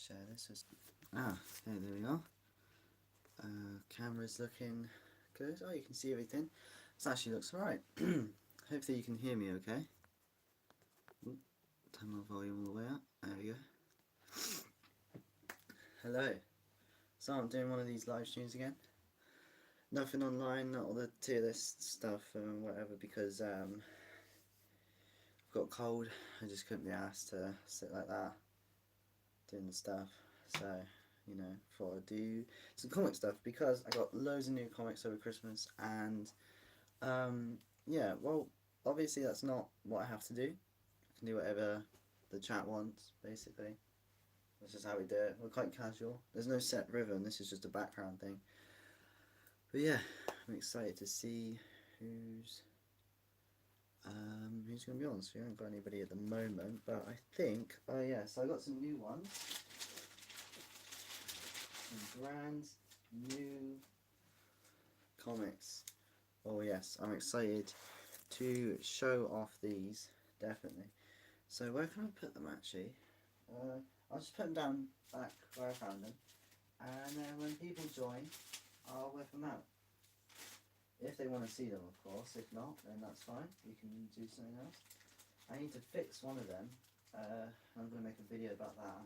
share this. Okay, there we are. Camera's looking good. Oh, you can see everything. This actually looks alright. Hopefully you can hear me okay. Ooh, turn my volume all the way up. There we go. Hello. So I'm doing one of these live streams again. Nothing online, not all the tier list stuff and whatever, because I've got a cold. I just couldn't be asked to sit like that doing the stuff. So, you know, thought I'd do some comic stuff because I got loads of new comics over Christmas, and yeah, well, obviously that's not what I have to do. I can do whatever the chat wants, basically. That's just how we do it. We're quite casual. There's no set rhythm, this is just a background thing. But yeah, I'm excited to see who's going to be on. So we haven't got anybody at the moment, but I think, oh yeah, so I got some new ones. Some brand new comics. Oh yes, I'm excited to show off these, definitely. So where can I put them actually? I'll just put them down back where I found them, and then when people join, I'll whip them out. If they want to see them, of course. If not, then that's fine. We can do something else. I need to fix one of them. I'm going to make a video about that.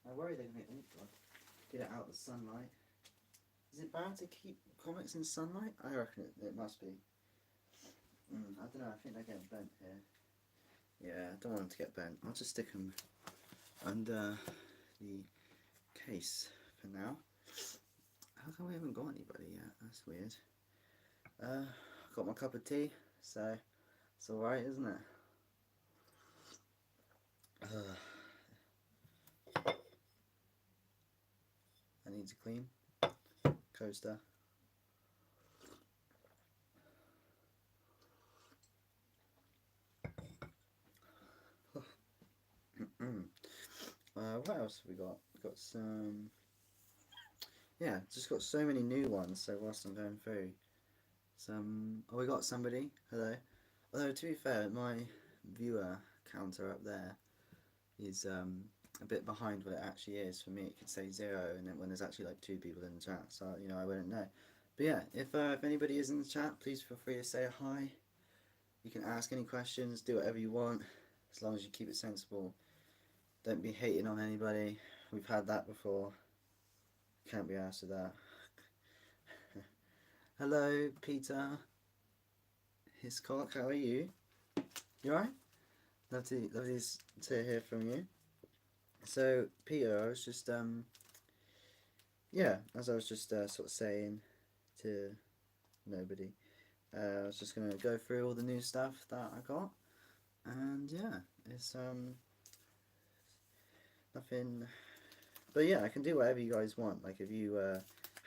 I worry they're going to get it out of the sunlight. Is it bad to keep comics in sunlight? I reckon it must be. I don't know, I think they're getting bent here. Yeah, I don't want them to get bent. I'll just stick them under the case for now. How come we haven't got anybody yet? That's weird. Got my cup of tea, so it's alright, isn't it? I need to clean. Coaster. What else have we got? We've got some... Yeah, just got so many new ones, so whilst I'm going through some... Oh, we got somebody. Hello. Although, to be fair, my viewer counter up there is a bit behind what it actually is. For me, it could say 0, and then when there's actually like 2 people in the chat, so, you know, I wouldn't know. But yeah, if anybody is in the chat, please feel free to say a hi. You can ask any questions, do whatever you want, as long as you keep it sensible. Don't be hating on anybody. We've had that before. Can't be asked with that. Hello, Peter. Hiscock, how are you? You alright? Lovely to hear from you. So, Peter, I was just, yeah, as I was just sort of saying to nobody, I was just going to go through all the new stuff that I got. And yeah, it's, nothing... But yeah, I can do whatever you guys want. Like, if you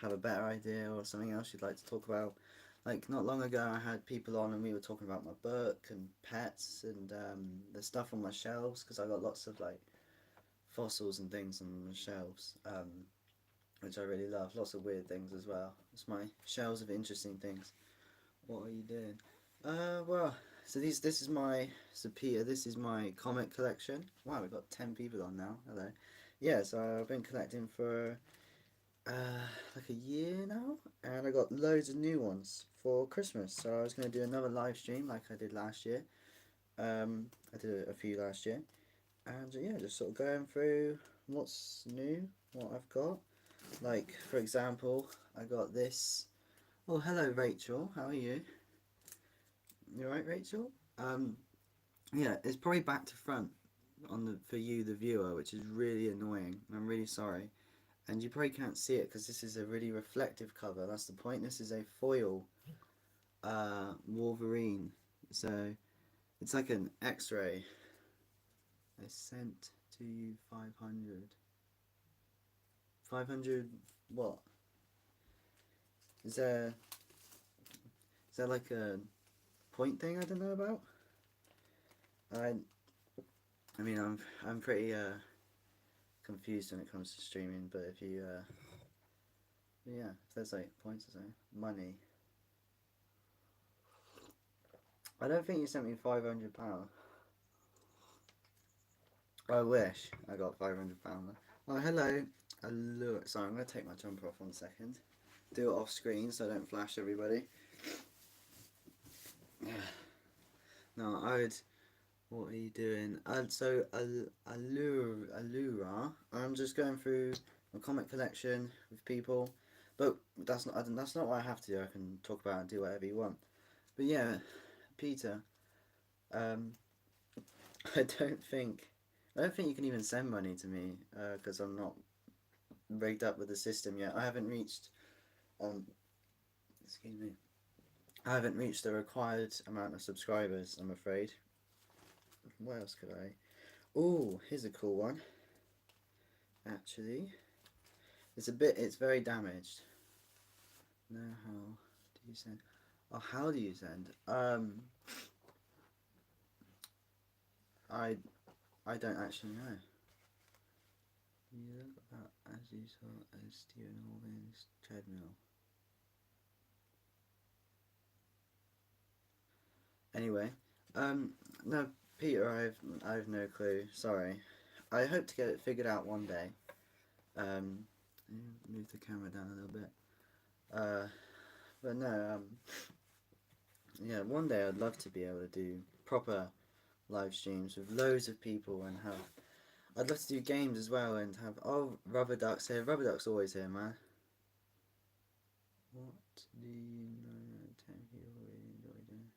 have a better idea or something else you'd like to talk about. Like, not long ago I had people on and we were talking about my book and pets and the stuff on my shelves, because I got lots of, like, fossils and things on the shelves, which I really love. Lots of weird things as well. It's my shelves of interesting things. What are you doing? Well, so this is my, so Peter, this is my comic collection. Wow, we've got 10 people on now. Hello. Yeah, so I've been collecting for like a year now, and I got loads of new ones for Christmas. So I was going to do another live stream like I did last year. I did a few last year, and yeah, just sort of going through what's new, what I've got. Like, for example, I got this. Oh, hello Rachel, how are you? You alright, Rachel? Yeah, it's probably back to front on the for you, the viewer, which is really annoying. I'm really sorry. And you probably can't see it because this is a really reflective cover. That's the point. This is a foil Wolverine. So it's like an X-ray. I sent to you 500. 500 what? Is there like a point thing I don't know about? I mean, I'm pretty confused when it comes to streaming, but if you yeah, if there's like points or something, money. I don't think you sent me £500. I wish I got £500. Oh, hello. Hello. Sorry, I'm going to take my jumper off 1 second. Do it off screen so I don't flash everybody. No, I would. What are you doing? So, Allura. I'm just going through my comic collection with people. But that's not what I have to do. I can talk about it and do whatever you want. But yeah, Peter. Um, I don't think. I don't think you can even send money to me because I'm not rigged up with the system yet. I haven't reached. Excuse me. I haven't reached the required amount of subscribers. I'm afraid. What else could I? Oh, here's a cool one. Actually, it's very damaged. No, how do you send? Oh, how do you send? I I don't actually know. You look about as you saw as Stephen Hawking's treadmill. Anyway, no, Peter, I've no clue. Sorry. I hope to get it figured out one day. Um, move the camera down a little bit. But no, yeah, one day I'd love to be able to do proper live streams with loads of people and have. I'd love to do games as well and have. Oh, Rubber Duck's here. Rubber Duck's always here, man. What do you know? 10 people really enjoy doing.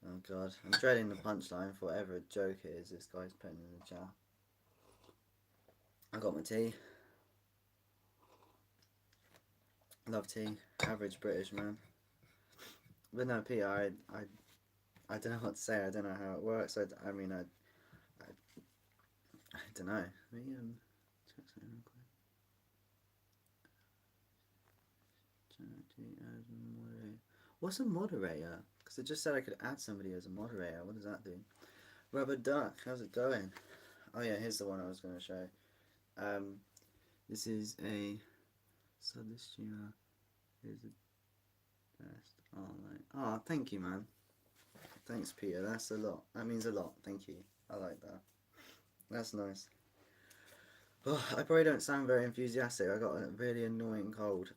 Oh god, I'm dreading the punchline for whatever a joke it is this guy's putting in the chat. I got my tea. Love tea. Average British man. But no, Peter, I don't know what to say. I don't know how it works. I mean, I don't know. Let me check something real quick. What's a moderator? Because it just said I could add somebody as a moderator. What does that do? Rubber Duck, how's it going? Oh yeah, here's the one I was going to show. This is a. So this streamer is the best. Oh, like, oh, thank you, man. Thanks, Peter. That's a lot. That means a lot. Thank you. I like that. That's nice. Oh, I probably don't sound very enthusiastic. I got a really annoying cold.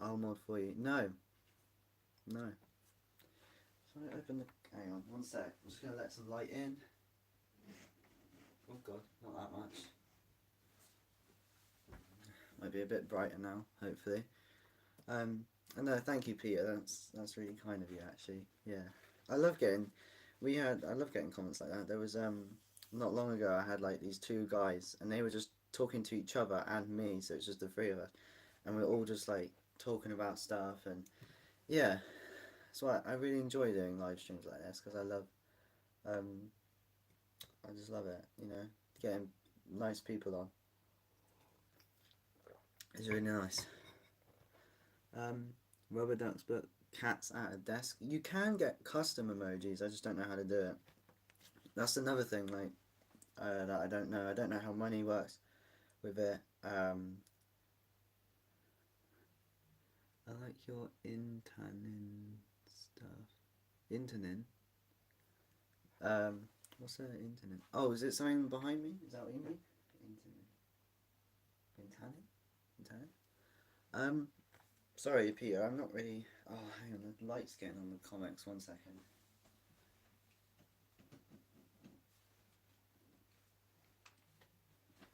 I'll mod for you. No. No. So I open the. Hang on, 1 sec. I'm just gonna let some light in. Oh god, not that much. Might be a bit brighter now, hopefully. No, thank you, Peter. That's really kind of you, actually. Yeah, I love getting. I love getting comments like that. There was not long ago I had like these two guys and they were just talking to each other and me, so it's just the three of us, and we're all just like talking about stuff and yeah. So I really enjoy doing live streams like this because um, I just love it. You know, getting nice people on. It's really nice. Rubber ducks, but cats at a desk. You can get custom emojis. I just don't know how to do it. That's another thing. Like that I don't know. I don't know how money works with it. I like your intanin stuff. Intanin. What's that internet? Oh, is it something behind me? Is that what you mean? Intanin. Intanin. Sorry, Peter. I'm not really. Oh, hang on. The light's getting on the comics. 1 second.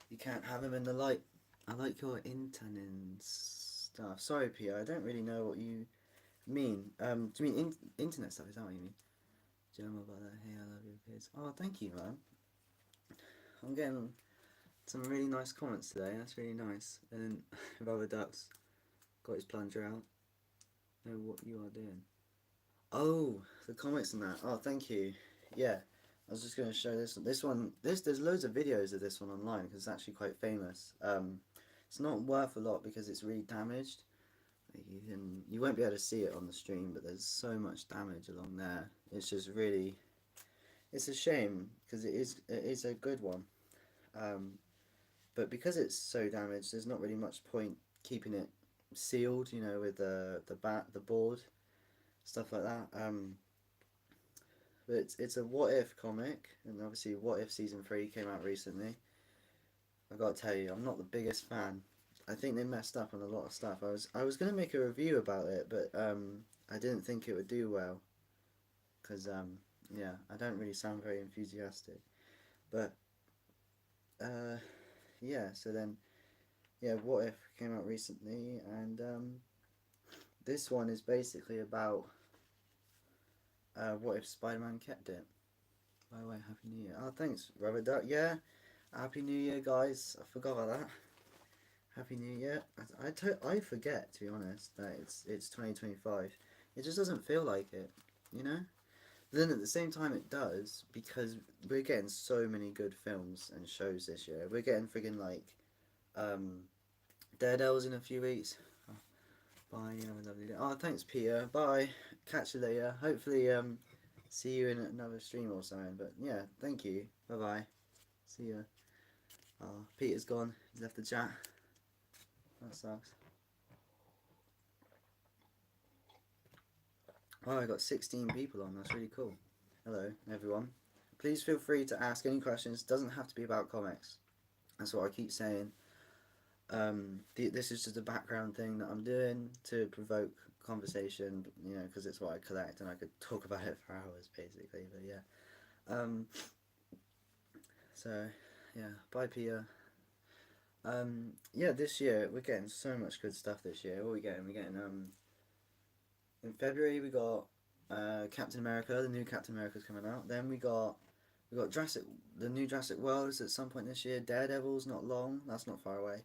You can't have him in the light. I like your intanin stuff. Sorry, Peter. I don't really know what you mean. Do you mean internet stuff? Is that what you mean? Gemma about that. Hey, I love your kids. Oh, thank you, man. I'm getting some really nice comments today. That's really nice. And Rubber Ducks got his plunger out. Know what you are doing. Oh, the comics and that. Oh, thank you. Yeah, I was just going to show this. This one. There's loads of videos of this one online because it's actually quite famous. It's not worth a lot because it's really damaged. You won't be able to see it on the stream, but there's so much damage along there. It's just really. It's a shame because it is a good one. But because it's so damaged, there's not really much point keeping it sealed, you know, with the board. stuff like that. But it's a What If comic, and obviously What If season 3 came out recently. I gotta tell you, I'm not the biggest fan. I think they messed up on a lot of stuff. I was gonna make a review about it, but I didn't think it would do well because yeah, I don't really sound very enthusiastic. But uh, yeah, so then yeah, What If came out recently, and this one is basically about what if Spider-Man kept it. By the way, Happy New Year. Oh, thanks, Robert Duck. Yeah, Happy New Year, guys. I forgot about that. Happy New Year. I forget, to be honest, that it's 2025. It just doesn't feel like it, you know? But then at the same time it does, because we're getting so many good films and shows this year. We're getting friggin' like um, Daredevil's in a few weeks. Oh, bye, you have a lovely day. Oh, thanks, Peter. Bye. Catch you later. Hopefully, see you in another stream or something. But yeah, thank you. Bye bye. See ya. Oh, Peter's gone. He's left the chat. That sucks. Oh, I got 16 people on. That's really cool. Hello, everyone. Please feel free to ask any questions. It doesn't have to be about comics. That's what I keep saying. This is just a background thing that I'm doing to provoke conversation, you know, because it's what I collect and I could talk about it for hours, basically. But yeah. So, yeah. Bye, Pia. Yeah, this year we're getting so much good stuff this year. What are we getting? We're getting in February we got Captain America. The new Captain America's coming out. Then we got the new Jurassic World is at some point this year. Daredevil's not long. That's not far away.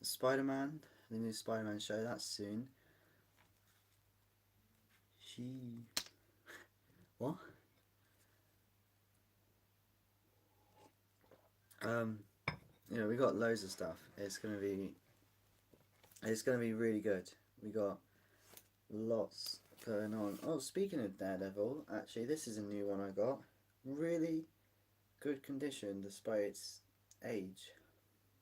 Spider Man, the new Spider Man show. That's soon. She what? Um, you know we got loads of stuff. It's gonna be really good. We got lots going on. Oh, speaking of Daredevil, actually, this is a new one I got. Really good condition despite its age.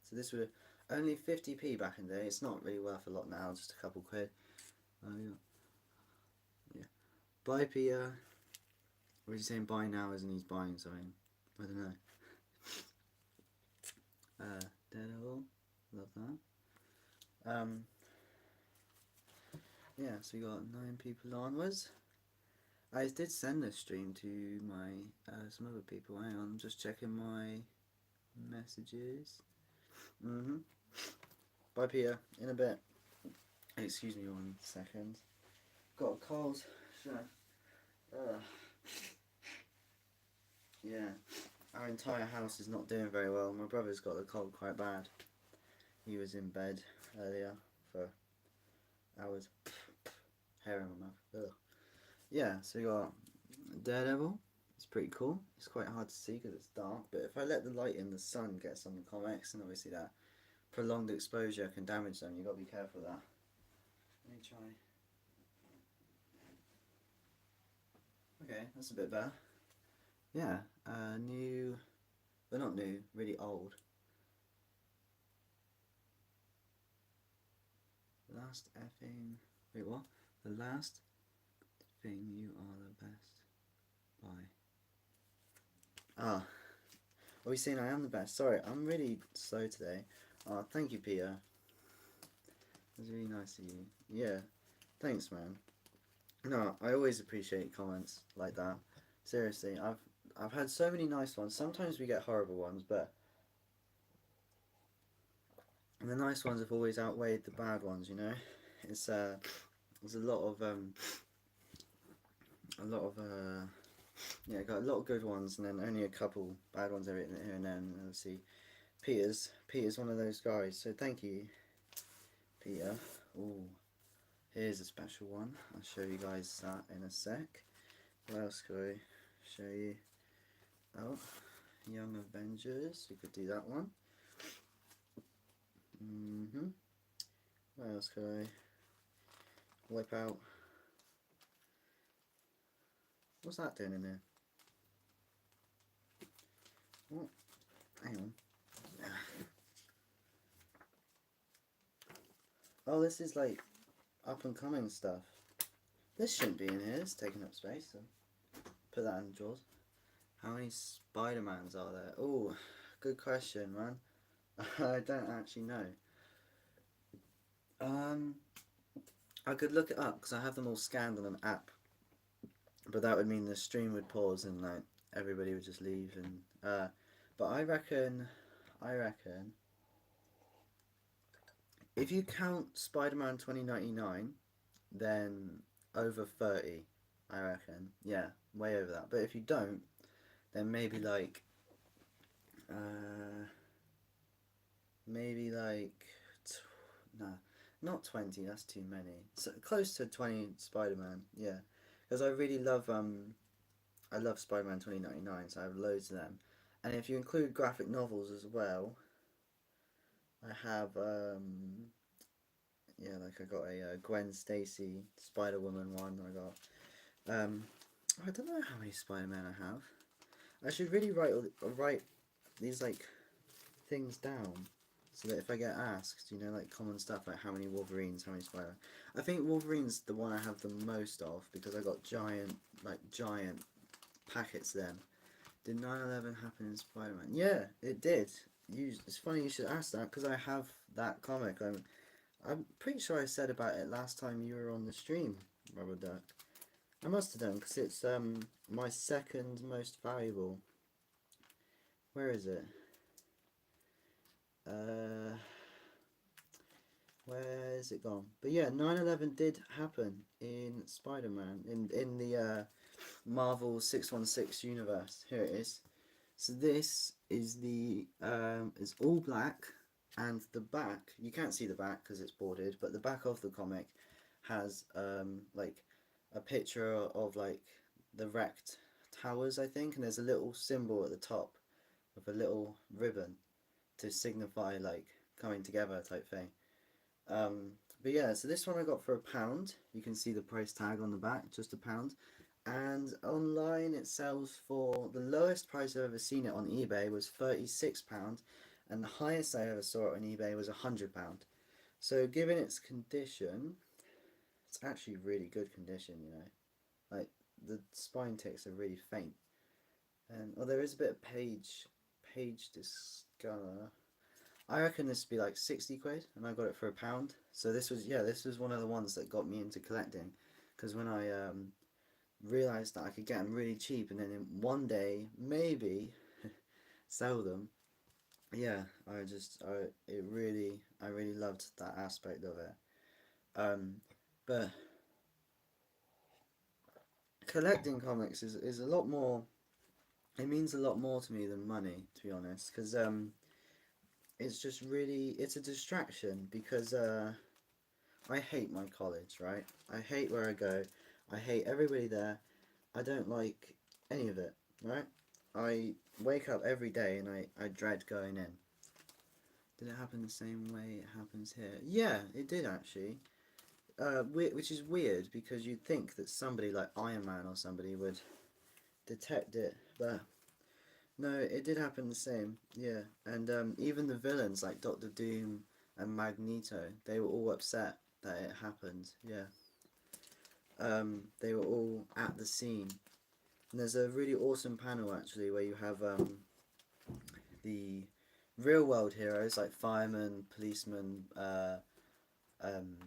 So this was only 50p back in the day. It's not really worth a lot now, just a couple quid. Yeah. Buy Peter. Or is he saying buy now as in he's buying something? I don't know. Daredevil. Love that. Yeah, so we got 9 people onwards. I did send this stream to my some other people. Hang on, I'm just checking my messages. Bye, Peter. In a bit. Excuse me 1 second. Got a cold. Sure. Yeah. Our entire house is not doing very well. My brother's got the cold quite bad. He was in bed earlier for hours. Hair in my mouth. Ugh. Yeah, so you got Daredevil. It's pretty cool. It's quite hard to see because it's dark, but if I let the light in, the sun gets on the comics, and obviously that prolonged exposure can damage them. You got to be careful of that. Let me try. Okay, that's a bit better. Yeah, new, but not new, really old. Last effing. Wait, what? The last thing you are the best. Bye. Ah, are we saying I am the best? Sorry, I'm really slow today. Oh, thank you, Peter. That's really nice of you. Yeah, thanks, man. No, I always appreciate comments like that. Seriously, I've had so many nice ones. Sometimes we get horrible ones, but the nice ones have always outweighed the bad ones. You know, it's there's a lot of yeah, got a lot of good ones, and then only a couple bad ones every here and then. And obviously, Peter's one of those guys. So thank you, Peter. Ooh, here's a special one. I'll show you guys that in a sec. What else could I show you? Oh, Young Avengers. You could do that one. What else could I whip out? What's that doing in there? What? Hang on. Oh, this is like up and coming stuff. This shouldn't be in here. It's taking up space. So put that in the drawers. How many Spider-Mans are there? Oh, good question, man. I don't actually know. Um, I could look it up because I have them all scanned on an app, but that would mean the stream would pause and like everybody would just leave and but I reckon if you count Spider-Man 2099, then over 30, I reckon. Yeah, way over that. But if you don't, then maybe like uh maybe like nah, not 20, that's too many. So close to 20 Spider-Man, yeah. Because I love Spider-Man 2099, so I have loads of them. And if you include graphic novels as well, I have yeah, like I got a Gwen Stacy Spider Woman one. I got I don't know how many Spider Man I have. I should really write these like things down so that if I get asked, you know, like common stuff like how many Wolverines, how many Spider. I think Wolverine's the one I have the most of because I got giant packets then. Did 9/11 happen in Spider-Man? Yeah, it did. It's funny you should ask that because I have that comic. I'm pretty sure I said about it last time you were on the stream, Rubber Duck. I must have done because it's my second most valuable. Where is it? Uh, where is it gone? But yeah, 9/11 did happen in Spider-Man in the Marvel 616 universe. Here it is. So this is the it's all black, and the back you can't see the back because it's bordered, but the back of the comic has like a picture of like the wrecked towers, I think, and there's a little symbol at the top with a little ribbon to signify like coming together type thing. Um, but yeah, so this one I got for £1. You can see the price tag on the back, just £1. And online it sells for the lowest price I've ever seen it on eBay was £36, and the highest I ever saw it on eBay was £100. So given its condition, it's actually really good condition, you know. Like the spine ticks are really faint, and there is a bit of page discolor. I reckon this would be like 60 quid, and I got it for £1. So this was one of the ones that got me into collecting, because when I realized that I could get them really cheap, and then in one day maybe sell them. Yeah, I really loved that aspect of it. Um, but collecting comics is a lot more. It means a lot more to me than money, to be honest, because it's just really it's a distraction because I hate my college, right? I hate where I go. I hate everybody there. I don't like any of it, right? I wake up every day and I dread going in. Did it happen the same way it happens here? Yeah, it did actually. Which is weird because you'd think that somebody like Iron Man or somebody would detect it, but no, it did happen the same. Yeah, and even the villains like Doctor Doom and Magneto, they were all upset that it happened. Yeah, they were all at the scene. And there's a really awesome panel actually where you have the real world heroes like firemen, policemen, um,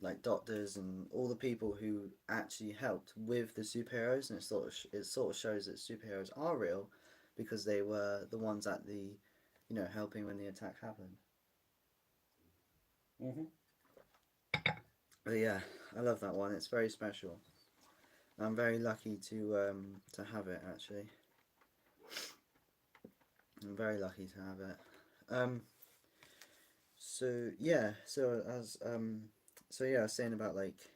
like doctors, and all the people who actually helped with the superheroes. And it sort of shows that superheroes are real because they were the ones at the, you know, helping when the attack happened. Mhm. But yeah, I love that one. It's very special. I'm very lucky to have it actually. I'm very lucky to have it. Um, so yeah, so yeah, I was saying about like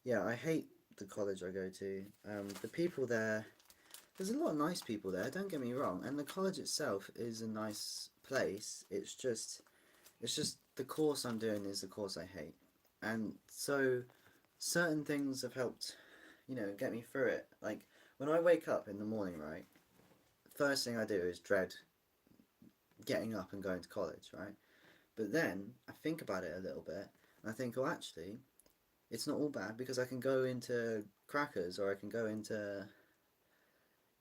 yeah, I hate the college I go to. The people there, there's a lot of nice people there. Don't get me wrong, and the college itself is a nice place. It's just the course I'm doing is the course I hate, and so certain things have helped, you know, get me through it. Like when I wake up in the morning, right, first thing I do is dread getting up and going to college, right? But then I think about it a little bit, and I think, oh, actually, it's not all bad because I can go into Crackers or I can go into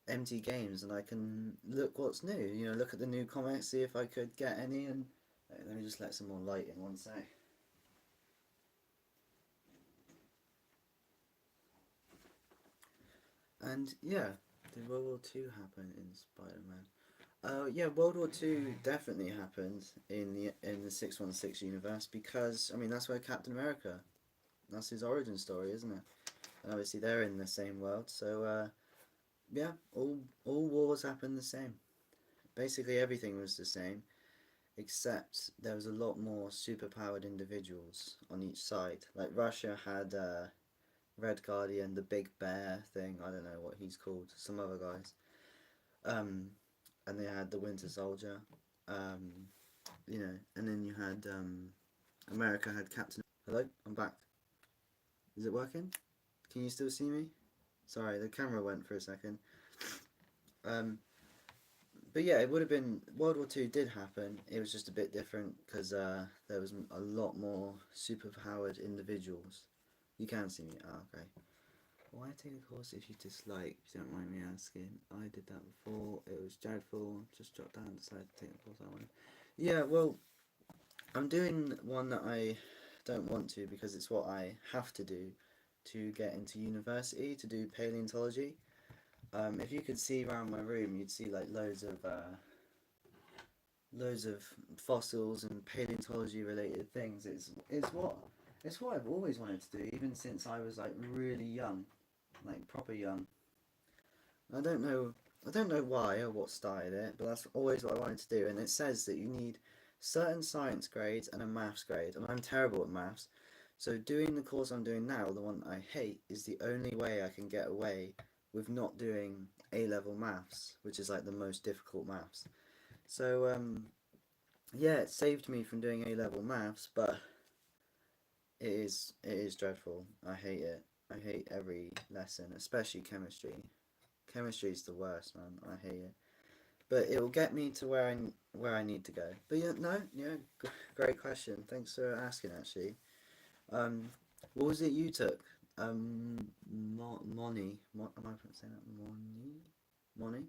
empty games and I can look what's new. You know, look at the new comics, see if I could get any. And let me just let some more light in one sec. And yeah, did World War Two happen in Spider-Man? Yeah, World War Two definitely happened in the 616 universe because I mean that's where Captain America, that's his origin story, isn't it? And obviously they're in the same world, so yeah, all wars happened the same. Basically everything was the same, except there was a lot more superpowered individuals on each side. Like Russia had Red Guardian, the Big Bear thing. I don't know what he's called. Some other guys. Um, and they had the Winter Soldier. Um, you know, and then you had America had Captain. Hello, I'm back. Is it working? Can you still see me? Sorry, the camera went for a second. Um, but yeah, it would have been World War Two did happen. It was just a bit different because there was a lot more superpowered individuals. You can see me. Ah, okay. Why take a course if you dislike? If you don't mind me asking. I did that before. It was dreadful. Just dropped down. Decided to take the course I wanted. Yeah, well, I'm doing one that I don't want to because it's what I have to do to get into university to do paleontology. If you could see around my room, you'd see like loads of fossils and paleontology related things. It's what I've always wanted to do, even since I was like really young, like proper young. I don't know why or what started it, but that's always what I wanted to do. And it says that you need certain science grades and a maths grade, and I'm terrible at maths. So doing the course I'm doing now, the one I hate, is the only way I can get away with not doing A level maths, which is like the most difficult maths. So yeah, it saved me from doing A level maths, but it is dreadful. I hate it. I hate every lesson, especially chemistry. Chemistry is the worst, man. I hate it. But it will get me to where I need to go. But yeah, no, yeah, great question. Thanks for asking. Actually, um, what was it you took? Moni. Am I saying that? Moni.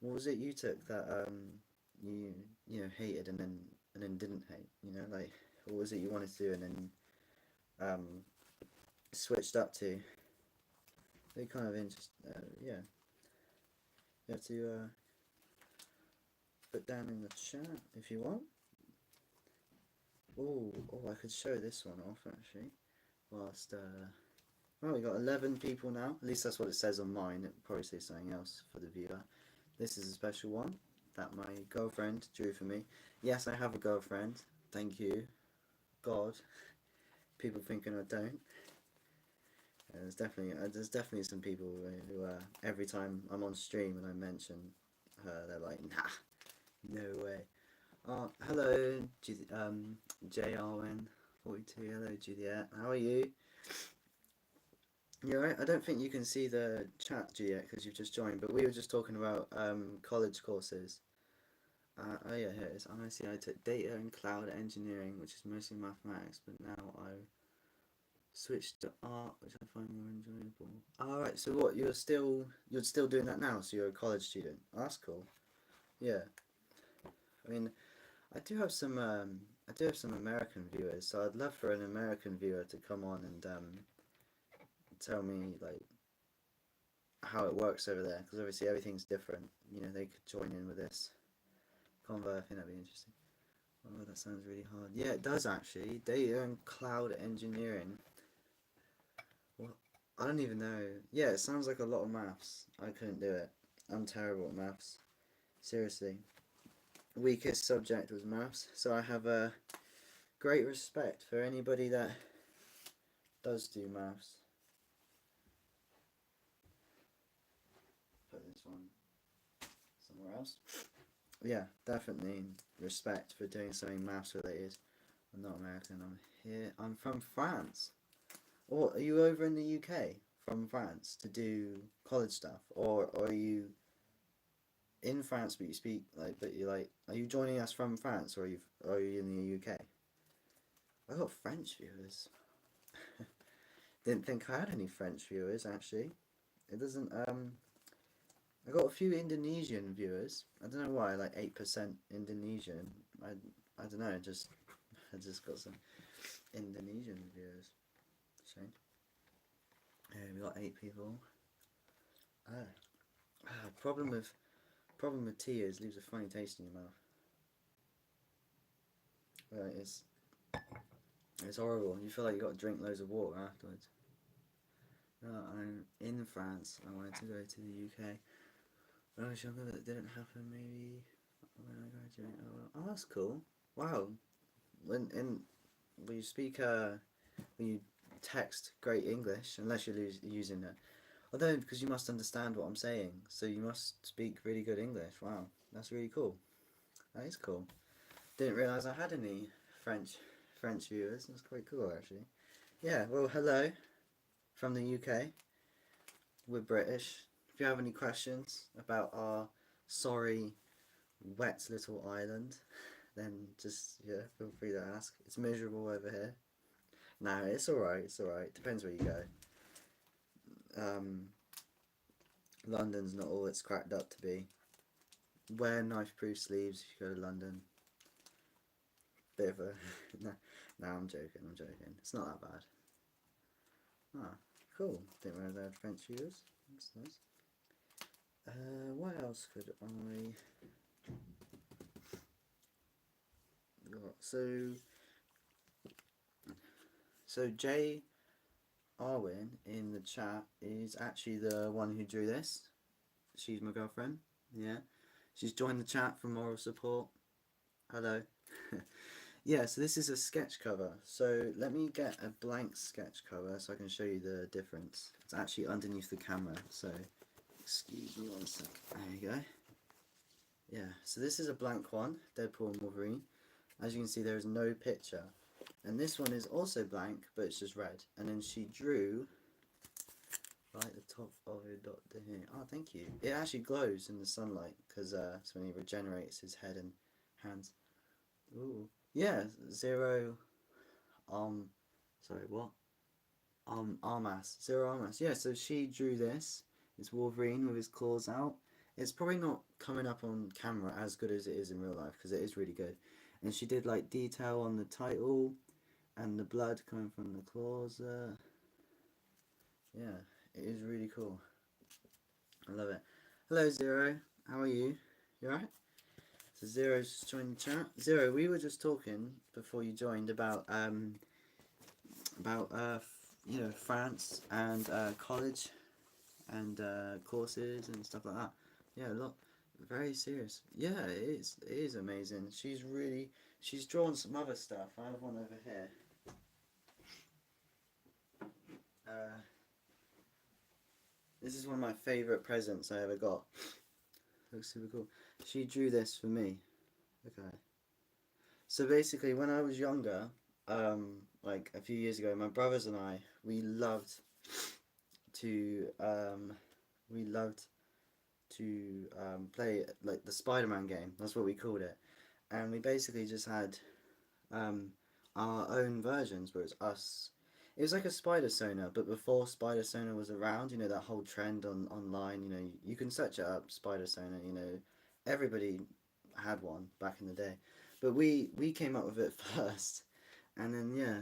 What was it you took that you you know hated and then didn't hate? You know, like what was it you wanted to do and then um switched up to? They kind of interest. Yeah, you have to put down in the chat if you want. Oh, I could show this one off actually. Whilst well, we got 11 people now. At least that's what it says on mine. It probably says something else for the viewer. This is a special one that my girlfriend drew for me. Yes, I have a girlfriend. Thank you, God. People thinking I don't. There's definitely some people who every time I'm on stream and I mention her, they're like, nah, no way. Oh, hello, JRN42. Hello, Juliet. How are you? You alright? I don't think you can see the chat, Juliet, because you've just joined, but we were just talking about college courses. Oh yeah, here it is. Honestly, I took data and cloud engineering, which is mostly mathematics, but now I switched to art, which I find more enjoyable. Alright, so what, you're still doing that now, so you're a college student. Oh, that's cool. Yeah. I mean, I do have some American viewers, so I'd love for an American viewer to come on and tell me like how it works over there, because obviously everything's different. You know, they could join in with this convo. I think that'd be interesting. Oh, that sounds really hard. Yeah, it does actually. Data and cloud engineering. Well, I don't even know. Yeah, it sounds like a lot of maths. I couldn't do it. I'm terrible at maths. Seriously. Weakest subject was maths, so I have a great respect for anybody that does do maths. Put this one somewhere else. Yeah, definitely respect for doing something maths related. I'm not American. I'm here. I'm from France. Or are you over in the UK from France to do college stuff, or are you in France but you speak like but you like are you joining us from France or are you in the UK? I got French viewers. Didn't think I had any French viewers actually. It doesn't. I got a few Indonesian viewers. I don't know why. Like 8% Indonesian. I don't know. I just got some Indonesian viewers. Shame. Yeah, we got 8 people. Ah, problem with tea is leaves a funny taste in your mouth. Well, it's horrible. You feel like you got to drink loads of water afterwards. I'm in France. I wanted to go to the UK. When I was younger, that didn't happen. Maybe when I graduate. Oh, that's cool. Wow. When you speak when you text great English, unless you're using it. Although, because you must understand what I'm saying, so you must speak really good English. Wow, that's really cool. That is cool. Didn't realise I had any French viewers. That's quite cool, actually. Yeah. Well, hello from the UK. We're British. If you have any questions about our sorry, wet little island, then just feel free to ask. It's miserable over here. No, it's alright. It's alright. Depends where you go. Um, London's not all it's cracked up to be. Wear knife-proof sleeves if you go to London. Bit of a no, I'm joking. I'm joking. It's not that bad. Ah, cool. Didn't realise I had French viewers. That's nice. What else could I? So Jay Arwin in the chat is actually the one who drew this. She's my girlfriend. Yeah, she's joined the chat for moral support. Hello. Yeah, so this is a sketch cover. So let me get a blank sketch cover so I can show you the difference. It's actually underneath the camera, so excuse me 1 sec. There you go. Yeah, so this is a blank one, Deadpool and Wolverine. As you can see, there is no picture. And this one is also blank, but it's just red. And then she drew right at the top of it dot here. Oh, thank you. It actually glows in the sunlight because it's when he regenerates his head and hands. Ooh. Yeah, zero. Sorry, what? Armas. Zero Armas. Yeah, so she drew this. It's Wolverine with his claws out. It's probably not coming up on camera as good as it is in real life because it is really good. And she did like detail on the title and the blood coming from the claws. Yeah, it is really cool. I love it. Hello, Zero. How are you? You alright? So Zero's just joined the chat. Zero, we were just talking before you joined about France and college and courses and stuff like that. Yeah, a lot. Very serious. Yeah, it is. It is amazing. She's drawn some other stuff. I have one over here. This is one of my favourite presents I ever got. Looks super cool. She drew this for me. Okay. So basically, when I was younger, like a few years ago, my brothers and I, to um, we loved play like the Spider-Man game. That's what we called it, and we basically just had um, our own versions where it's us. It was like a Spider Sona, but before Spider Sona was around, you know, that whole trend online, you know, you can search it up, Spider Sona, you know, everybody had one back in the day. But we came up with it first, and then yeah,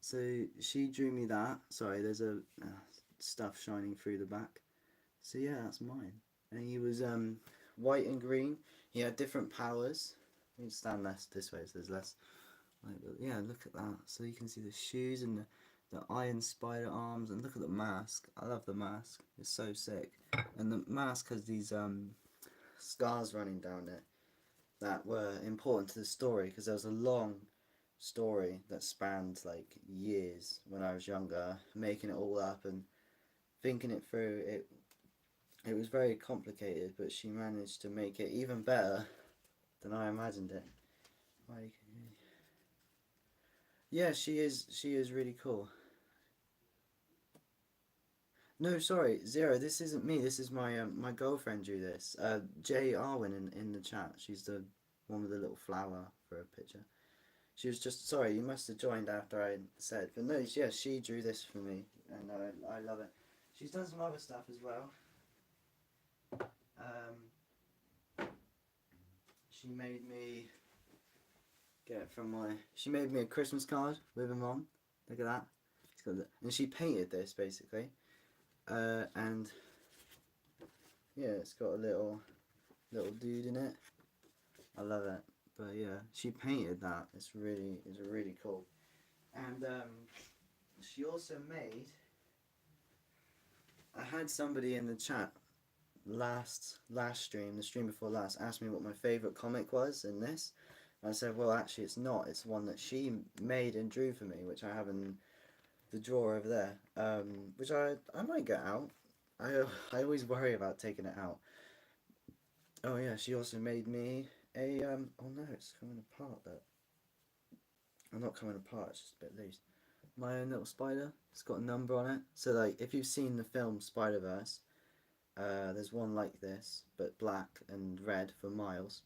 so she drew me that. Sorry, there's a stuff shining through the back. So yeah, that's mine. And he was white and green. He had different powers. You can stand less this way, so there's less. Like, yeah, look at that. So you can see the shoes and the iron spider arms, and look at the mask. I love the mask. It's so sick. And the mask has these scars running down it that were important to the story because there was a long story that spanned like years when I was younger, making it all up and thinking it through. It was very complicated, but she managed to make it even better than I imagined it. Yeah, she is. She is really cool. No, sorry, Zero. This isn't me. This is my girlfriend drew this. Jay Arwin in the chat. She's the one with the little flower for a picture. She was just sorry. You must have joined after I said, but no, yeah, she drew this for me. and I love it. She's done some other stuff as well. She made me get it from my. She made me a Christmas card with him on. Look at that. It's got and she painted this basically, and yeah, it's got a little dude in it. I love it. But yeah, she painted that. It's really cool. And she also made. I had somebody in the chat last stream, the stream before last, asked me what my favourite comic was in this. And I said, well, actually, it's not. It's one that she made and drew for me, which I have in the drawer over there, which I might get out. I always worry about taking it out. Oh yeah, she also made me a oh no, it's coming apart. That I'm not coming apart. It's just a bit loose. My own little spider. It's got a number on it. So like, if you've seen the film Spider-Verse, there's one like this, but black and red for Miles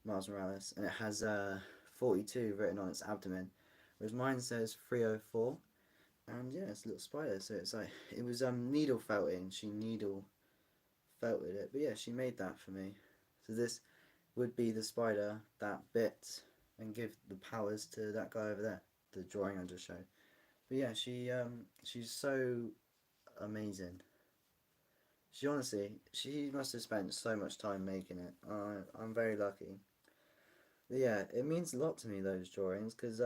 Morales, and it has 42 written on its abdomen, whereas mine says 304. And yeah, it's a little spider. So it's like, it was needle felting. She needle felted it, but yeah, she made that for me. So this would be the spider that bit and give the powers to that guy over there, the drawing I just showed. But yeah, she's so amazing. She honestly, she must have spent so much time making it. I'm very lucky. But yeah, it means a lot to me, those drawings, because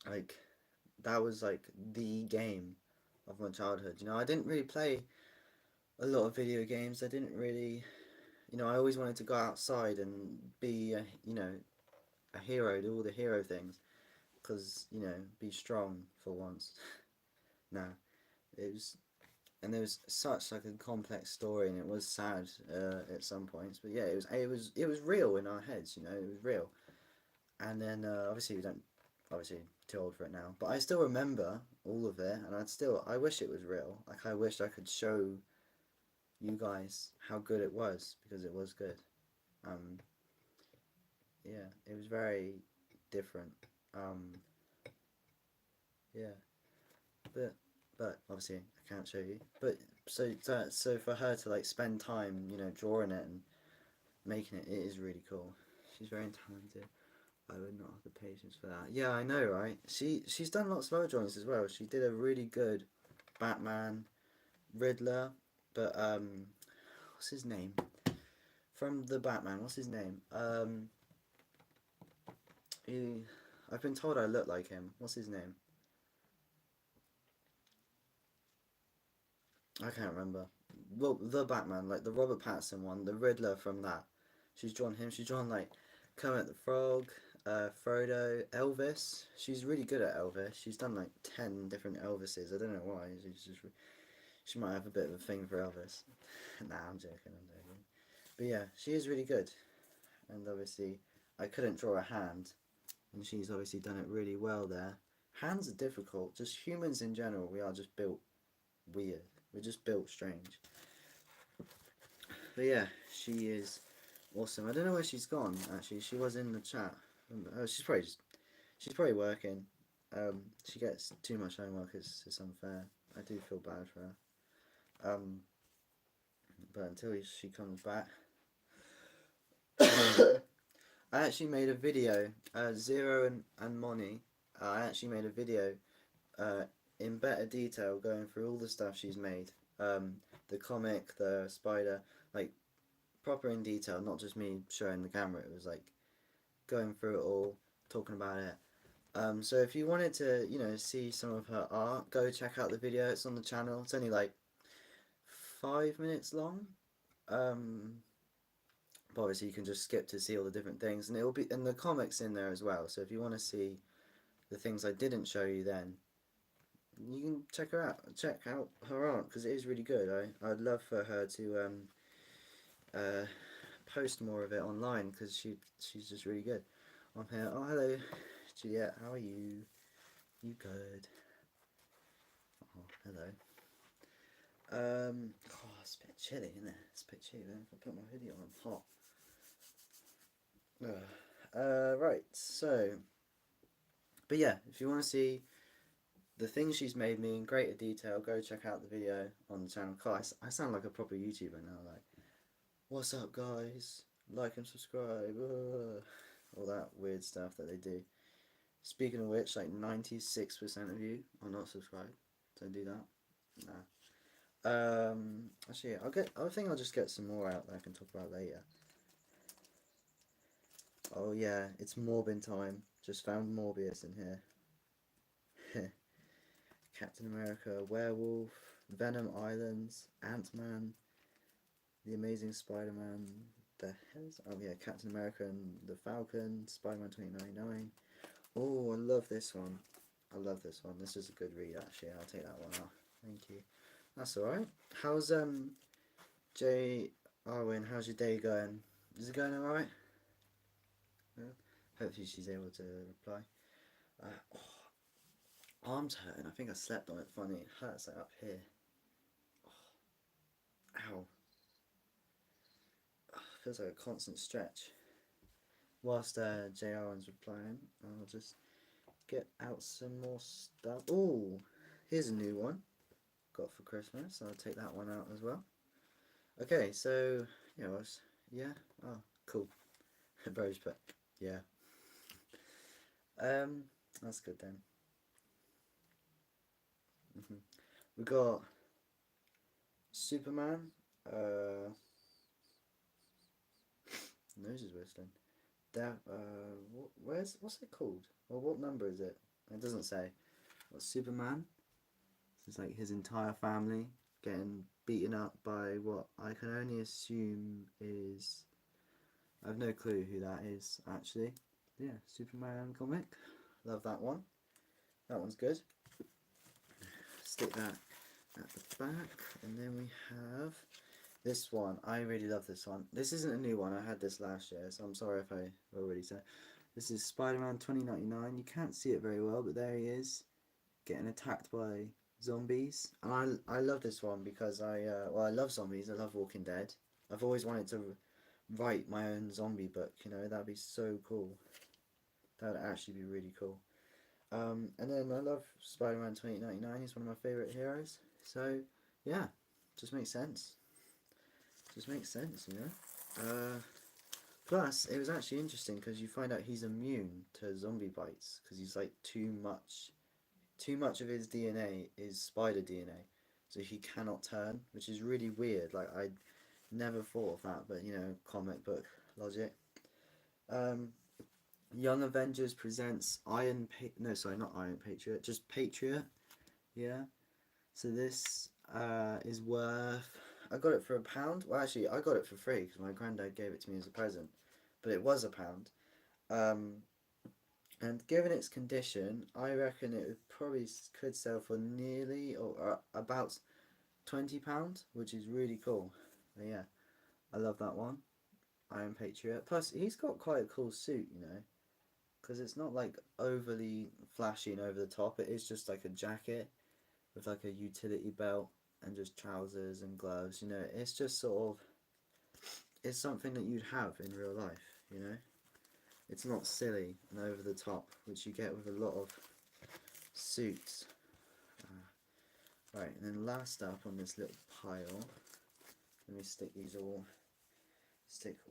like, that was like the game of my childhood. You know, I didn't really play a lot of video games. I didn't really, you know, I always wanted to go outside and be, a hero, do all the hero things, because, you know, be strong for once. Nah, it was, and there was such like a complex story, and it was sad at some points. But yeah, it was real in our heads. You know, it was real. And then obviously we don't, obviously too old for it now. But I still remember all of it, and I wish it was real. Like, I wish I could show you guys how good it was, because it was good. Yeah, it was very different. Yeah, but obviously I can't show you. But so for her to like spend time, you know, drawing it and making it, it is really cool. She's very talented. I would not have the patience for that. Yeah, I know, right? She's done lots of other drawings as well. She did a really good Batman, Riddler, but what's his name? From the Batman, what's his name? He, I've been told I look like him. What's his name? I can't remember. Well, the Batman, like the Robert Pattinson one, the Riddler from that. She's drawn him. She's drawn like Kermit the Frog, Frodo, Elvis. She's really good at Elvis. She's done like 10 different Elvises. I don't know why. She might have a bit of a thing for Elvis. Nah, I'm joking. But yeah, she is really good. And obviously, I couldn't draw a hand, and she's obviously done it really well there. Hands are difficult. Just humans in general, we are just built weird. We're just built strange. But yeah, she is awesome. I don't know where she's gone. Actually, she was in the chat. She's probably working. She gets too much homework. It's unfair. I do feel bad for her. But until she comes back, I actually made a video. Zero and Moni. I actually made a video in better detail going through all the stuff she's made. The comic, the spider, like proper in detail, not just me showing the camera. It was like going through it all, talking about it. So if you wanted to, you know, see some of her art, go check out the video. It's on the channel. It's only like 5 minutes long. But obviously you can just skip to see all the different things, and it will be, and the comics in there as well. So if you want to see the things I didn't show you then, you can check her out. Check out her art, because it is really good. I'd love for her to post more of it online, because she's just really good. I'm here. Oh, hello, Juliet. How are you? You good? Oh, hello. Oh, it's a bit chilly, isn't it? It's a bit chilly. Then if I put my hoodie on, I'm hot. Right. So, but yeah, if you want to see the things she's made me in greater detail, go check out the video on the channel. God, I sound like a proper YouTuber now. Like, what's up, guys? Like and subscribe. All that weird stuff that they do. Speaking of which, like 96% of you are not subscribed. Don't do that. Nah. Actually, I think I'll just get some more out that I can talk about later. Oh yeah, it's Morbin time. Just found Morbius in here. Captain America, Werewolf, Venom Islands, Ant-Man, The Amazing Spider-Man, the hell's... Oh yeah, Captain America and the Falcon, Spider-Man 2099. Oh, I love this one. I love this one. This is a good read actually. I'll take that one off. Thank you. That's alright. How's Jay Arwin, how's your day going? Is it going alright? Yeah. Hopefully she's able to reply. Oh, arm's hurting. I think I slept on it funny. It hurts like up here. Oh, ow. Oh, feels like a constant stretch. Whilst Jay Arwin's replying, I'll just get out some more stuff. Oh, here's a new one. Got for Christmas. I'll take that one out as well. Okay, so yeah, oh cool. Bro's put yeah. That's good then. We got Superman. Nose is whistling. What's it called? Well, what number is it? It doesn't say. What's Superman? It's like his entire family getting beaten up by what I can only assume is... I have no clue who that is, actually. Yeah, Superman comic. Love that one. That one's good. Stick that at the back. And then we have this one. I really love this one. This isn't a new one. I had this last year, so I'm sorry if I already said. This is Spider-Man 2099. You can't see it very well, but there he is, getting attacked by zombies. And I love this one because I love zombies. I love Walking Dead. I've always wanted to write my own zombie book, you know. That'd be so cool. That would actually be really cool. And then I love Spider-Man 2099. He's one of my favourite heroes. So yeah, just makes sense. Just makes sense, you know. Plus, it was actually interesting because you find out he's immune to zombie bites because he's like too much of his DNA is spider DNA, so he cannot turn, which is really weird. Like, I never thought of that, but you know, comic book logic. Young Avengers presents not Iron Patriot, just Patriot. Yeah. So this is worth... I got it for £1. Well, actually, I got it for free because my granddad gave it to me as a present, but it was £1. And given its condition, I reckon it could sell for nearly or about £20, which is really cool. But yeah, I love that one. Iron Patriot. Plus, he's got quite a cool suit, you know, because it's not like overly flashy and over the top. It is just like a jacket with like a utility belt and just trousers and gloves. You know, it's just sort of, it's something that you'd have in real life, you know. It's not silly and over the top, which you get with a lot of suits. Right, and then last up on this little pile, let me stick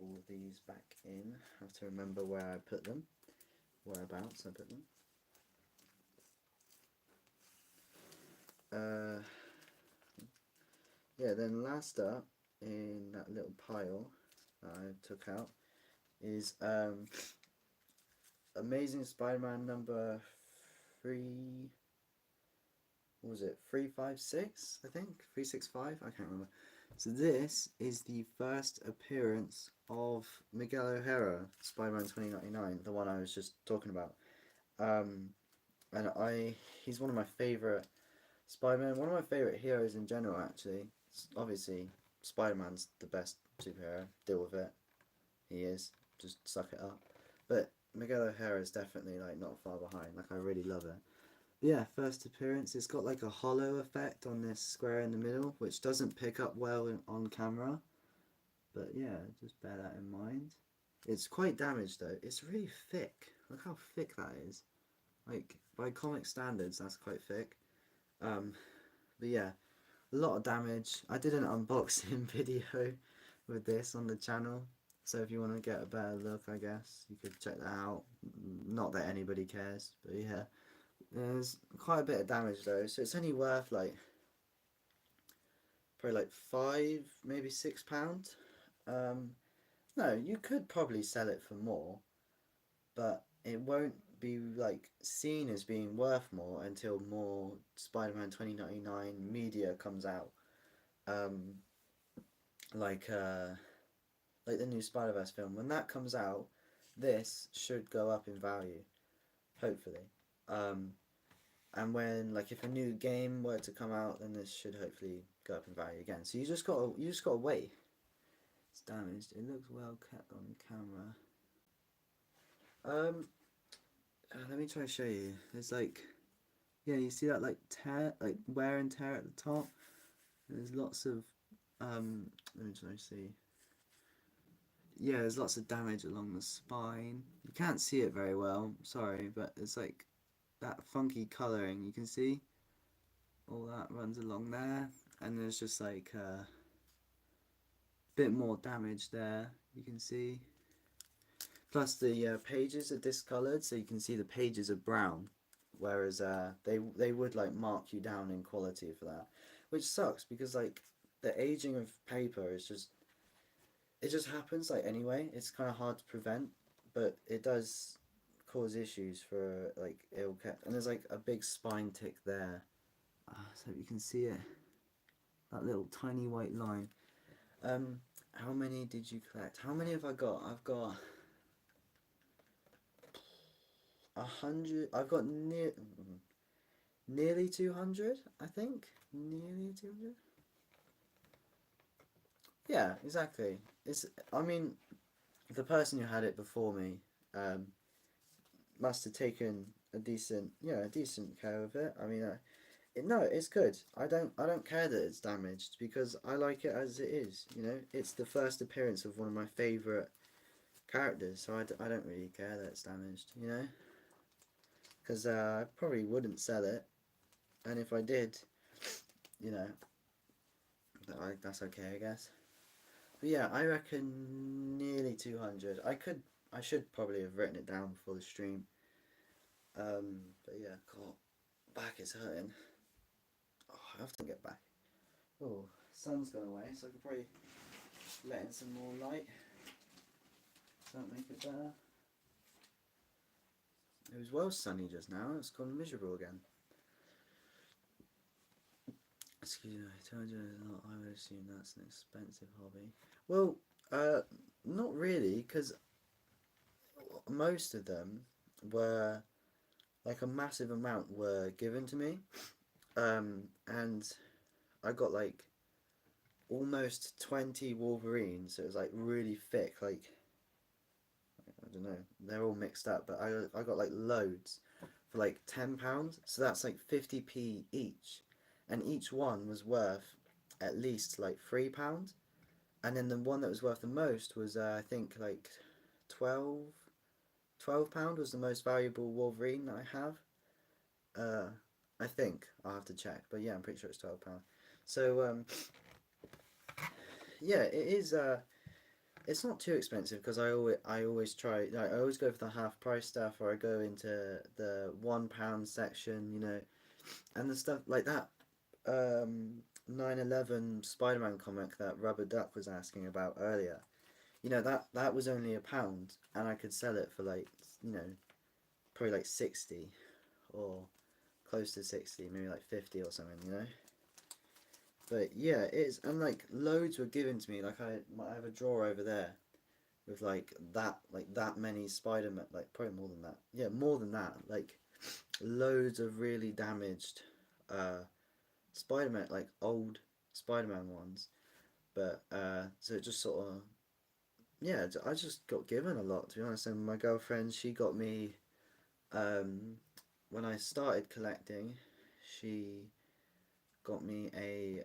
all of these back in. I have to remember where I put them, whereabouts I put them. Yeah, then last up in that little pile that I took out is Amazing Spider-Man number 3... what was it? 356, I think? 365? I can't remember. So this is the first appearance of Miguel O'Hara, Spider-Man 2099, the one I was just talking about. And he's one of my favourite Spider-Man, one of my favourite heroes in general, actually. Obviously, Spider-Man's the best superhero. Deal with it. He is. Just suck it up. But Miguel O'Hara is definitely like not far behind. Like, I really love it. But yeah, first appearance. It's got like a hollow effect on this square in the middle, which doesn't pick up well on camera. But yeah, just bear that in mind. It's quite damaged though. It's really thick. Look how thick that is. Like, by comic standards, that's quite thick. Um, but yeah, a lot of damage. I did an unboxing video with this on the channel, so if you want to get a better look, I guess you could check that out. Not that anybody cares, but yeah, there's quite a bit of damage though, so it's only worth like probably like £5, maybe £6. Um, no, you could probably sell it for more, but it won't be like seen as being worth more until more Spider-Man 2099 media comes out. Um, like uh, like the new Spider-Verse film. When that comes out, this should go up in value, hopefully. Um, and when like if a new game were to come out, then this should hopefully go up in value again. So you just gotta wait. It's damaged. It looks well kept on camera. Um, let me try to show you. There's like, yeah, you see that like tear, like wear and tear at the top. There's lots of, let me try to see. Yeah, there's lots of damage along the spine. You can't see it very well, sorry, but it's like that funky colouring. You can see all that runs along there, and there's just like a bit more damage there. You can see. Plus the pages are discoloured, so you can see the pages are brown, whereas they would like mark you down in quality for that, which sucks because like the aging of paper is just it just happens like anyway. It's kind of hard to prevent, but it does cause issues for like ill kept. And there's like a big spine tick there, so you can see it. That little tiny white line. How many did you collect? How many have I got? I've got 100. I've got nearly 200. I think nearly 200. Yeah, exactly. It's. I mean, the person who had it before me um, must have taken a decent, a decent care of it. I mean, no, it's good. I don't care that it's damaged because I like it as it is. You know, it's the first appearance of one of my favorite characters, so I don't really care that it's damaged. You know, because I probably wouldn't sell it, and if I did, you know, that's okay, I guess. But yeah, I reckon nearly 200. I should probably have written it down before the stream. But yeah, God, back is hurting. Oh, I have to get back. Oh, sun's gone away, so I could probably let in some more light. Does that make it better? It was well sunny just now. It's gone miserable again. Excuse me, 200 is not. I would assume that's an expensive hobby. Well, not really, because most of them were like a massive amount were given to me, and I got like almost 20 Wolverines. So it was like really thick, like I don't know, they're all mixed up, but I got like loads for like £10. So that's like 50p each, and each one was worth at least like £3. And then the one that was worth the most was I think like 12 £12 was the most valuable Wolverine that I have. Uh, I think I'll have to check, but yeah, I'm pretty sure it's £12. So yeah, it is. It's not too expensive because I always try. Like, I always go for the half price stuff, or I go into the £1 section. You know, and the stuff like that. 9/11 Spider-Man comic that Rubber Duck was asking about earlier. You know that was only £1, and I could sell it for like probably like 60 or close to 60, maybe like 50 or something. You know. But yeah, it is, and like loads were given to me. Like I have a drawer over there with like that many Spider-Man, like probably more than that. Yeah, more than that. Like loads of really damaged Spider-Man, like old Spider-Man ones. But so it just sort of yeah, I just got given a lot, to be honest. And my girlfriend, she got me when I started collecting, she got me a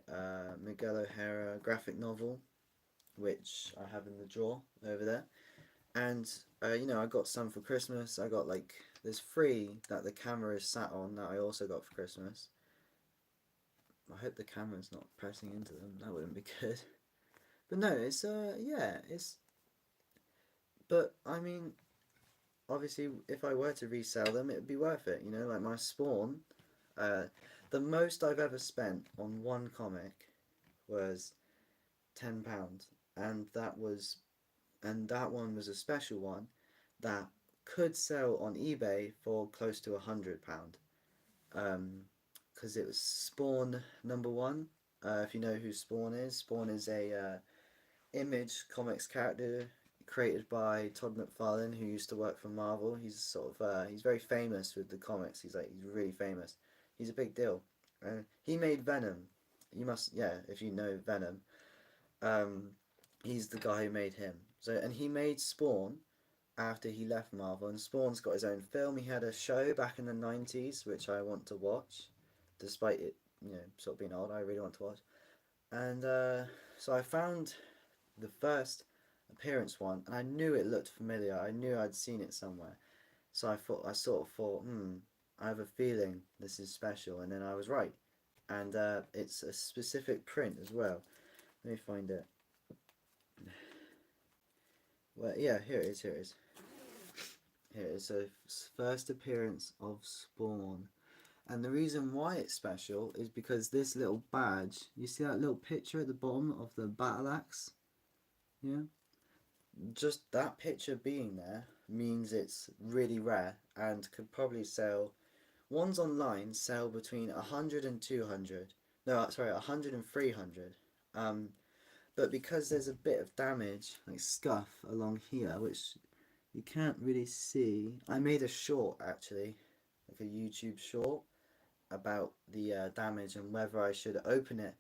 Miguel O'Hara graphic novel, which I have in the drawer over there. And I got some for Christmas. I got like There's 3 that the camera is sat on that I also got for Christmas. I hope the camera's not pressing into them. That wouldn't be good. But no, it's yeah, it's. But I mean, obviously, if I were to resell them, it would be worth it. You know, like my Spawn. Uh, the most I've ever spent on one comic was £10, and that one was a special one that could sell on eBay for close to £100. Because it was Spawn #1. If you know who Spawn is a Image Comics character created by Todd McFarlane, who used to work for Marvel. He's sort of he's very famous with the comics. He's really famous. He's a big deal. He made Venom. You must, yeah, if you know Venom. Um, he's the guy who made him. So, and he made Spawn after he left Marvel, and Spawn's got his own film. He had a show back in the 90s, which I want to watch, despite it, sort of being old. I really want to watch. And so I found the first appearance one, and I knew it looked familiar. I knew I'd seen it somewhere. So I sort of thought, I have a feeling this is special, and then I was right. And it's a specific print as well. Let me find it. Well, yeah, here it is. Here it is. So first appearance of Spawn. And the reason why it's special is because this little badge, you see that little picture at the bottom of the battle axe? Yeah? Just that picture being there means it's really rare and could probably sell. Ones online sell between 100 and 200. No, sorry, 100 and 300. But because there's a bit of damage, like scuff along here, which you can't really see. I made a short actually, like a YouTube short, about the damage and whether I should open it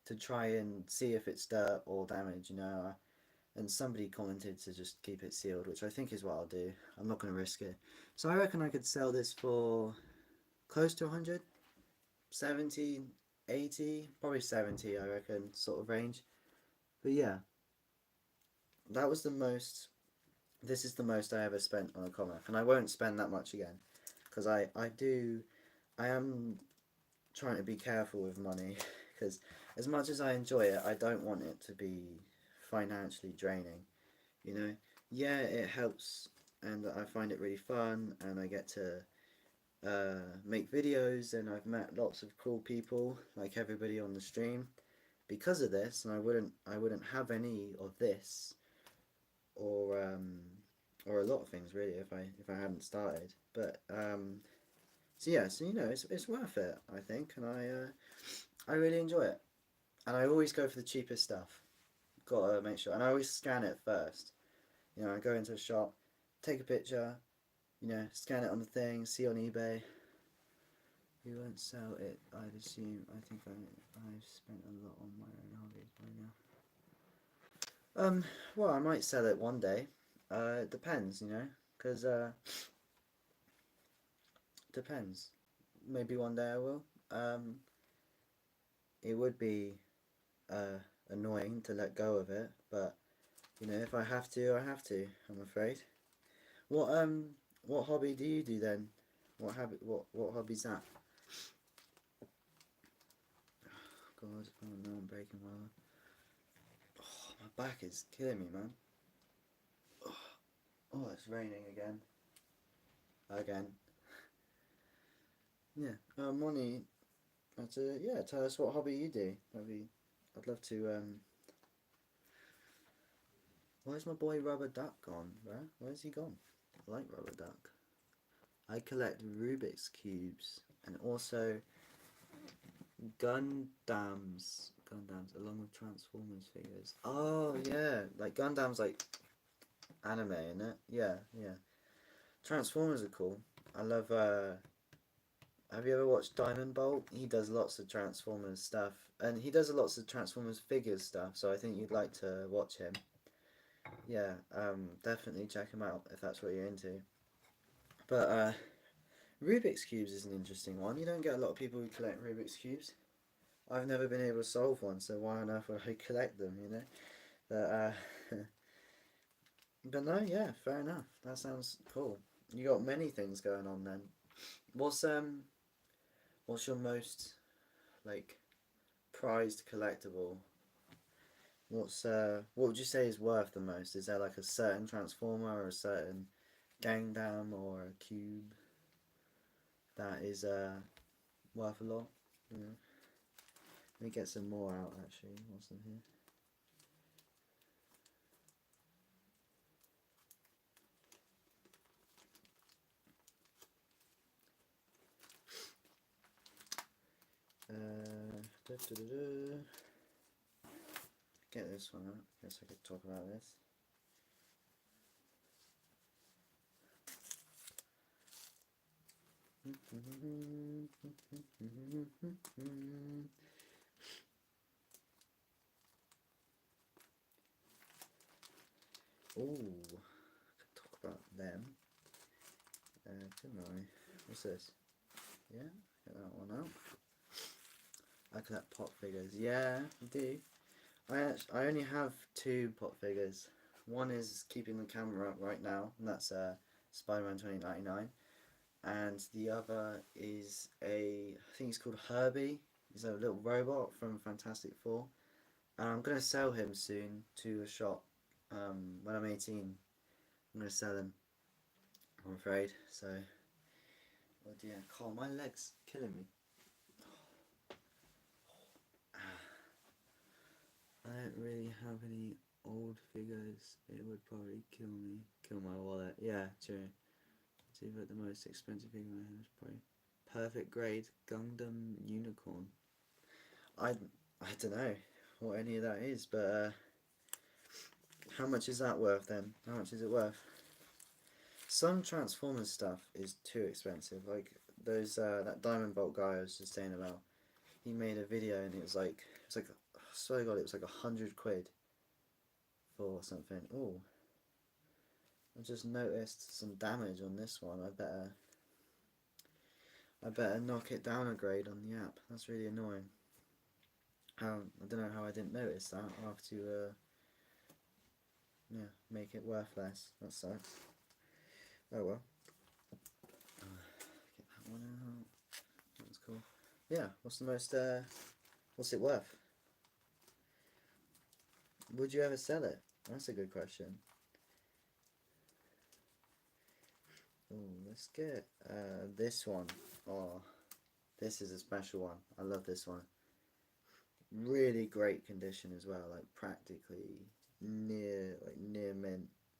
to try and see if it's dirt or damage, and somebody commented to just keep it sealed, which I think is what I'll do. I'm not going to risk it. So I reckon I could sell this for close to 100, 70, 80, probably 70 I reckon, sort of range. But yeah, that was the most, this is the most I ever spent on a comic, and I won't spend that much again, because I am trying to be careful with money, because as much as I enjoy it, I don't want it to be financially draining, Yeah, it helps, and I find it really fun, and I get to make videos, and I've met lots of cool people, like everybody on the stream, because of this, and I wouldn't have any of this, or a lot of things really, if I hadn't started. But so yeah, so it's worth it, I think, and I really enjoy it, and I always go for the cheapest stuff. Gotta make sure, and I always scan it first. I go into a shop, take a picture, scan it on the thing, see on eBay. We won't sell it, I'd assume. I think I've spent a lot on my own hobbies by now. Well, I might sell it one day. It depends, because depends. Maybe one day I will. It would be annoying to let go of it, but if I have to, I have to. I'm afraid. What hobby do you do then? What hobby's that? God, oh no, I'm breaking my arm. Oh, my back is killing me, man. Oh, it's raining again. Again. Yeah. Moni, yeah, tell us what hobby you do. I'd love to. Where's my boy Rubber Duck gone, bruh? Where's he gone? I like Rubber Duck. I collect Rubik's Cubes and also Gundams along with Transformers figures. Oh yeah, like Gundam's like anime, isn't it? Yeah. Transformers are cool. I love. Have you ever watched Diamond Bolt? He does lots of Transformers stuff, and he does lots of Transformers figures stuff. So I think you'd like to watch him. Yeah, definitely check him out if that's what you're into. But Rubik's Cubes is an interesting one. You don't get a lot of people who collect Rubik's Cubes. I've never been able to solve one, so why on earth would I collect them, But, but no, yeah, fair enough. That sounds cool. You got many things going on then. What's your most like prized collectible? What would you say is worth the most? Is there like a certain transformer or a certain Gangdam or a cube that is worth a lot? Yeah. Let me get some more out actually. What's in here? Da, da, da, da. Get this one out. Guess I could talk about this. Oh, could talk about them. Couldn't I? What's this? Yeah, get that one out. I collect pop figures. Yeah, I do. I only have 2 pop figures. One is keeping the camera up right now, and that's Spider-Man 2099. And the other is I think he's called Herbie. He's a little robot from Fantastic Four. And I'm going to sell him soon to a shop. When I'm 18, I'm going to sell him, I'm afraid. So, oh dear, Carl, my leg's killing me. I don't really have any old figures. It would probably kill me. Kill my wallet. Yeah, true. See, but the most expensive figure I have is probably Perfect Grade Gundam Unicorn. I don't know what any of that is, but how much is that worth then? How much is it worth? Some Transformers stuff is too expensive. Like those that Diamond Bolt guy I was just saying about. He made a video and it was like I swear to God, it was like 100 quid for something. Oh, I just noticed some damage on this one. I better knock it down a grade on the app. That's really annoying. I don't know how I didn't notice that. I'll have to yeah, make it worth less. That sucks. Oh well. Get that one out. That's cool. Yeah, what's the most what's it worth? Would you ever sell it? That's a good question. Oh, let's get this one. Oh, this is a special one. I love this one. Really great condition as well. Like practically near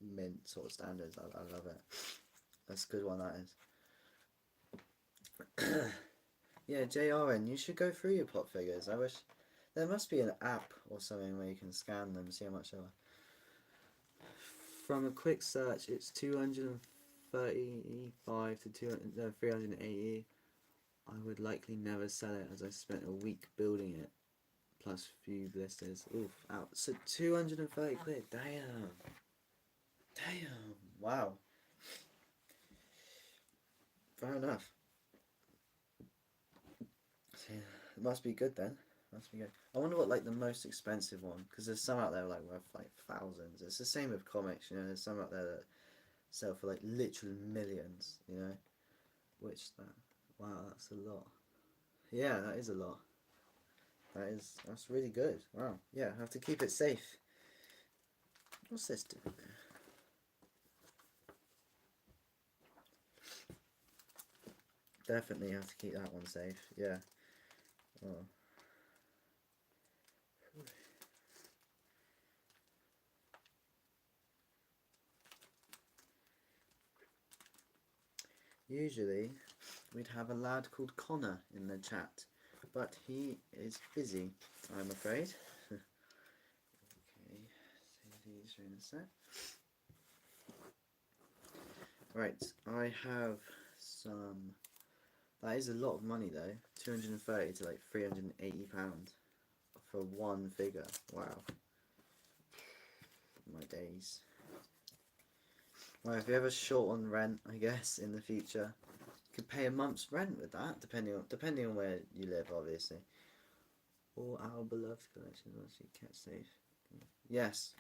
mint sort of standards. I love it. That's a good one. That is. Yeah, JRN. You should go through your pop figures. I wish there must be an app or something where you can scan them and see how much they are. From a quick search, it's 235 to 380. I would likely never sell it as I spent a week building it, plus few blisters. Oof, out. So 230 quid. Damn. Damn. Wow. Fair enough. So, it must be good then. Must be good. I wonder what like the most expensive one, because there's some out there like worth like thousands. It's the same with comics, you know. There's some out there that sell for like literally millions, you know. Which that, wow, that's a lot. Yeah, that is a lot. That's really good. Wow. Yeah, I have to keep it safe. What's this do? Definitely have to keep that one safe. Yeah. Oh. Usually, we'd have a lad called Connor in the chat, but he is busy, I'm afraid. Okay, save these in a sec. Right, I have some. That is a lot of money though. 230 to like £380 for one figure. Wow. My days. Well, if you're ever short on rent, I guess in the future, you could pay a month's rent with that, depending on where you live, obviously. All our beloved collections once you kept safe. Yes,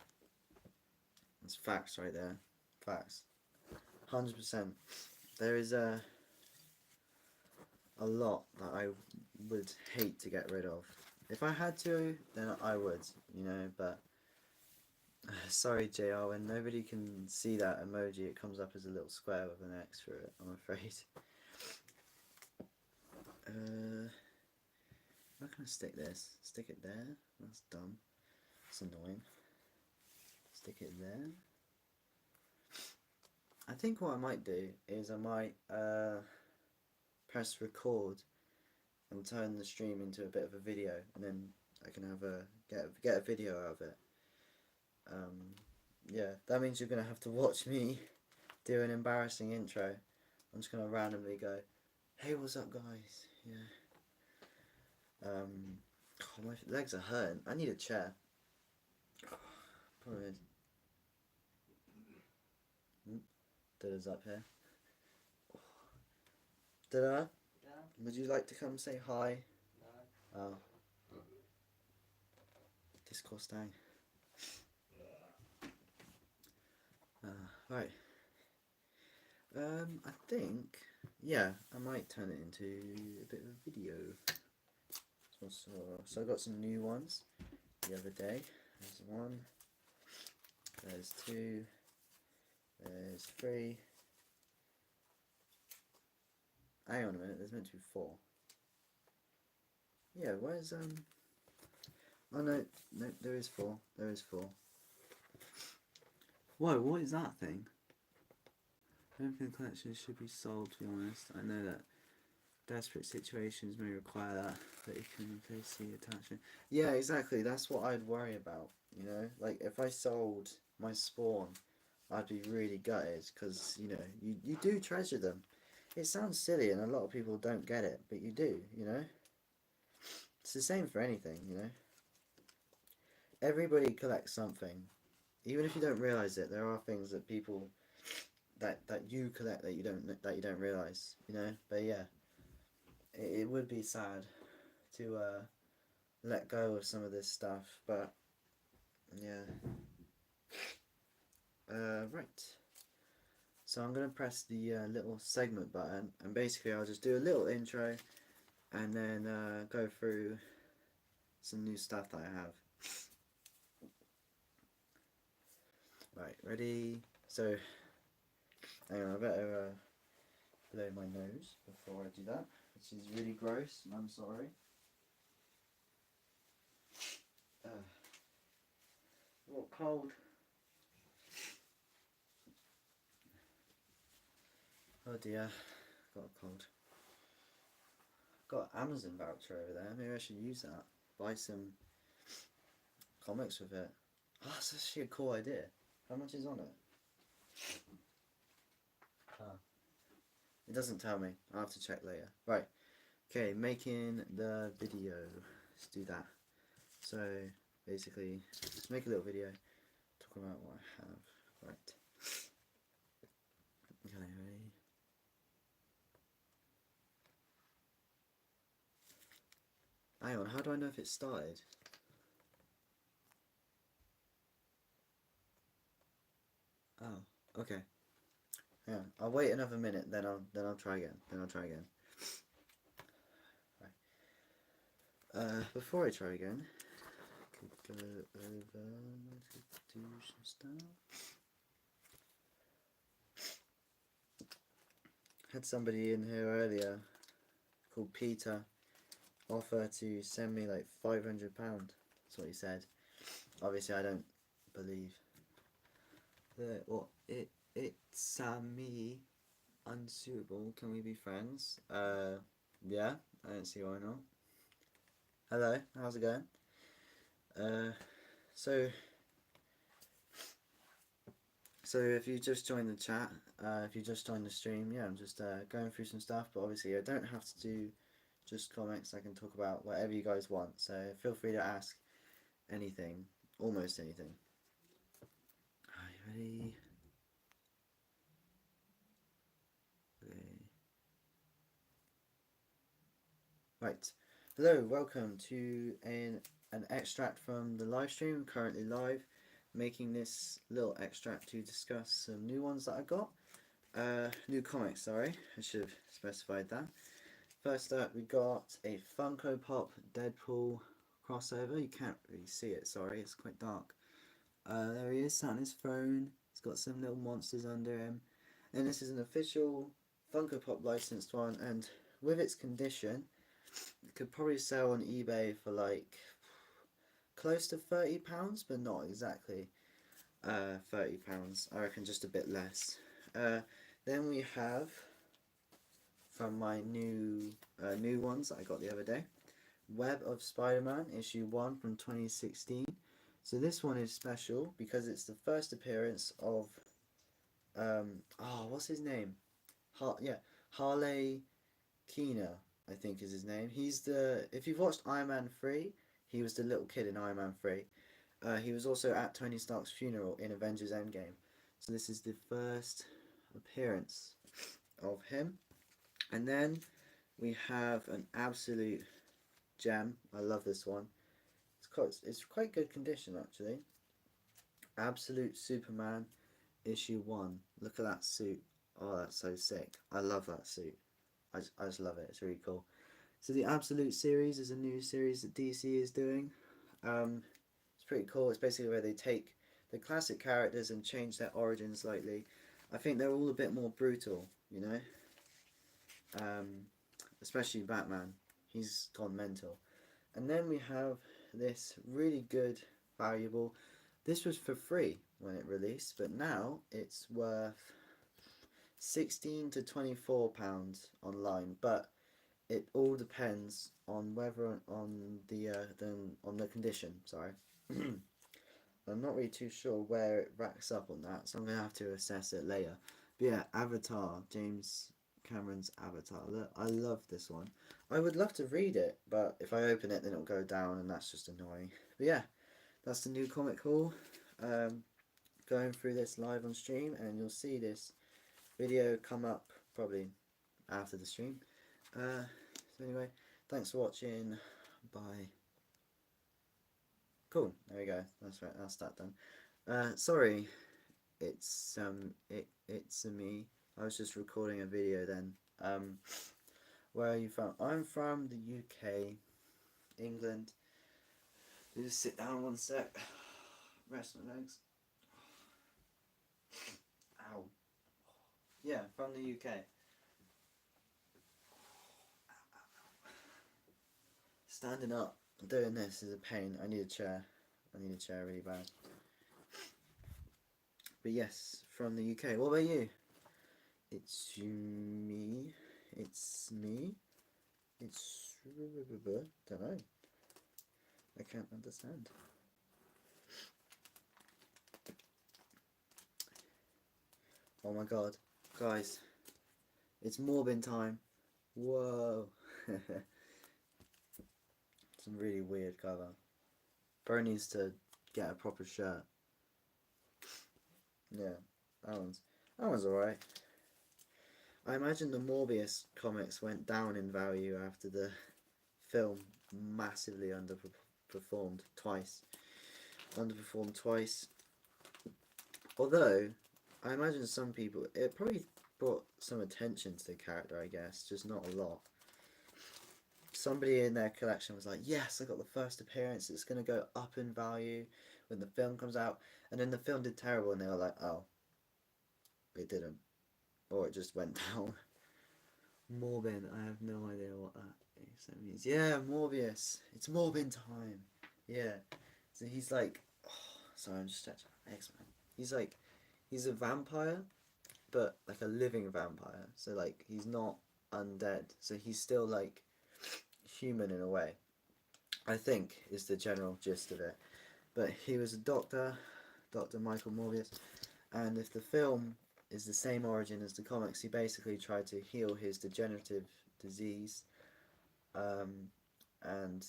that's facts right there. Facts. 100%. There is a lot that I would hate to get rid of. If I had to, then I would, you know, but sorry JR, when nobody can see that emoji, it comes up as a little square with an X through it, I'm afraid. Where can I stick this? Stick it there? That's dumb. That's annoying. Stick it there. I think what I might do is I might press record and turn the stream into a bit of a video, and then I can have get a video out of it. Yeah, that means you're gonna have to watch me do an embarrassing intro. I'm just gonna randomly go, "Hey, what's up, guys?" Yeah. Oh, my legs are hurting. I need a chair. Probably. Dilla's up here. Dilla, Yeah. would you like to come say hi? No. Oh. Discourse dang. Right. I think, yeah, I might turn it into a bit of a video. So I got some new ones the other day. There's one, there's two, there's three. Hang on a minute, there's meant to be four. Yeah, where's oh no, there is four. There is four. Whoa, what is that thing? Open collection should be sold, to be honest. I know that desperate situations may require that, but you can replace the attachment. Yeah, exactly, that's what I'd worry about, you know? Like, if I sold my Spawn, I'd be really gutted, because, you know, you do treasure them. It sounds silly and a lot of people don't get it, but you do, you know? It's the same for anything, you know? Everybody collects something. Even if you don't realise it, there are things that people that you collect that you don't realise, you know? But yeah, it would be sad to let go of some of this stuff, but yeah. Right. So I'm gonna press the little segment button, and basically I'll just do a little intro, and then go through some new stuff that I have. Right, ready? So, hang on, I better blow my nose before I do that, which is really gross, and I'm sorry. What cold? Oh dear, got a cold. Got an Amazon voucher over there. Maybe I should use that. Buy some comics with it. Oh, that's actually a cool idea. How much is on it? Oh. It doesn't tell me. I'll have to check later. Right. Okay, making the video. Let's do that. So, basically, let's make a little video talking about what I have. Right. Okay, ready? Hang on, how do I know if it started? Oh, okay. Yeah, I'll wait another minute, then I'll try again. Right. Before I try again, I could go over to do some stuff. Had somebody in here earlier called Peter offer to send me like £500. That's what he said. Obviously, I don't believe that. Well, it's me unsuitable. Can we be friends? Yeah. I don't see why not. Hello. How's it going? So if you just joined the chat, if you just joined the stream, yeah, I'm just going through some stuff. But obviously, I don't have to do just comics. I can talk about whatever you guys want. So feel free to ask anything, almost anything. Are you ready? Okay. Right. Hello, welcome to an extract from the live stream. Currently live, making this little extract to discuss some new ones that I got. New comics, sorry. I should have specified that. First up, we got a Funko Pop Deadpool crossover. You can't really see it, sorry, it's quite dark. There he is, sat on his throne. He's got some little monsters under him. And this is an official Funko Pop licensed one, and with its condition, it could probably sell on eBay for like close to £30, but not exactly £30. I reckon just a bit less. Then we have from my new ones that I got the other day, Web of Spider-Man issue 1 from 2016. So this one is special because it's the first appearance of what's his name? Harley Keener, I think is his name. He's the, if you've watched Iron Man 3, he was the little kid in Iron Man 3. He was also at Tony Stark's funeral in Avengers Endgame. So this is the first appearance of him. And then we have an absolute gem. I love this one. It's quite good condition actually. Absolute Superman issue 1. Look at that suit. Oh, that's so sick. I love that suit. I just love it. It's really cool. So the Absolute series is a new series that DC is doing. It's pretty cool. It's basically where they take the classic characters and change their origins slightly. I think they're all a bit more brutal, you know. Especially Batman. He's gone mental. And then we have this really good, valuable. This was for free when it released, but now it's worth £16 to £24 online. But it all depends on whether on the condition. Sorry. I'm not really too sure where it racks up on that, so I'm gonna have to assess it later. But yeah, Avatar, James Cameron's Avatar. Look, I love this one. I would love to read it, but if I open it, then it'll go down, and that's just annoying. But yeah, that's the new comic haul. Going through this live on stream, and you'll see this video come up probably after the stream. So anyway, thanks for watching. Bye. Cool. There we go. That's right. That's that done. Sorry, it's me. I was just recording a video then. Where are you from? I'm from the UK, England. Just sit down one sec. Rest my legs. Ow. Yeah, from the UK. Standing up, doing this is a pain. I need a chair. I need a chair really bad. But yes, from the UK. What about you? It's me. It's me. It's... don't know. I can't understand. Oh my god. Guys. It's Morbin time. Whoa. Some really weird cover. Bro needs to get a proper shirt. Yeah, that one's alright. I imagine the Morbius comics went down in value after the film massively underperformed twice. Although, I imagine some people, it probably brought some attention to the character, I guess, just not a lot. Somebody in their collection was like, yes, I got the first appearance, it's going to go up in value when the film comes out. And then the film did terrible and they were like, oh, it didn't. Or it just went down. Morbin, I have no idea what that means. Yeah, Morbius. It's Morbin time. Yeah. So he's like, oh, sorry, I'm just stretching my legs, man. He's a vampire, but like a living vampire. So like, he's not undead. So he's still like human in a way, I think, is the general gist of it. But he was a doctor, Dr. Michael Morbius, and if the film is the same origin as the comics, he basically tried to heal his degenerative disease, and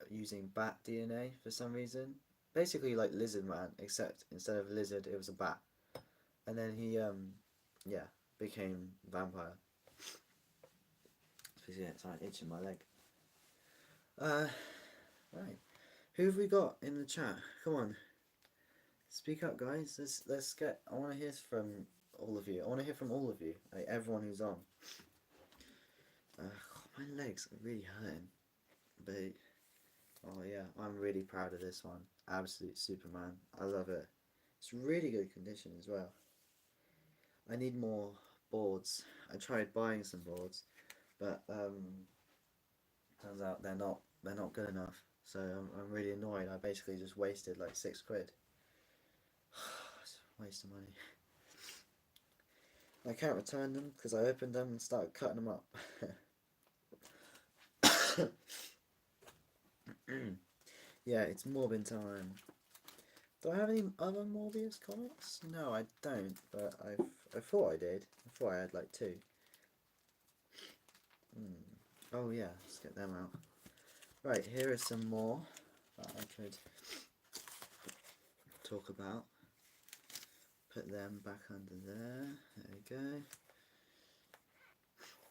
using bat DNA for some reason. Basically like Lizard Man, except instead of lizard, it was a bat. And then he, yeah, became vampire. Yeah, it's like itching my leg. Right. Who have we got in the chat? Come on. Speak up, guys. Let's get. I want to hear from all of you. I want to hear from all of you, like everyone who's on. My legs are really hurting, but oh yeah, I'm really proud of this one. Absolute Superman. I love it. It's really good condition as well. I need more boards. I tried buying some boards, but turns out they're not good enough. So I'm really annoyed. I basically just wasted like £6. It's a waste of money. I can't return them because I opened them and started cutting them up. Yeah, it's Morbin time. Do I have any other Morbius comics? No, I don't, but I thought I did. I thought I had like two. Oh yeah, let's get them out. Right, here are some more that I could talk about. Put them back under there. There we go.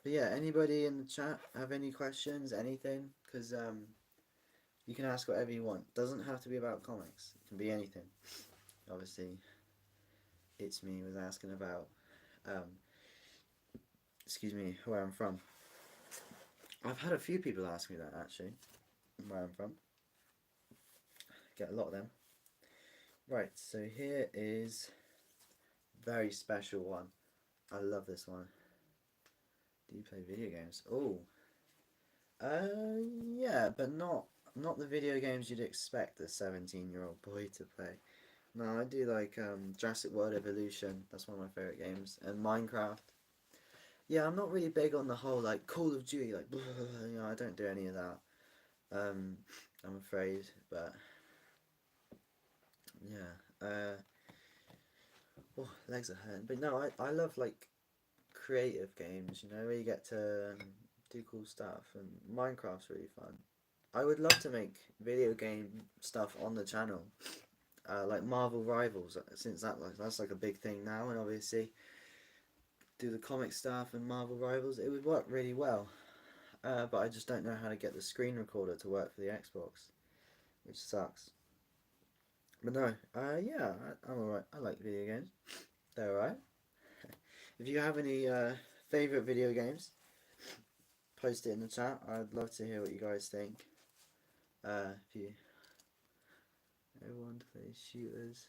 But yeah, anybody in the chat have any questions, anything? Because you can ask whatever you want. Doesn't have to be about comics. It can be anything. Obviously, It's Me was asking about, excuse me, where I'm from. I've had a few people ask me that actually, where I'm from. Get a lot of them. Right, so here is a very special one. I love this one. Do you play video games? Oh, yeah, but not the video games you'd expect a 17-year-old boy to play. No, I do like Jurassic World Evolution. That's one of my favorite games, and Minecraft. Yeah, I'm not really big on the whole like Call of Duty, like blah, blah, blah, you know, I don't do any of that. I'm afraid, but yeah. Oh, legs are hurting. But no, I love like creative games. You know, where you get to do cool stuff, and Minecraft's really fun. I would love to make video game stuff on the channel, like Marvel Rivals, since that's like a big thing now, and obviously do the comic stuff and Marvel Rivals. It would work really well. But I just don't know how to get the screen recorder to work for the Xbox, which sucks. But no, yeah, I'm alright. I like video games. They're alright. If you have any favourite video games, post it in the chat. I'd love to hear what you guys think. If you everyone plays shooters,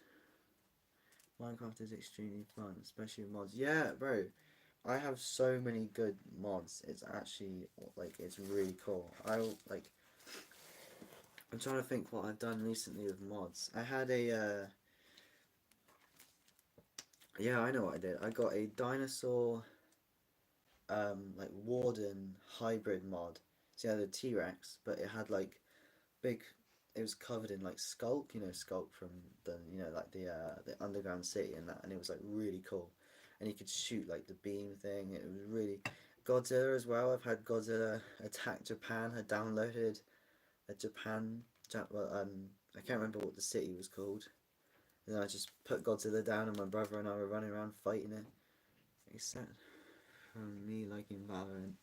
Minecraft is extremely fun, especially with mods. Yeah, bro. I have so many good mods. It's actually like it's really cool. I'm trying to think what I've done recently with mods. I had a yeah, I know what I did. I got a dinosaur like warden hybrid mod. So it had a T-Rex, but it had like big. It was covered in like Skulk, you know, Skulk from the like the underground city and that, and it was like really cool. And you could shoot like the beam thing. It was really Godzilla as well. I've had Godzilla attack Japan. I downloaded a I can't remember what the city was called. And then I just put Godzilla down, and my brother and I were running around fighting it. Except from me liking Valorant.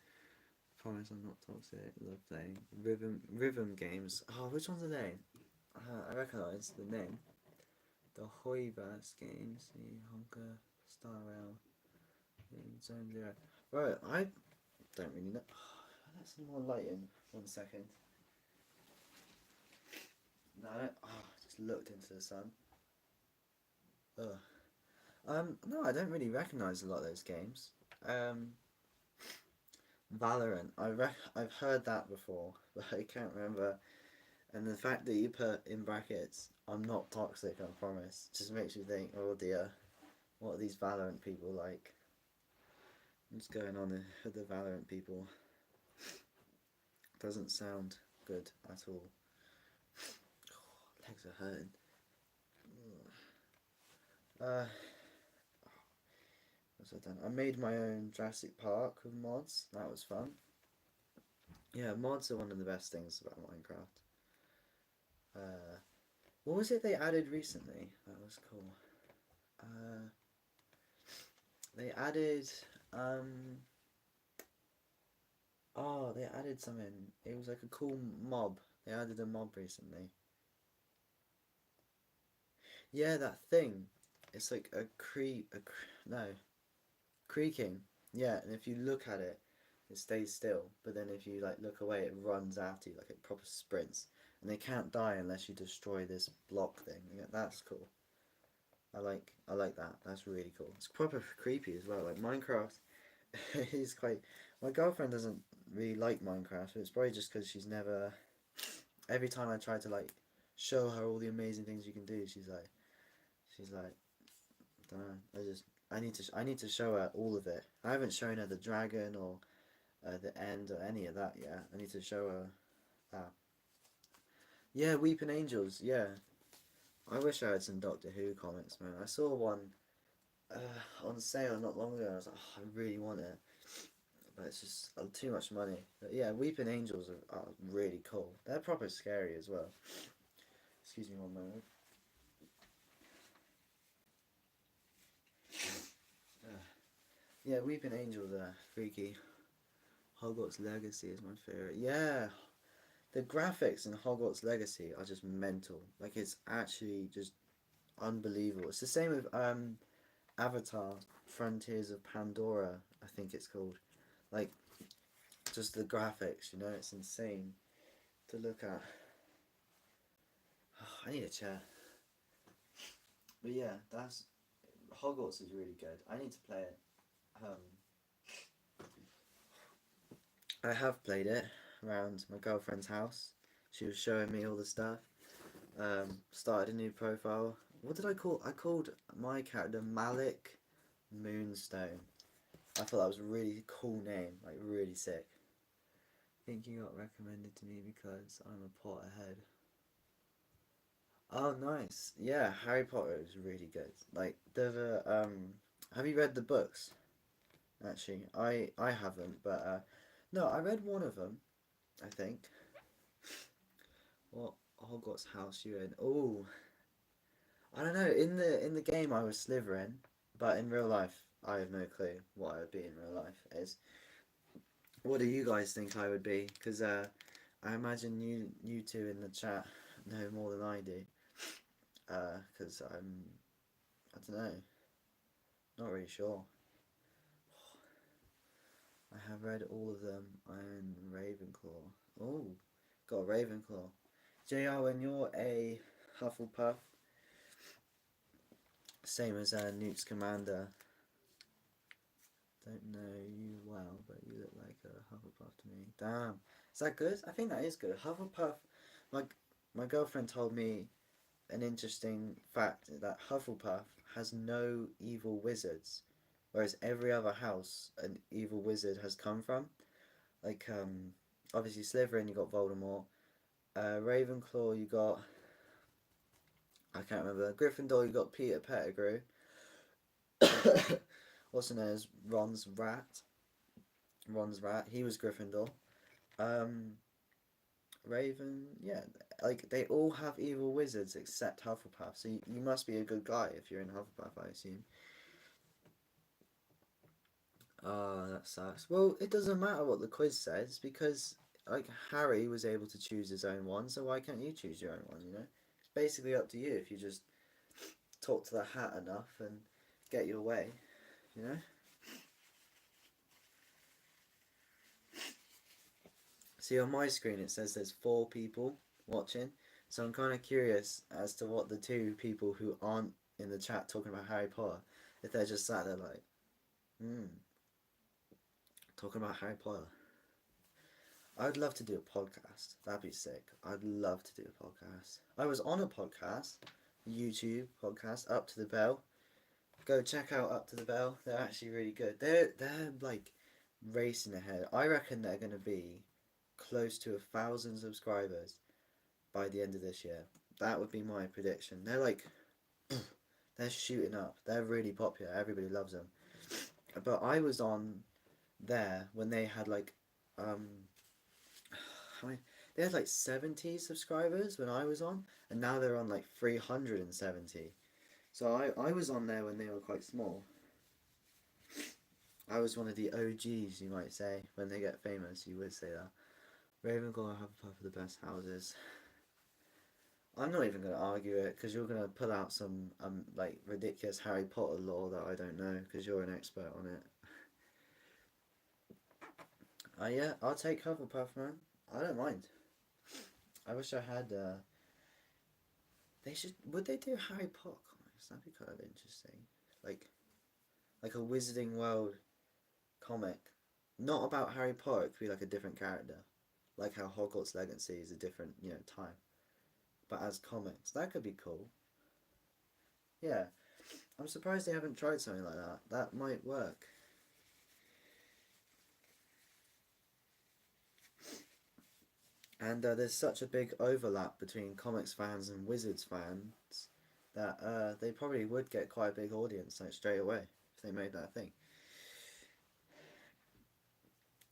Promise I'm not toxic. Love playing rhythm games. Oh, which ones are they? I recognise the name. The Hoiverse games. The Honka, Star Rail, Zone Zero. Right, I don't really know. Let's some more light in. 1 second. No, I just looked into the sun. Ugh. No, I don't really recognise a lot of those games. Valorant. I've heard that before, but I can't remember. And the fact that you put in brackets, "I'm not toxic, I promise," just makes you think, oh dear, what are these Valorant people like? What's going on with the Valorant people? Doesn't sound good at all. Legs are hurting. What's I done? I made my own Jurassic Park with mods. That was fun. Yeah, mods are one of the best things about Minecraft. What was it they added recently? That was cool. They added oh, they added something. It was like a cool mob. They added a mob recently. Yeah, that thing. It's like no. creaking. Yeah, and if you look at it, it stays still. But then if you like look away, it runs after you like it proper sprints. And they can't die unless you destroy this block thing. Yeah, that's cool. I like that. That's really cool. It's proper creepy as well. Like Minecraft is quite. My girlfriend doesn't really like Minecraft. It's probably just because she's never. Every time I try to like show her all the amazing things you can do, she's like, don't know. I need to show her all of it. I haven't shown her the dragon or the end or any of that yet. I need to show her that. Yeah, Weeping Angels. Yeah, I wish I had some Doctor Who comics, man. I saw one on sale not long ago. I was like, oh, I really want it, but it's just too much money. But yeah, Weeping Angels are really cool. They're proper scary as well. Excuse me one moment. Yeah, Weeping Angels are freaky. Hogwarts Legacy is my favorite. Yeah, the graphics in Hogwarts Legacy are just mental. Like it's actually just unbelievable. It's the same with Avatar Frontiers of Pandora, I think it's called. Like just the graphics, you know, it's insane to look at. I need a chair. But yeah, that's Hogwarts is really good. I need to play it. Um, I have played it around my girlfriend's house. She was showing me all the stuff. Started a new profile. What did I call? I called my character Malik Moonstone. I thought that was a really cool name, like really sick. I think you got recommended to me because I'm a Potterhead. Oh, nice. Yeah, Harry Potter is really good. Like have you read the books? Actually, I haven't, but no, I read one of them. I think. What Hogwarts house you in? Oh, I don't know. In the game, I was Slytherin, but in real life, I have no clue what I would be in real life. Is what do you guys think I would be? Because I imagine you two in the chat know more than I do. Because I don't know, not really sure. I have read all of them. I'm Ravenclaw. Oh, got a Ravenclaw. JR, when you're a Hufflepuff, same as Newt Scamander. Don't know you well, but you look like a Hufflepuff to me. Damn, is that good? I think that is good. Hufflepuff. My my girlfriend told me an interesting fact that Hufflepuff has no evil wizards, whereas every other house an evil wizard has come from. Like obviously Slytherin you got Voldemort, Ravenclaw you got I can't remember. Gryffindor you got Peter Pettigrew, also known as Ron's rat. Ron's rat. He was Gryffindor. Um, Raven. Yeah, like they all have evil wizards except Hufflepuff. So you must be a good guy if you're in Hufflepuff, I assume. Oh, that sucks. Well, it doesn't matter what the quiz says because like Harry was able to choose his own one, so why can't you choose your own one? You know, it's basically up to you if you just talk to the hat enough and get your way. You know. See on my screen it says there's 4 people watching, so I'm kind of curious as to what the 2 people who aren't in the chat talking about Harry Potter, if they're just sat there like, hmm, talking about Harry Potter. I'd love to do a podcast. That'd be sick. I'd love to do a podcast. I was on a podcast, YouTube podcast, Up to the Bell. Go check out Up to the Bell. They're actually really good. They're like racing ahead. I reckon they're gonna be close to 1,000 subscribers by the end of this year. That would be my prediction. They're like, they're shooting up. They're really popular. Everybody loves them. But I was on there when they had like, how many? They had like 70 subscribers when I was on, and now they're on like 370. So I was on there when they were quite small. I was one of the OGs, you might say. When they get famous, you would say that. Ravenclaw and Hufflepuff are the best houses. I'm not even going to argue it because you're going to pull out some like ridiculous Harry Potter lore that I don't know because you're an expert on it. Yeah, I'll take Hufflepuff, man. I don't mind. I wish I had. They should. Would they do Harry Potter comics? That'd be kind of interesting. Like, like a Wizarding World comic, not about Harry Potter. It could be like a different character, like how Hogwarts Legacy is a different, time, but as comics. That could be cool. Yeah, I'm surprised they haven't tried something like that. That might work. And there's such a big overlap between comics fans and Wizards fans that they probably would get quite a big audience like straight away if they made that thing.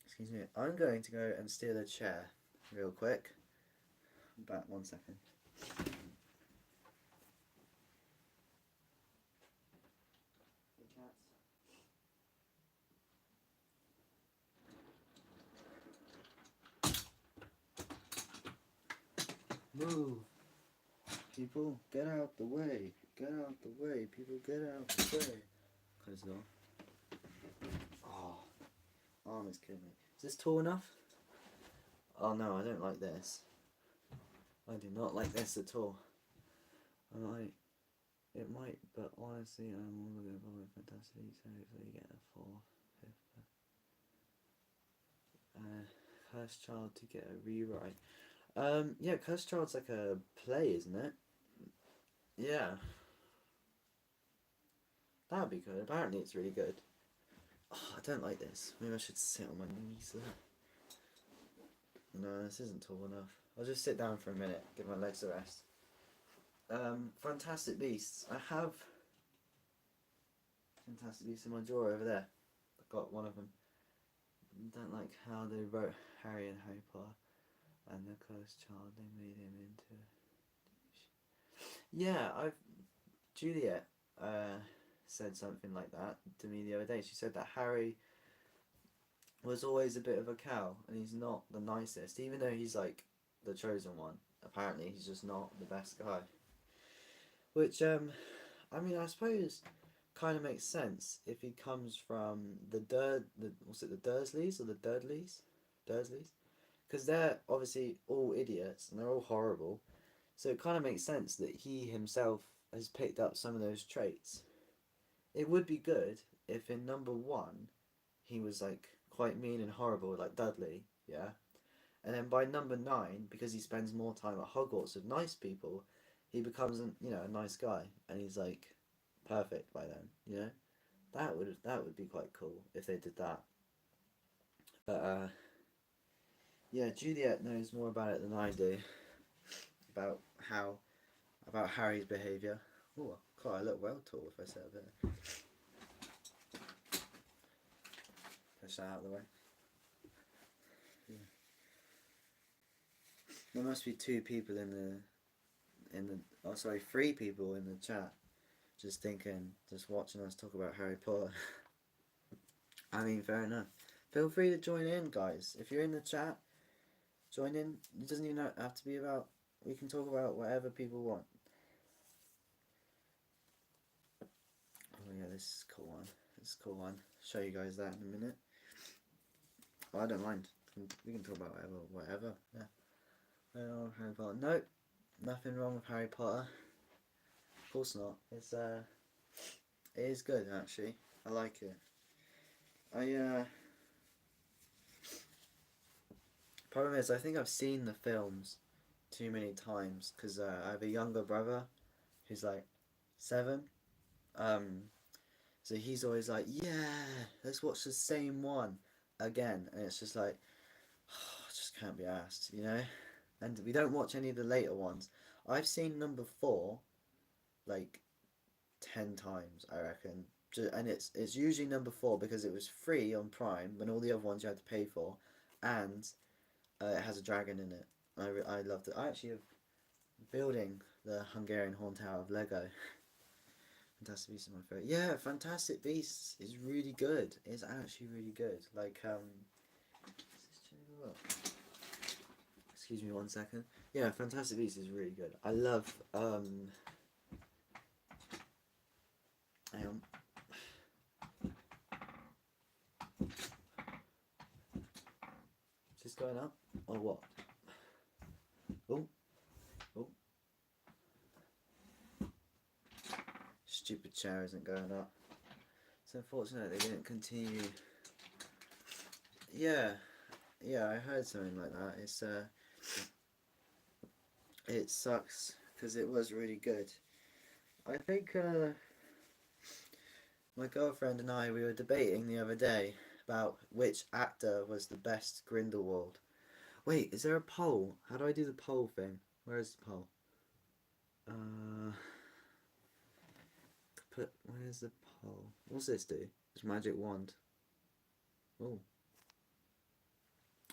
Excuse me. I'm going to go and steal a chair real quick. Back 1 second. Move. People, get out the way. Get out the way. People, get out the way. Close the door. Oh, arm is killing me. Is this tall enough? Oh no, I don't like this. I do not like this at all. It might, but honestly, I'm all going to probably fantastic. So hopefully you get a 4, 5th. Cursed Child to get a rewrite. Yeah, Cursed Child's like a play, isn't it? Yeah. That'd be good. Apparently it's really good. Oh, I don't like this. Maybe I should sit on my knees there. No, this isn't tall enough. I'll just sit down for a minute, give my legs a rest. Fantastic Beasts. I have Fantastic Beasts in my drawer over there. I've got one of them. I don't like how they wrote Harry and Harry Potter and the Cursed Child. They made him into. Yeah, Juliet said something like that to me the other day. She said that Harry was always a bit of a cow and he's not the nicest, even though he's like the chosen one. Apparently, he's just not the best guy. Which, I mean, I suppose kind of makes sense if he comes from what's it, the Dursleys or the Dursleys, because they're obviously all idiots and they're all horrible. So it kind of makes sense that he himself has picked up some of those traits. It would be good if in number one he was like quite mean and horrible like Dudley, yeah. And then by number 9, because he spends more time at Hogwarts with nice people, he becomes a nice guy and he's like perfect by then, That would be quite cool if they did that. But yeah, Juliet knows more about it than I do. About how about Harry's behaviour. Oh, God, I look well tall if I sit up there. Push that out of the way. Yeah. There must be 2 people sorry, 3 people in the chat just watching us talk about Harry Potter. I mean, fair enough. Feel free to join in, guys. If you're in the chat, join in. It doesn't even have to be about. We can talk about whatever people want. Oh yeah, this is a cool one. This is a cool one. Show you guys that in a minute. Oh, I don't mind. We can talk about whatever. Yeah. Oh, Harry Potter. Nope. Nothing wrong with Harry Potter. Of course not. It is good actually. I like it. Problem is, I think I've seen the films too many times because I have a younger brother who's like 7. So he's always like, yeah, let's watch the same one again, and it's just like, oh, I just can't be asked, And we don't watch any of the later ones. I've seen number 4 like 10 times, I reckon. And it's usually number 4 because it was free on Prime when all the other ones you had to pay for, and it has a dragon in it. I loved it. I actually have building the Hungarian Horn Tower of Lego. Fantastic Beasts is my favorite. Yeah, Fantastic Beasts is really good. It's actually really good. Like excuse me 1 second. Yeah, Fantastic Beasts is really good. I love hang on. going up? Or what? Oh. Oh. Stupid chair isn't going up. It's unfortunate they didn't continue. Yeah. Yeah, I heard something like that. It sucks because it was really good. I think my girlfriend and I, we were debating the other day about which actor was the best Grindelwald. Wait, is there a poll? How do I do the poll thing? Where is the poll? Where's the poll? What's this do? It's magic wand. Oh.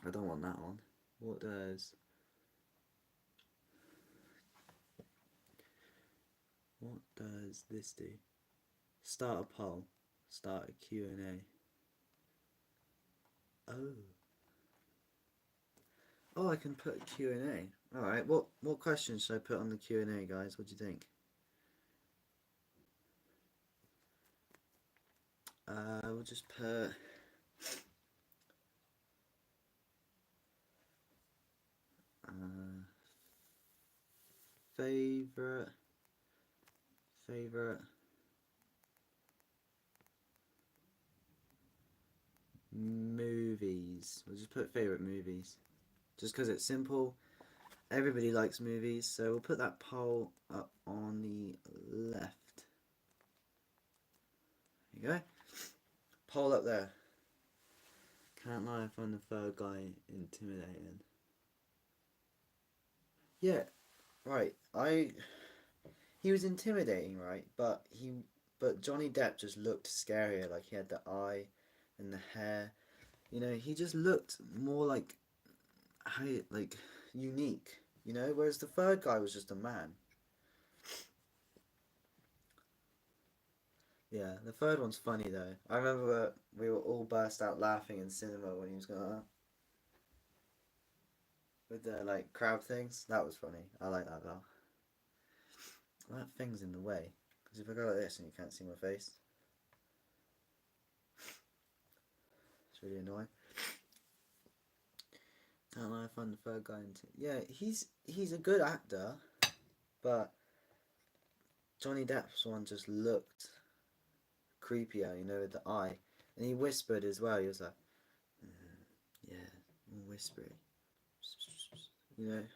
I don't want that one. What does this do? Start a poll. Start a Q&A. Oh. Oh, I can put a Q&A. Alright, what questions should I put on the Q&A, guys? What do you think? We'll just put... favorite movies. We'll just put favorite movies. Just because it's simple. Everybody likes movies, so we'll put that poll up on the left. There you go. Poll up there. Can't lie, I find the third guy intimidating. Yeah, right. He was intimidating, right? But Johnny Depp just looked scarier. Like he had the eye and the hair. You know, he just looked more like unique. You know, whereas the third guy was just a man. Yeah, the third one's funny though. I remember we were all burst out laughing in cinema when he was going with the like crowd things. That was funny. I like that though. That thing's in the way. Because if I go like this and you can't see my face, it's really annoying. Can't lie, I find the third guy into... Yeah, he's a good actor, but Johnny Depp's one just looked creepier, you know, with the eye. And he whispered as well. He was like, yeah, whispery. You know.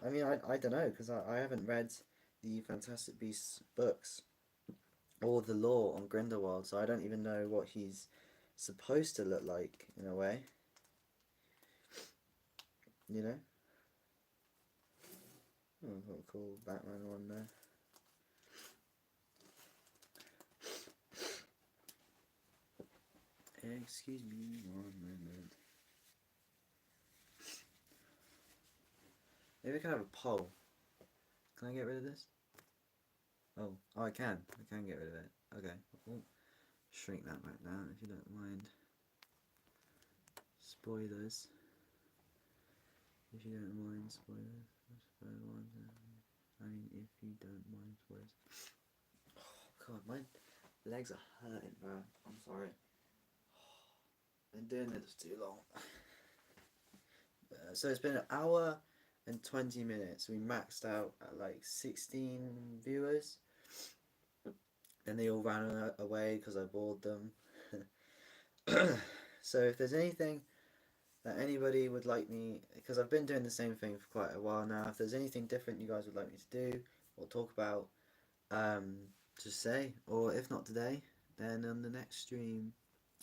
I mean, I don't know, because I haven't read the Fantastic Beasts books or the lore on Grindelwald, so I don't even know what he's supposed to look like, in a way. You know? Oh, what a cool Batman one there. Excuse me 1 moment. Maybe I can have a poll. Can I get rid of this? Oh, I can. I can get rid of it. Okay. We'll shrink that back down if you don't mind. Spoilers. If you don't mind spoilers. I mean, if you don't mind spoilers. Oh god, my legs are hurting, bro. I'm sorry. Been doing this too long. So it's been an hour and 20 minutes. We maxed out at like 16 viewers. And they all ran away because I bored them. So if there's anything that anybody would like me, because I've been doing the same thing for quite a while now, if there's anything different you guys would like me to do or talk about, just say. Or if not today, then on the next stream.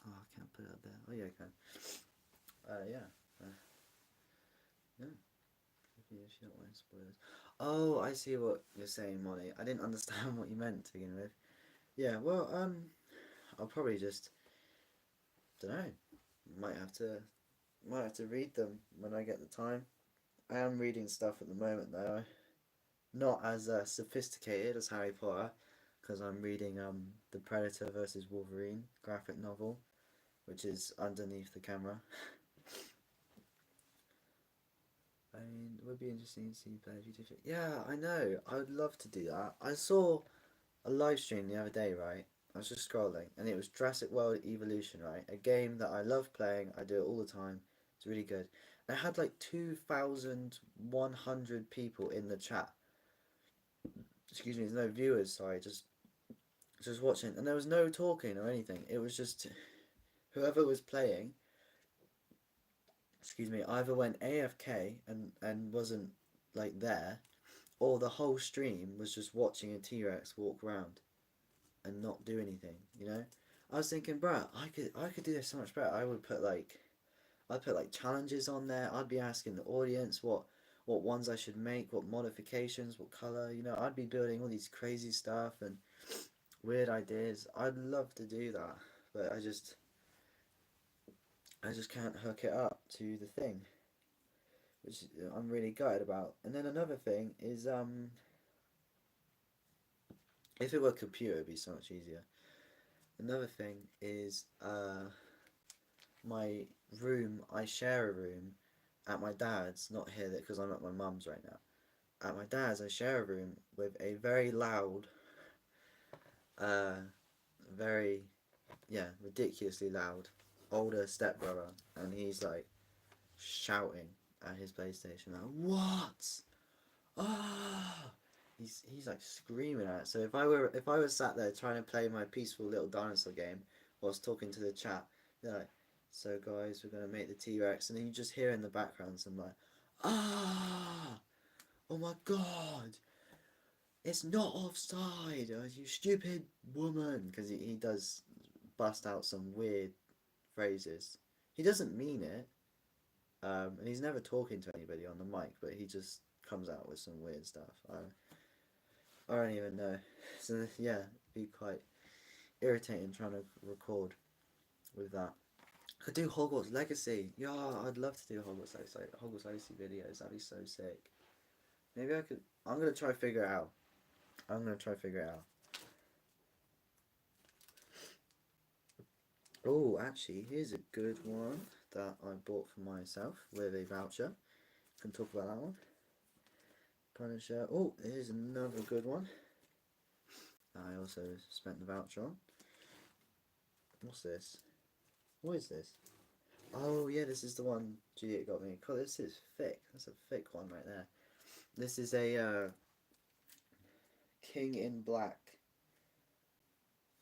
Oh, I can't put it up there. Oh yeah, I can. Yeah. Yeah. If you don't want spoilers. Oh, I see what you're saying, Molly. I didn't understand what you meant to begin with. Yeah, well, I'll probably just, don't know, might have to read them when I get the time. I am reading stuff at the moment though, not as sophisticated as Harry Potter, because I'm reading the Predator versus Wolverine graphic novel, which is underneath the camera. I mean, it would be interesting to see you play a few different... Yeah, I know. I would love to do that. I saw a live stream the other day, right? I was just scrolling, and it was Jurassic World Evolution, right? A game that I love playing. I do it all the time. It's really good. And it had like 2,100 people in the chat. Excuse me, there's no viewers. Sorry, just watching, and there was no talking or anything. It was just whoever was playing. Excuse me, either went AFK and wasn't like there, or the whole stream was just watching a T-Rex walk around and not do anything. You know, I was thinking, bruh, I could do this so much better. I'd put like challenges on there. I'd be asking the audience what ones I should make, what modifications, what color. You know, I'd be building all these crazy stuff and weird ideas. I'd love to do that, but I just can't hook it up to the thing, which I'm really gutted about. And then another thing is if it were a computer, it'd be so much easier. Another thing is my room. I share a room at my dad's, not here because I'm at my mum's right now. At my dad's, I share a room with a very loud, uh, very, yeah, ridiculously loud older stepbrother, and he's like shouting at his PlayStation, like, "What? Ah!" He's like screaming at it. So if I was sat there trying to play my peaceful little dinosaur game whilst talking to the chat, they're like, "So guys, we're gonna make the T-Rex," and then you just hear in the background some like, "Ah! Oh my god! It's not offside, you stupid woman," because he does bust out some weird phrases. He doesn't mean it, and he's never talking to anybody on the mic, but he just comes out with some weird stuff. I don't even know. So yeah, it'd be quite irritating trying to record with that. Could do Hogwarts Legacy. Yeah, I'd love to do Hogwarts Legacy videos. That'd be so sick. Maybe I could. I'm gonna try to figure it out. I'm gonna try to figure it out. Oh, actually, here's a good one that I bought for myself with a voucher. Can talk about that one. Punisher. Oh, here's another good one. I also spent the voucher on. What's this? What is this? Oh yeah, this is the one Juliet got me. God, this is thick. That's a thick one right there. This is a King in Black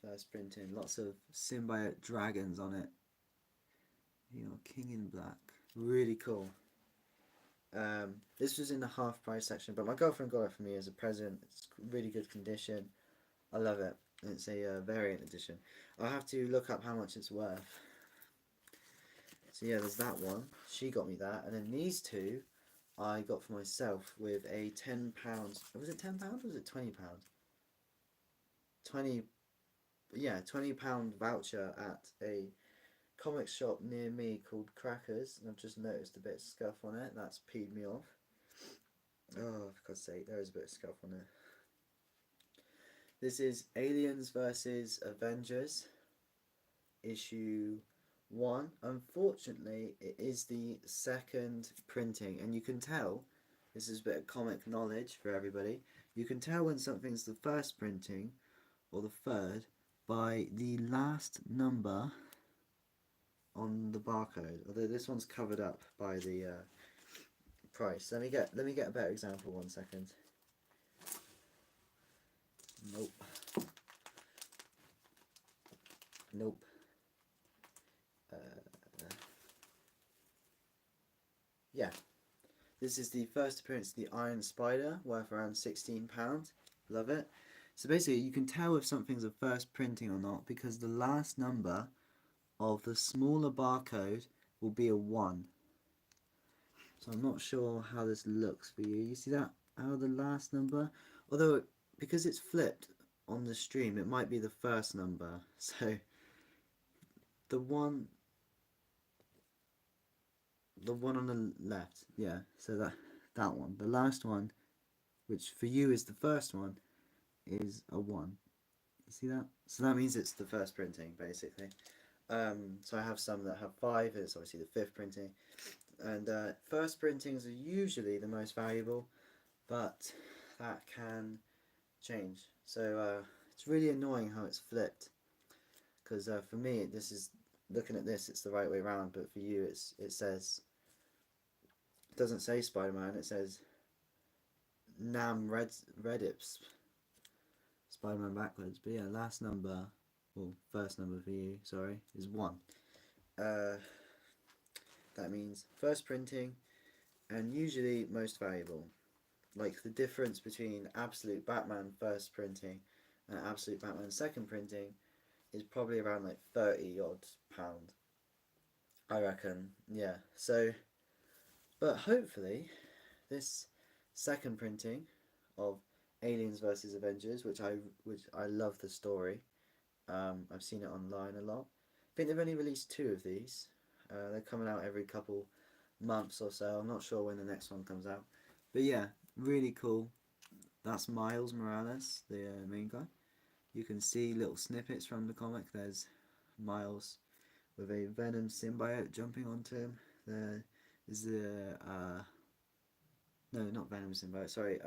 first printing. Lots of symbiote dragons on it. You know, King in Black. Really cool. This was in the half price section, but my girlfriend got it for me as a present. It's really good condition. I love it. It's a variant edition. I'll have to look up how much it's worth. So yeah, there's that one. She got me that, and then these two I got for myself with a £10. Was it £10 or was it £20? 20. Yeah, £20 voucher at a comic shop near me called Crackers, and I've just noticed a bit of scuff on it. That's peed me off. Oh, for God's sake, there is a bit of scuff on it. This is Aliens vs Avengers, issue 1. Unfortunately, it is the second printing, and you can tell, this is a bit of comic knowledge for everybody, you can tell when something's the first printing or the third by the last number on the barcode. Although this one's covered up by the price. Let me get a better example. 1 second. Nope. Nope. Yeah. This is the first appearance of the Iron Spider, worth around £16. Love it. So basically, you can tell if something's a first printing or not because the last number of the smaller barcode will be a 1. So I'm not sure how this looks for you. You see that? How the last number? Although, because it's flipped on the stream, it might be the first number. So, the one on the left, yeah, so that one. The last one, which for you is the first one, is a 1. You see that? So that means it's the first printing, basically. So I have some that have 5, it's obviously the 5th printing. And first printings are usually the most valuable, but that can change. So it's really annoying how it's flipped. Because for me, this is looking at this, it's the right way around. But for you, it says, it doesn't say Spider Man. It says Nam Redips Spider Man backwards. But yeah, last number, well, first number for you, sorry, is 1. Uh, that means first printing and usually most valuable. Like the difference between Absolute Batman first printing and Absolute Batman second printing is probably around like 30 odd pound, I reckon. Yeah. So, but hopefully, this second printing of Aliens versus Avengers, which I love the story. I've seen it online a lot. I think they've only released 2 of these. They're coming out every couple months or so. I'm not sure when the next one comes out, but yeah, really cool. That's Miles Morales, the main guy. You can see little snippets from the comic. There's Miles with a Venom symbiote jumping onto him. There is the no, not Venom symbiote. Sorry,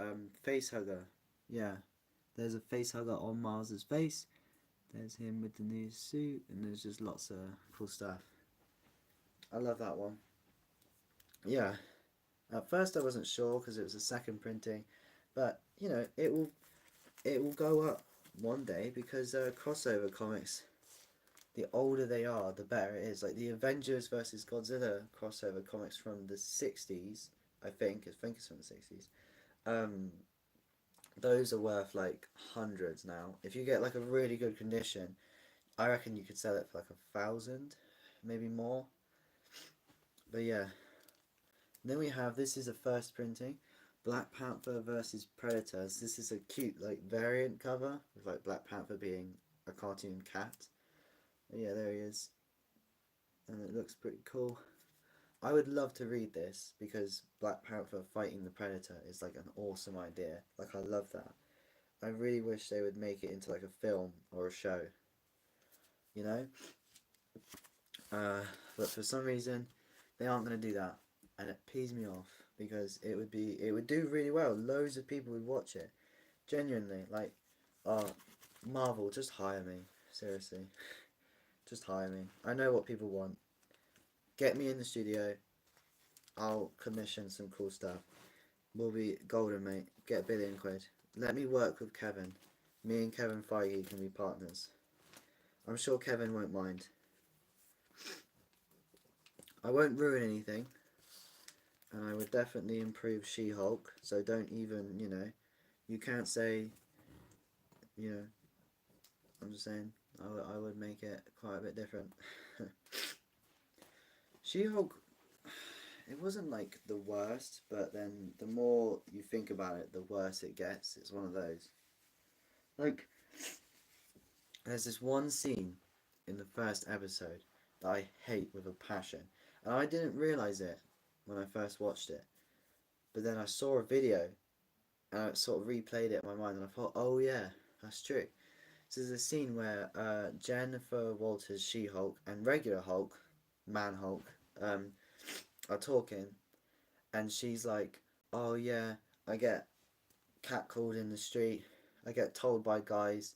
face hugger. Yeah, there's a face hugger on Miles's face. There's him with the new suit, and there's just lots of cool stuff. I love that one. Yeah, at first I wasn't sure because it was a second printing, but you know it will go up one day because crossover comics, the older they are, the better it is. Like the Avengers versus Godzilla crossover comics from the 60s, I think it's from the 60s. Um, those are worth like hundreds now. If you get like a really good condition, I reckon you could sell it for like 1,000, maybe more. But yeah, and then we have, this is a first printing, Black Panther versus Predators. This is a cute like variant cover with like Black Panther being a cartoon cat. But yeah, there he is, and it looks pretty cool. I would love to read this because Black Panther fighting the Predator is like an awesome idea. Like I love that. I really wish they would make it into like a film or a show. You know, uh, but for some reason they aren't going to do that, and it pees me off because it would do really well. Loads of people would watch it. Genuinely, like, uh, Marvel, just hire me. Seriously, just hire me. I know what people want. Get me in the studio. I'll commission some cool stuff. We'll be golden, mate. Get £1 billion. Let me work with Kevin. Me and Kevin Feige can be partners. I'm sure Kevin won't mind. I won't ruin anything, and I would definitely improve She-Hulk. So don't even, you can't say, you know, I'm just saying, I would make it quite a bit different. She-Hulk, it wasn't like the worst, but then the more you think about it, the worse it gets. It's one of those. Like, there's this one scene in the first episode that I hate with a passion, and I didn't realise it when I first watched it. But then I saw a video, and I sort of replayed it in my mind, and I thought, oh yeah, that's true. So there's a scene where Jennifer Walters, She-Hulk, and regular Hulk, Man Hulk, are talking, and she's like, "Oh yeah, I get catcalled in the street. I get told by guys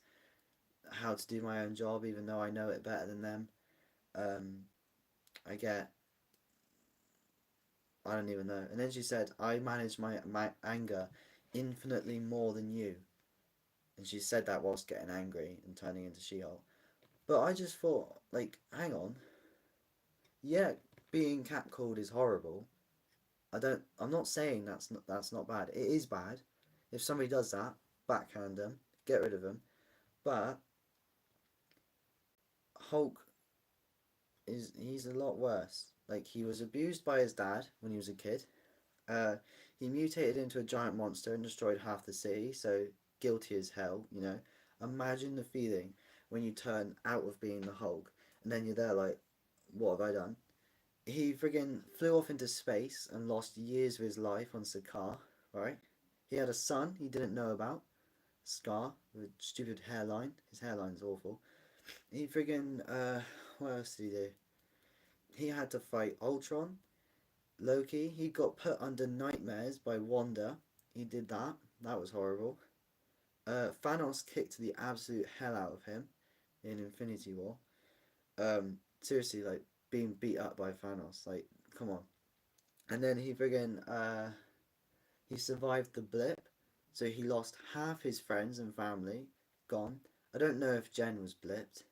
how to do my own job, even though I know it better than them. Um, I get, I don't even know." And then she said, "I manage my anger infinitely more than you." And she said that whilst getting angry and turning into She-Hulk. But I just thought, like, hang on. Yeah, being catcalled is horrible. I'm not saying that's not bad. It is bad. If somebody does that, backhand them, get rid of them. But Hulk he's a lot worse. Like, he was abused by his dad when he was a kid. Uh, he mutated into a giant monster and destroyed half the city. So guilty as hell. Imagine the feeling when you turn out of being the Hulk and then you're there like, what have I done? He friggin' flew off into space and lost years of his life on Sakaar, right? He had a son he didn't know about, Scar, with a stupid hairline. His hairline's awful. He friggin', what else did he do? He had to fight Ultron, Loki. He got put under nightmares by Wanda. He did that. That was horrible. Thanos kicked the absolute hell out of him in Infinity War. Seriously, like being beat up by Thanos. Like, come on. And then he friggin' he survived the blip, so he lost half his friends and family, gone. I don't know if Jen was blipped.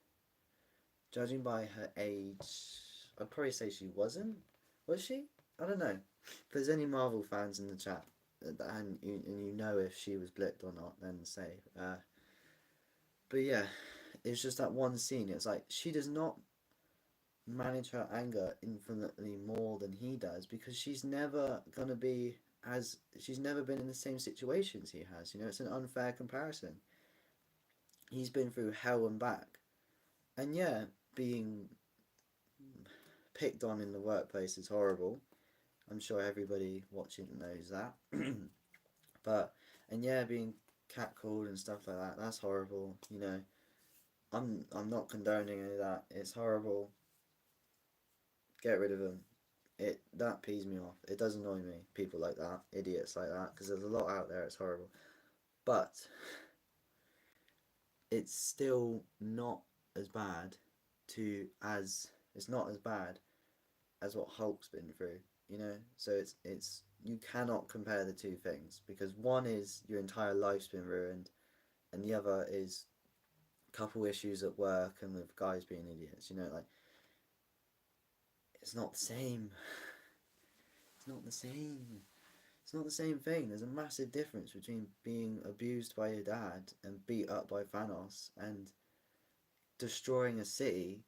Judging by her age, I'd probably say she wasn't. Was she? I don't know. If there's any Marvel fans in the chat and you know if she was blipped or not, then say. But yeah, it's just that one scene. It's like she does not manage her anger infinitely more than he does because she's never gonna be as she's never been in the same situations he has. You know, it's an unfair comparison. He's been through hell and back, and yeah, being picked on in the workplace is horrible. I'm sure everybody watching knows that. But and yeah, being catcalled and stuff like that, that's horrible. You know, I'm not condoning any of that. It's horrible. Get rid of them. That pees me off. It does annoy me. People like that, idiots like that, because there's a lot out there. It's horrible, but it's still not as bad to as it's not as bad as what Hulk's been through. You know, so it's you cannot compare the two things because one is your entire life's been ruined, and the other is a couple issues at work and with guys being idiots. You know, like it's not the same. It's not the same. It's not the same thing. There's a massive difference between being abused by your dad and beat up by Thanos and destroying a city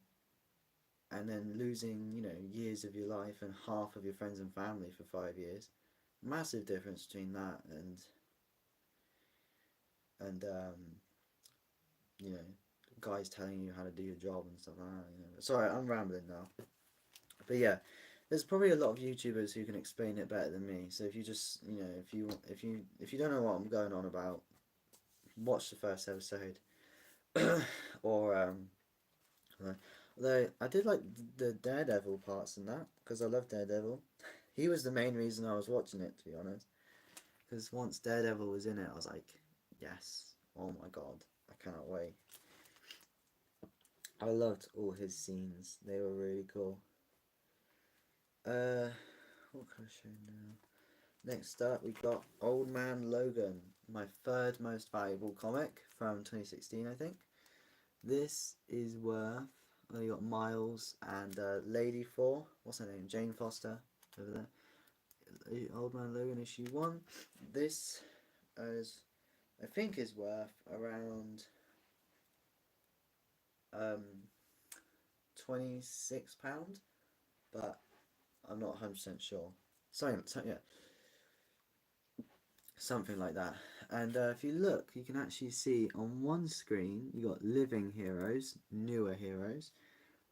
and then losing, you know, years of your life and half of your friends and family for 5 years. Massive difference between that and you know, guys telling you how to do your job and stuff like that. You know. Sorry, I'm rambling now. But yeah, there's probably a lot of YouTubers who can explain it better than me. So if you just, you know, if you don't know what I'm going on about, watch the first episode. Or although I did like the Daredevil parts in that because I love Daredevil. He was the main reason I was watching it, to be honest. Because once Daredevil was in it, I was like, yes, oh my god, I cannot wait. I loved all his scenes; they were really cool. Uh, what can I show now? Next up, we got Old Man Logan, my third most valuable comic from 2016, I think. This is worth. Oh, you got Miles and Lady Four. What's her name? Jane Foster over there. Old Man Logan issue 1. This is, I think, is worth around um, £26, but I'm not 100% sure. Yeah, something like that. And if you look, you can actually see on one screen you got living heroes, newer heroes,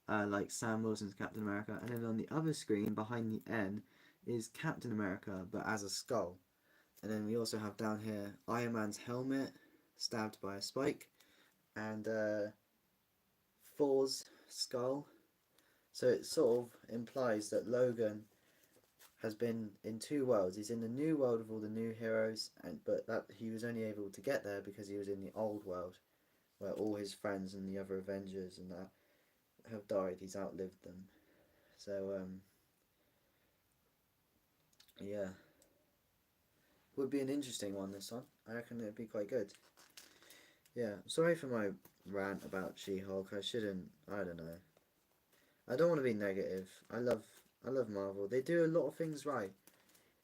like Sam Wilson's Captain America, and then on the other screen behind the N is Captain America but as a skull. And then we also have down here Iron Man's helmet stabbed by a spike and Thor's skull. So it sort of implies that Logan has been in two worlds. He's in the new world of all the new heroes, but that he was only able to get there because he was in the old world, where all his friends and the other Avengers and that have died. He's outlived them. So yeah, would be an interesting one. This one, I reckon it'd be quite good. Yeah, sorry for my rant about She-Hulk. I shouldn't. I don't know. I don't want to be negative. I love Marvel. They do a lot of things right.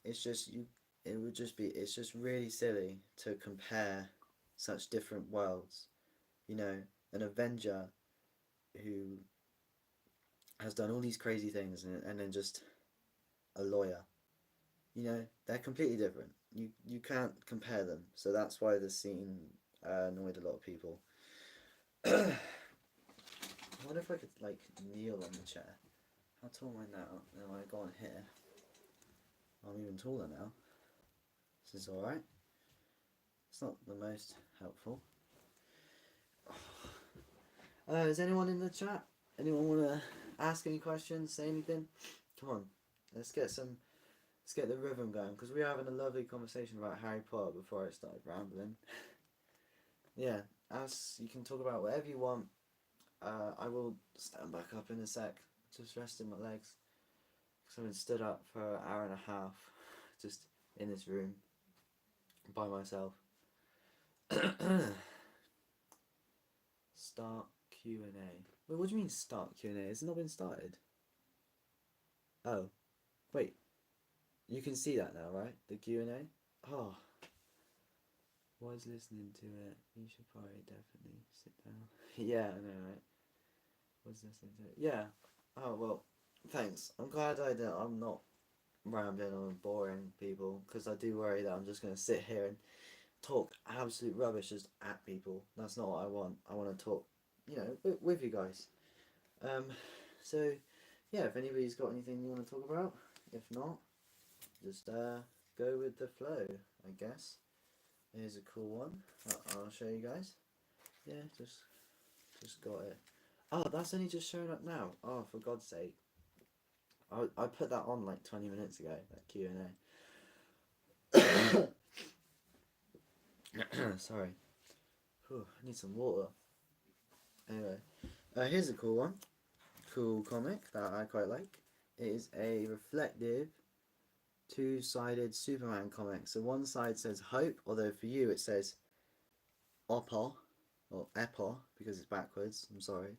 It's just you. It would just be. It's just really silly to compare such different worlds. You know, an Avenger who has done all these crazy things and then just a lawyer. You know, they're completely different. You can't compare them. So that's why the scene annoyed a lot of people. I wonder if I could like kneel on the chair. How tall am I now? Then I go on here. I'm even taller now. This is alright. It's not the most helpful. Is anyone in the chat? Anyone want to ask any questions? Say anything? Come on, let's get some. Let's get the rhythm going because we were having a lovely conversation about Harry Potter before I started rambling. Yeah, as you can talk about whatever you want. I will stand back up in a sec. Just resting my legs. Because I've been stood up for an hour and a half, just in this room by myself. Start Q&A. Wait, what do you mean start Q&A? Has it not been started? Oh, wait. You can see that now, right? The Q&A? Oh. Was listening to it. You should probably definitely sit down. Yeah, I know, right? Was listening to it. Yeah. Oh, well, thanks. I'm glad I'm not rambling on boring people, because I do worry that I'm just going to sit here and talk absolute rubbish just at people. That's not what I want. I want to talk, with you guys. Um, so, yeah, if anybody's got anything you want to talk about, if not, just go with the flow, I guess. Here's a cool one. I'll show you guys. Yeah, just got it. Oh, that's only just showing up now. Oh, for God's sake. I put that on like 20 minutes ago, that Q&A. Sorry. Whew, I need some water. Anyway, here's a cool one. Cool comic that I quite like. It is a reflective, two-sided Superman comic. So one side says hope, although for you it says Oppo, or Epo, because it's backwards. I'm sorry.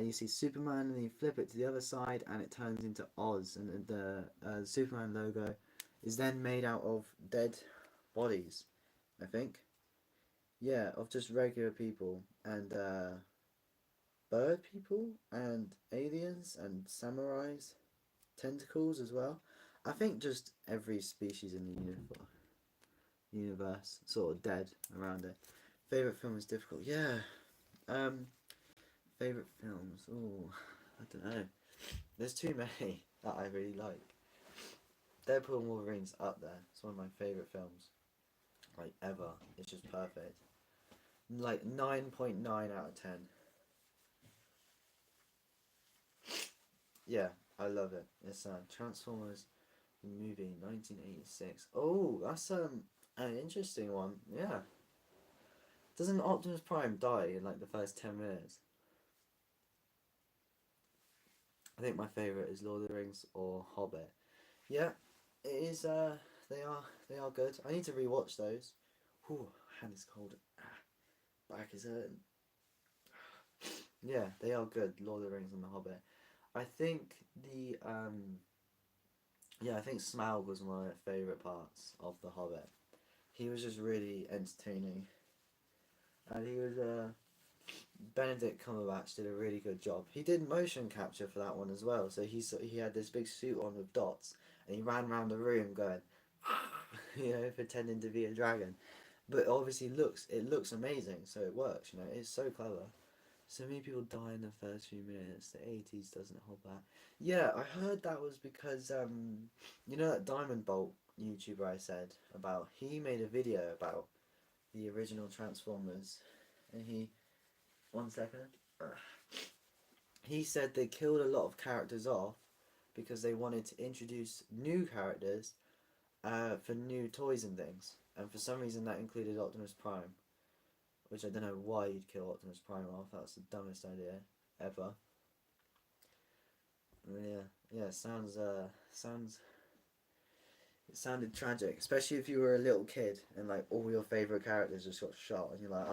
You see Superman, and then you flip it to the other side, and it turns into Oz. And the Superman logo is then made out of dead bodies, I think. Yeah, of just regular people and bird people and aliens and samurais, tentacles as well. I think just every species in the universe sort of dead around it. Favorite film is difficult. Yeah. Um, Favorite films. Oh, I don't know. There's too many that I really like. Deadpool and Wolverine's up there. It's one of my favorite films, like ever. It's just perfect. Like 9.9 out of 10. Yeah, I love it. It's Transformers movie 1986. Oh, that's an interesting one. Yeah. Doesn't Optimus Prime die in like the first 10 minutes? I think my favourite is Lord of the Rings or Hobbit. Yeah, it is. They are good. I need to rewatch those. Whew, hand is cold. Back is hurting. Yeah, they are good. Lord of the Rings and the Hobbit. I think I think Smaug was one of my favourite parts of the Hobbit. He was just really entertaining, and he was Benedict Cumberbatch did a really good job. He did motion capture for that one as well. So he had this big suit on with dots, and he ran around the room going, pretending to be a dragon. But obviously it looks amazing, so it works. It's so clever. So many people die in the first few minutes. The 80s doesn't hold back. Yeah, I heard that was because that Diamond Bolt YouTuber I said about. He made a video about the original Transformers, and he 1 second. He said they killed a lot of characters off because they wanted to introduce new characters for new toys and things, and for some reason that included Optimus Prime, which I don't know why you'd kill Optimus Prime off. That's the dumbest idea ever. Yeah. It sounded tragic, especially if you were a little kid and like all your favorite characters just got shot, and you're like,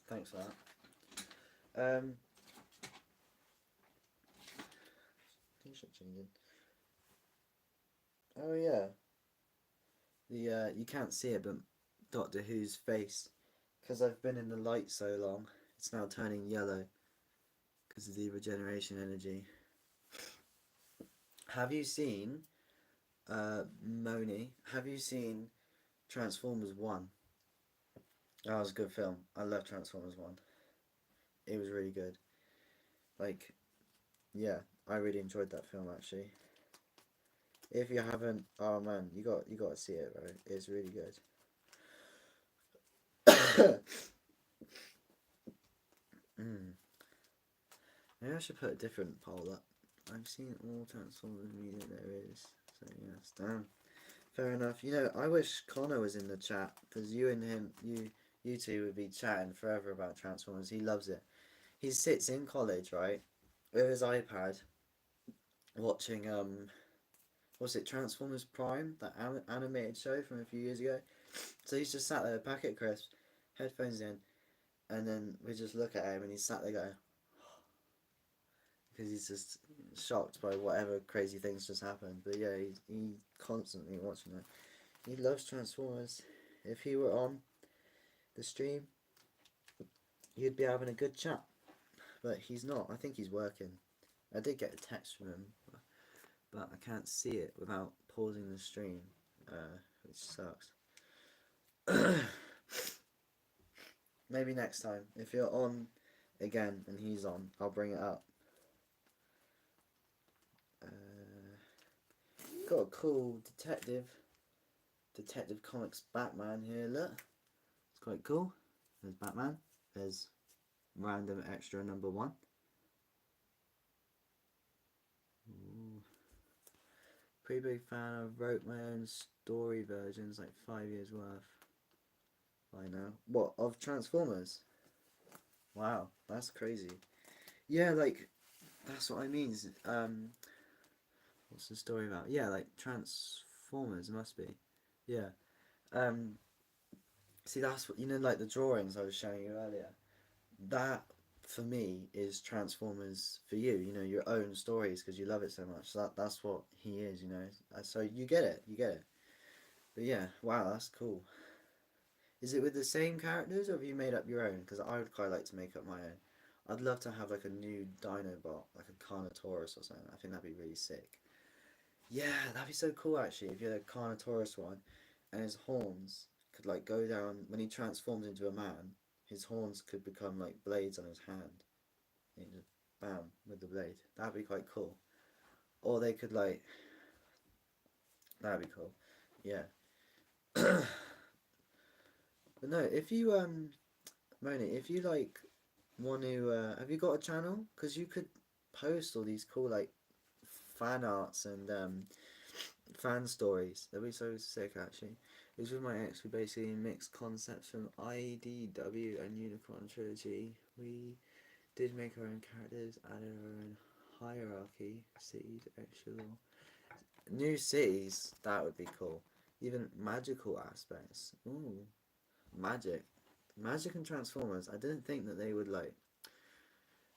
thanks for that. T-shirt changing. Oh yeah, the you can't see it, but Doctor Who's face, because I've been in the light so long, it's now turning yellow because of the regeneration energy. Have you seen Moni? Have you seen Transformers 1? That was a good film. I love Transformers 1. It was really good. Like, yeah, I really enjoyed that film actually. If you haven't, oh man, you got to see it, bro. It's really good. Maybe I should put a different poll up. I've seen all Transformers media there is. So yes, damn. Fair enough. I wish Connor was in the chat because you and him, you two would be chatting forever about Transformers. He loves it. He sits in college, right, with his iPad, watching what's it, Transformers Prime, that animated show from a few years ago. So he's just sat there, packet crisps, headphones in, and then we just look at him, and he's sat there going, because he's just shocked by whatever crazy things just happened. But yeah, he constantly watching it. He loves Transformers. If he were on the stream, you'd be having a good chat. But he's not. I think he's working. I did get a text from him, but I can't see it without pausing the stream, which sucks. Maybe next time, if you're on again and he's on, I'll bring it up. Got a cool Detective Comics Batman here, look. It's quite cool. There's Batman. There's random extra number 1. Ooh. Pretty big fan. I wrote my own story versions, like 5 years worth by now. What, of Transformers? Wow, that's crazy. Yeah, like, that's what I mean. What's the story about? Yeah, like Transformers, it must be. Yeah. See, that's what, like the drawings I was showing you earlier. That, for me, is Transformers for you. Your own stories because you love it so much. So that's what he is. So you get it. But yeah, wow, that's cool. Is it with the same characters or have you made up your own? Because I would quite like to make up my own. I'd love to have like a new Dinobot, like a Carnotaurus or something. I think that'd be really sick. Yeah, that'd be so cool actually. If you had a Carnotaurus one, and his horns could like go down when he transforms into a man. His horns could become like blades on his hand. And just bam with the blade. That'd be quite cool. Or they could like. That'd be cool. Yeah. But no, if you Moni, if you like want to, have you got a channel? Because you could post all these cool like fan arts and fan stories. That'd be so sick actually. It was with my ex. We basically mixed concepts from IDW and Unicorn Trilogy. We did make our own characters, added our own hierarchy, cities, extra law. New cities, that would be cool. Even magical aspects. Ooh, magic. Magic and Transformers, I didn't think that they would like.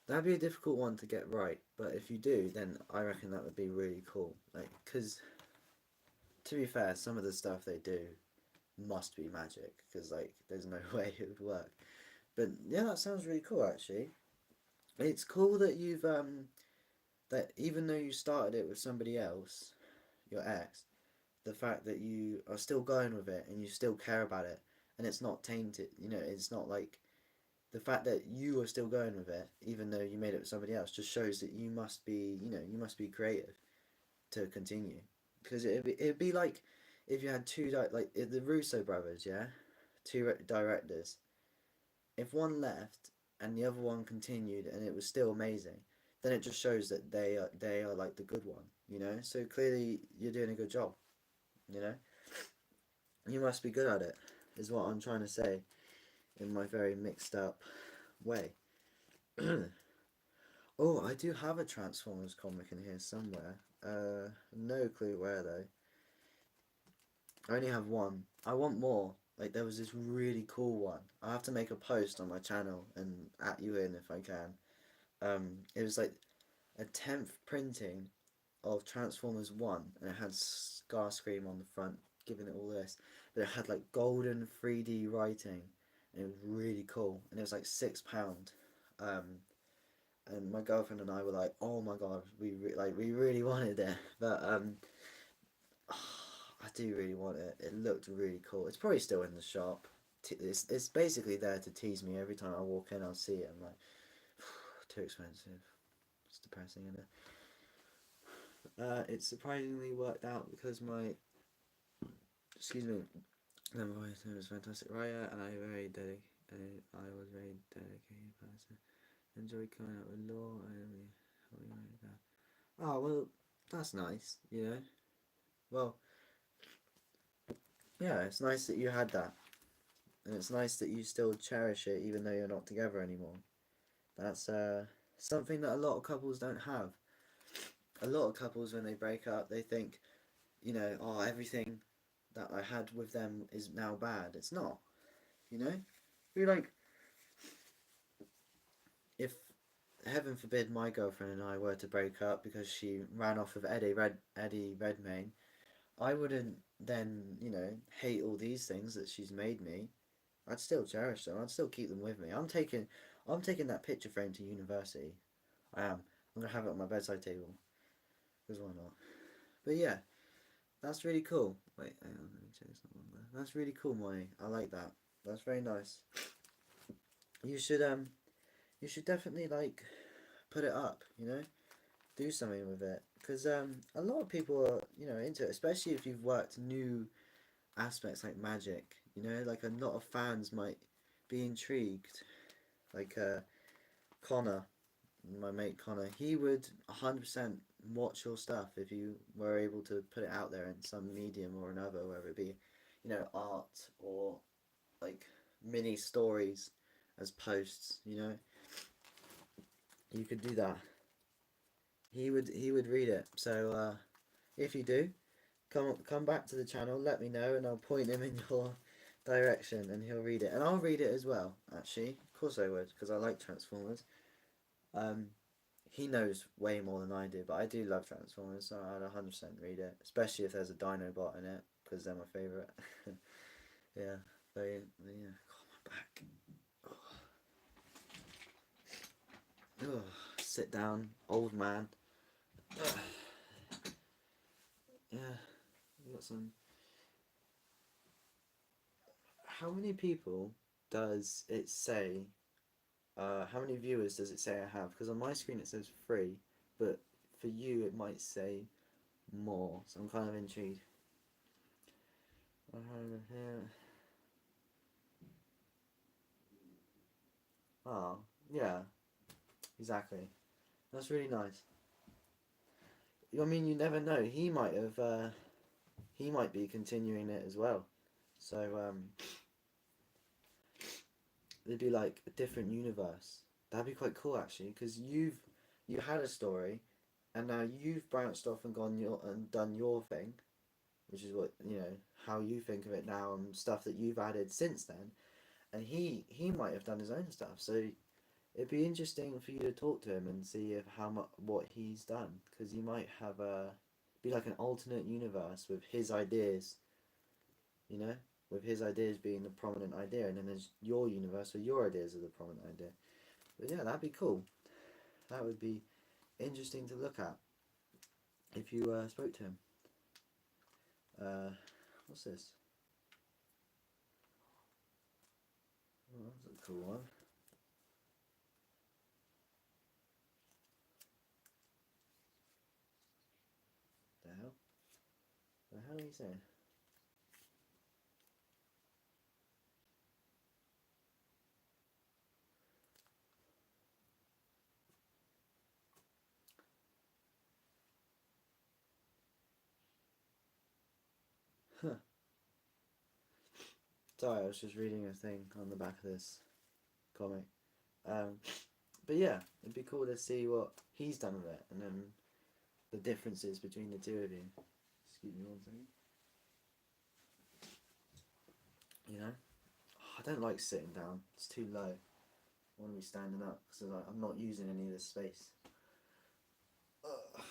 That'd be a difficult one to get right, but if you do, then I reckon that would be really cool. Like, because, to be fair, some of the stuff they do must be magic, because, like, there's no way it would work. But, yeah, that sounds really cool, actually. It's cool that you've, that even though you started it with somebody else, your ex, the fact that you are still going with it and you still care about it and it's not tainted, it's not like the fact that you are still going with it even though you made it with somebody else just shows that you must be, you must be creative to continue, because it'd be like if you had two like the Russo brothers, yeah, two directors, if one left and the other one continued and it was still amazing, then it just shows that they are like the good one, so clearly you're doing a good job, you know you must be good at it, is what I'm trying to say in my very mixed up way. Oh, I do have a Transformers comic in here somewhere. No clue where though. I only have one. I want more. Like there was this really cool one. I have to make a post on my channel and at you in if I can. It was like a 10th printing of Transformers 1 and it had Starscream on the front giving it all this. But it had like golden 3D writing and it was really cool. And it was like £6. And my girlfriend and I were like, "Oh my god, we really wanted it." But I do really want it. It looked really cool. It's probably still in the shop. It's basically there to tease me every time I walk in. I'll see it. I'm like, too expensive. It's depressing, isn't it? It's surprisingly worked out because my, excuse me, my voice was fantastic. Raya and I was very dedicated person. Enjoy coming out with law and we like that. Oh well, that's nice. Well, yeah, it's nice that you had that. and it's nice that you still cherish it even though you're not together anymore. That's something that a lot of couples don't have. A lot of couples, when they break up, they think, oh, everything that I had with them is now bad. It's not, you know. We like, if heaven forbid my girlfriend and I were to break up because she ran off with Eddie Redmayne, I wouldn't then, hate all these things that she's made me. I'd still cherish them. I'd still keep them with me. I'm taking that picture frame to university. I am. I'm gonna have it on my bedside table. Because why not? But yeah, that's really cool. Wait, hang on, let me check this one. That's really cool, Molly. I like that. That's very nice. You should you should definitely like put it up. Do something with it because a lot of people are into it, especially if you've worked new aspects like magic. Like a lot of fans might be intrigued. Like Connor, my mate Connor, he would 100% watch your stuff if you were able to put it out there in some medium or another, whether it be, art or like mini stories as posts. You could do that. He would read it. So if you do, come back to the channel, let me know, and I'll point him in your direction, and he'll read it, and I'll read it as well. Actually, of course I would, because I like Transformers. Um, he knows way more than I do, but I do love Transformers, so I'd 100% read it, especially if there's a Dinobot in it, because they're my favourite. Yeah, they, yeah. Oh, my back. Oh, sit down, old man. Ugh. Yeah, we got some. How many people does it say? How many viewers does it say I have? Because on my screen it says 3, but for you it might say more. So I'm kind of intrigued. Oh, yeah, exactly. That's really nice. I mean, you never know. He might have. He might be continuing it as well. So it'd be like a different universe. That'd be quite cool actually, because you had a story, and now you've branched off and gone your and done your thing, which is what how you think of it now and stuff that you've added since then. And he might have done his own stuff, so it'd be interesting for you to talk to him and see if how much what he's done, because he might have a be like an alternate universe with his ideas, you know, with his ideas being the prominent idea, and then there's your universe where your ideas are the prominent idea. But yeah, that'd be cool. That would be interesting to look at if you spoke to him. Uh, what's this? Oh, that's a cool one. The hell? The hell are you saying? Huh. Sorry, I was just reading a thing on the back of this comic. Um, but yeah, it'd be cool to see what he's done with it, and then the differences between the two of you. Excuse me one second. I don't like sitting down. It's too low. I want to be standing up because I'm not using any of this space. Ugh.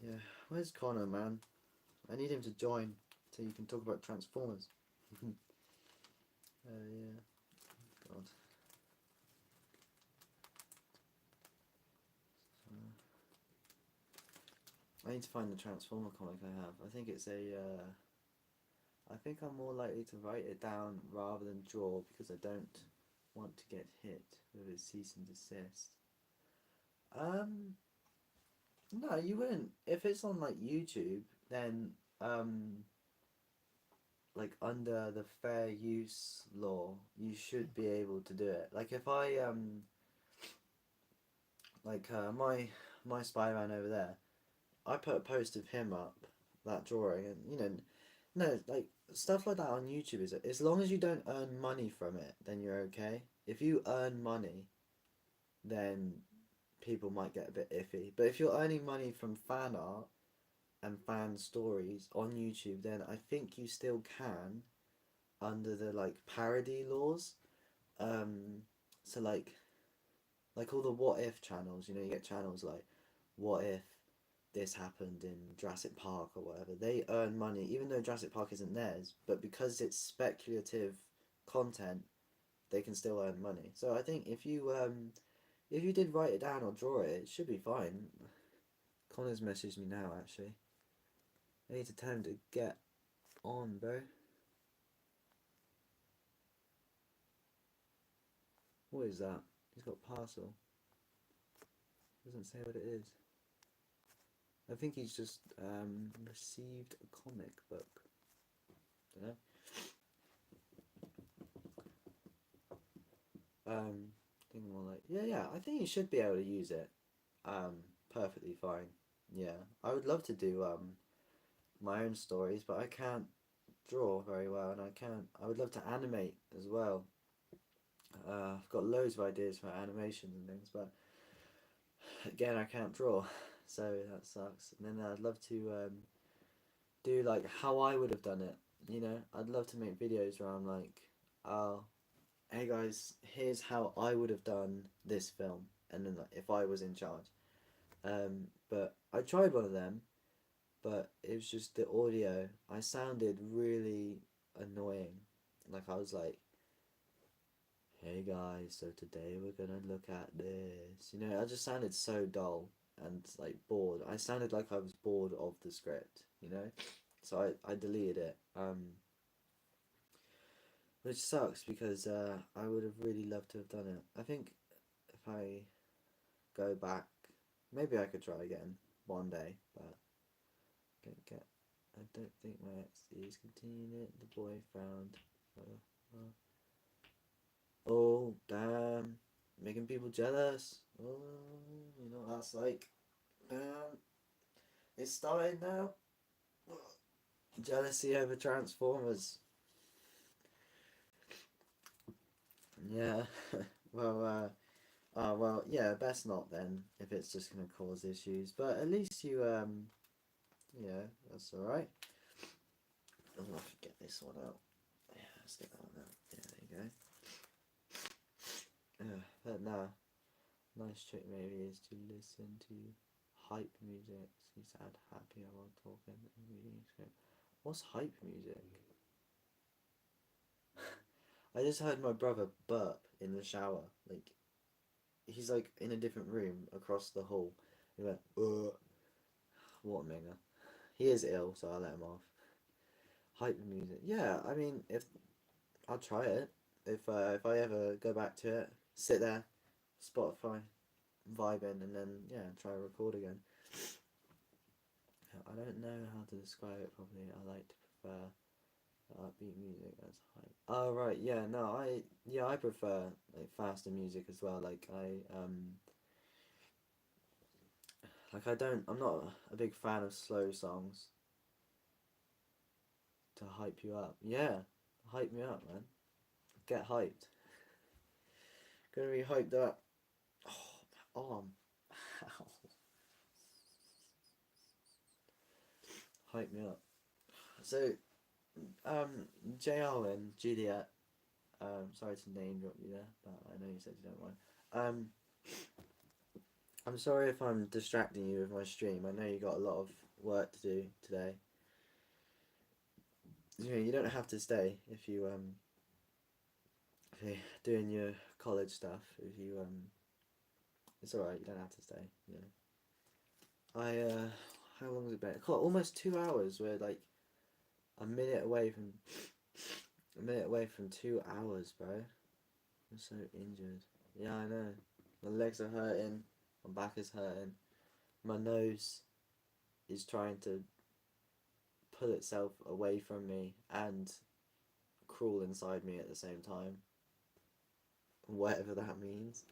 Yeah, where's Connor, man? I need him to join so you can talk about Transformers. Yeah. God. I need to find the Transformer comic I have. I think it's a. I think I'm more likely to write it down rather than draw because I don't want to get hit with a cease and desist. Um, no, you wouldn't. If it's on like YouTube, then like under the fair use law, you should be able to do it. Like if I like my Spider-Man over there, I put a post of him up, that drawing, and No, like stuff like that on YouTube is as long as you don't earn money from it, then you're okay. If you earn money, then people might get a bit iffy. But if you're earning money from fan art and fan stories on YouTube, then I think you still can under the like parody laws. Um, so like all the what if channels, you get channels like what if this happened in Jurassic Park or whatever. They earn money even though Jurassic Park isn't theirs, but because it's speculative content, they can still earn money. So I think if you did write it down or draw it, it should be fine. Connor's messaged me now actually. I need to tell him to get on, bro. What is that? He's got parcel. Doesn't say what it is. I think he's just received a comic book. Don't know. Think more like yeah. I think you should be able to use it. Perfectly fine. Yeah, I would love to do my own stories, but I can't draw very well, and I can't. I would love to animate as well. I've got loads of ideas for animations and things, but again, I can't draw, so that sucks. And then I'd love to do like how I would have done it. I'd love to make videos where I'm like, oh, hey guys, here's how I would have done this film, and then like, if I was in charge. But I tried one of them, but it was just the audio. I sounded really annoying. Like I was like, hey guys, so today we're gonna look at this. I just sounded so dull and like bored. I sounded like I was bored of the script. So I deleted it. Which sucks because I would have really loved to have done it. I think if I go back, maybe I could try again one day, but I don't think my ex is continuing it. The boy found. Oh damn, making people jealous. Oh, that's like, damn. It's starting now. Jealousy over Transformers. Yeah. well, yeah. Best not then if it's just gonna cause issues. But at least yeah, that's all right. I'm gonna have to get this one out. Yeah, let's get that one out. Yeah, there you go. But nah, nice trick maybe is to listen to hype music. See sad, happy while talking and reading a script. What's hype music? I just heard my brother burp in the shower. Like he's like in a different room across the hall. He went, ugh. What a minger. He is ill, so I'll let him off. Hype music. Yeah, I mean, if I'll try it. If I ever go back to it, sit there, Spotify, vibing, and then yeah, try to record again. I don't know how to describe it properly. I like to prefer upbeat music as hype. Oh right, yeah, no, I prefer like faster music as well. I'm not a big fan of slow songs to hype you up. Yeah, hype me up, man. Get hyped. Gonna be hyped up. Oh, my arm. Hype me up. So, JR and Juliet. Sorry to name drop you there, but I know you said you don't mind. Um, I'm sorry if I'm distracting you with my stream. I know you got a lot of work to do today. You don't have to stay if you're doing your college stuff. If you it's alright. You don't have to stay. I how long has it been? God, almost 2 hours. We're like a minute away from 2 hours, bro. I'm so injured. Yeah, I know. My legs are hurting. My back is hurting. My nose is trying to pull itself away from me and crawl inside me at the same time. Whatever that means.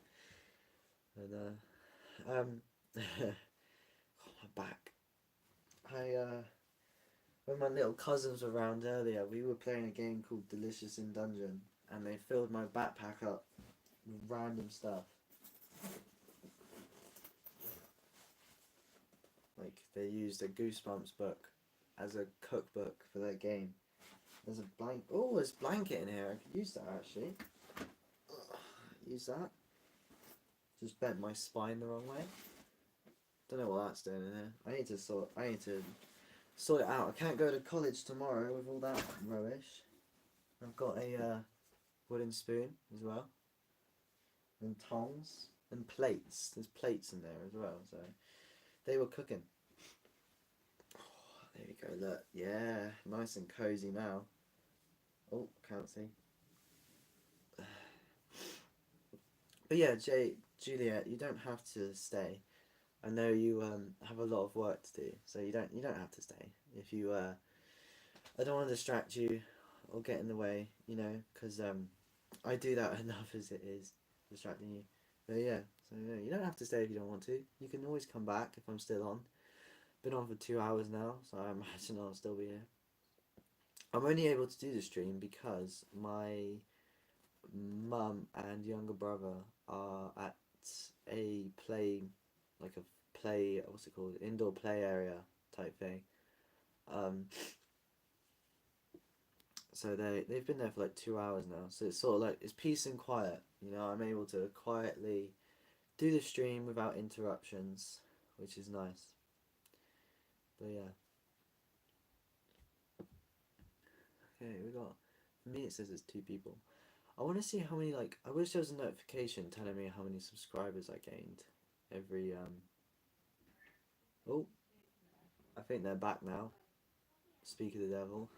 And oh, my back. I when my little cousins were around earlier, we were playing a game called Delicious in Dungeon, and they filled my backpack up with random stuff. Like, they used a Goosebumps book as a cookbook for their game. There's a there's a blanket in here. I could use that, actually. Use that. Just bent my spine the wrong way. Don't know what that's doing in here. I need to sort it out. I can't go to college tomorrow with all that rubbish. I've got a wooden spoon as well. And tongs. And plates. There's plates in there as well, so they were cooking. Oh, there we go, look. Yeah, nice and cozy now. Oh, can't see. But yeah, Juliet, you don't have to stay. I know you have a lot of work to do, so you don't have to stay. If you I don't want to distract you or get in the way, you know, because I do that enough as it is distracting you. But yeah, so yeah, you don't have to stay if you don't want to. You can always come back if I'm still on. Been on for 2 hours now, so I imagine I'll still be here. I'm only able to do the stream because my mum and younger brother are at a like a what's it called, indoor play area type thing. Um, so they've been there for like 2 hours now. So it's sort of like it's peace and quiet. You know, I'm able to quietly do the stream without interruptions, which is nice. But yeah. Okay, we got. For me, it says it's 2 people. I want to see how many, like, I wish there was a notification telling me how many subscribers I gained every, oh, I think they're back now. Speak of the devil.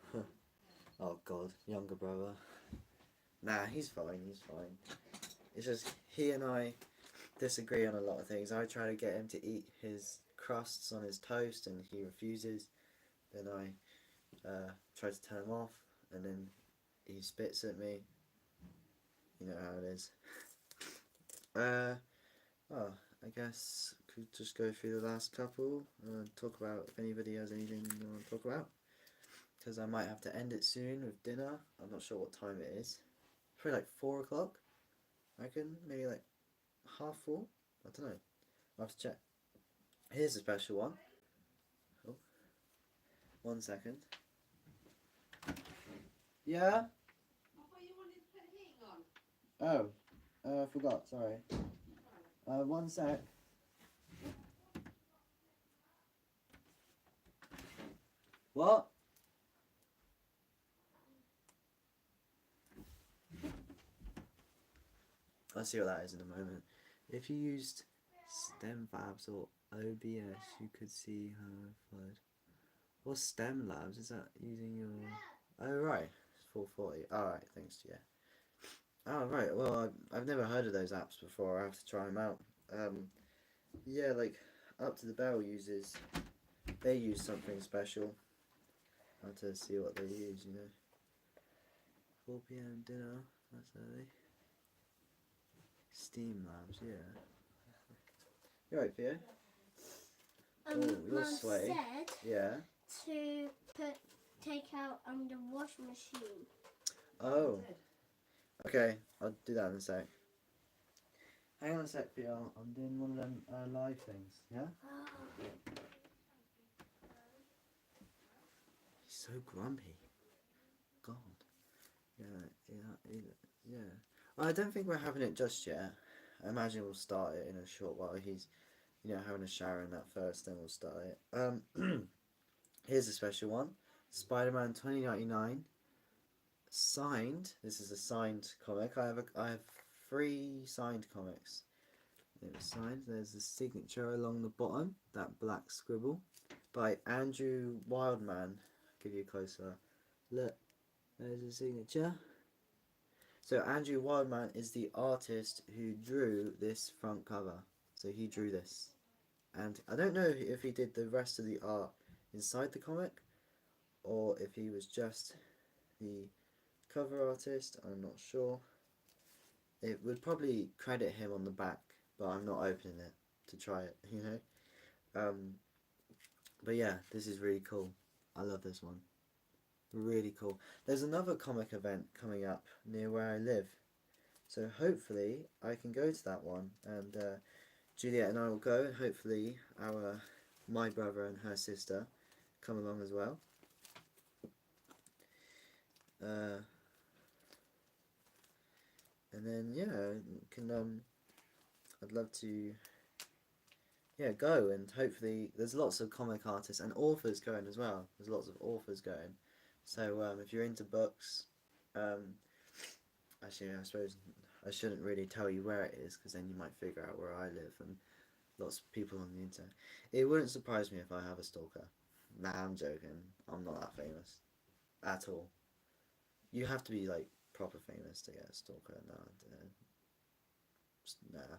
Oh god, younger brother. Nah, he's fine, he's fine. It's just, he and I disagree on a lot of things. I try to get him to eat his crusts on his toast and he refuses. Then I try to turn him off and then he spits at me. You know how it is. Oh, I guess could just go through the last couple and talk about if anybody has anything you want to talk about. Because I might have to end it soon with dinner. I'm not sure what time it is. Probably like 4 o'clock. I reckon maybe like 4:30. I don't know. I'll have to check. Here's a special one. Oh, 1 second. Yeah. Oh, I forgot. Sorry. 1 sec. What? I'll see what that is in a moment. If you used STEM Labs or OBS, you could see how I followed. What's STEM Labs? Is that using your... Oh, right. It's 4:40. Alright, thanks to you. Oh, right. Well, I've never heard of those apps before. I have to try them out. Yeah, like, Up to the Bell uses... They use something special. I have to see what they use, you know. 4 p.m. dinner. That's early. Steam Labs, yeah. You right, Theo? Mum said yeah. to take out the washing machine. Oh. Okay, I'll do that in a sec. Hang on a sec, Theo. I'm doing one of them live things, yeah? He's so grumpy. God. Yeah. Well, I don't think we're having it just yet. I imagine we'll start it in a short while. He's, having a shower and that first, then we'll start it. Here's a special one. Spider-Man 2099. Signed. This is a signed comic. I have 3 signed comics. It was signed. There's the signature along the bottom, that black scribble, by Andrew Wildman. I'll give you a closer look. There's the signature. So Andrew Wildman is the artist who drew this front cover. So he drew this. And I don't know if he did the rest of the art inside the comic or if he was just the cover artist. I'm not sure. It would probably credit him on the back, but I'm not opening it to try it, you know. But yeah, this is really cool. I love this one. Really cool. There's another comic event coming up near where I live, so hopefully I can go to that one, and Juliet and I will go, and hopefully my brother and her sister come along as well. And then yeah, can I'd love to go, and hopefully there's lots of comic artists and authors going as well. There's lots of authors going, so if you're into books, actually I suppose I shouldn't really tell you where it is because then you might figure out where I live, and lots of people on the internet. It wouldn't surprise me if I have a stalker. Nah, I'm joking. I'm not that famous at all. You have to be like proper famous to get a stalker. Nah.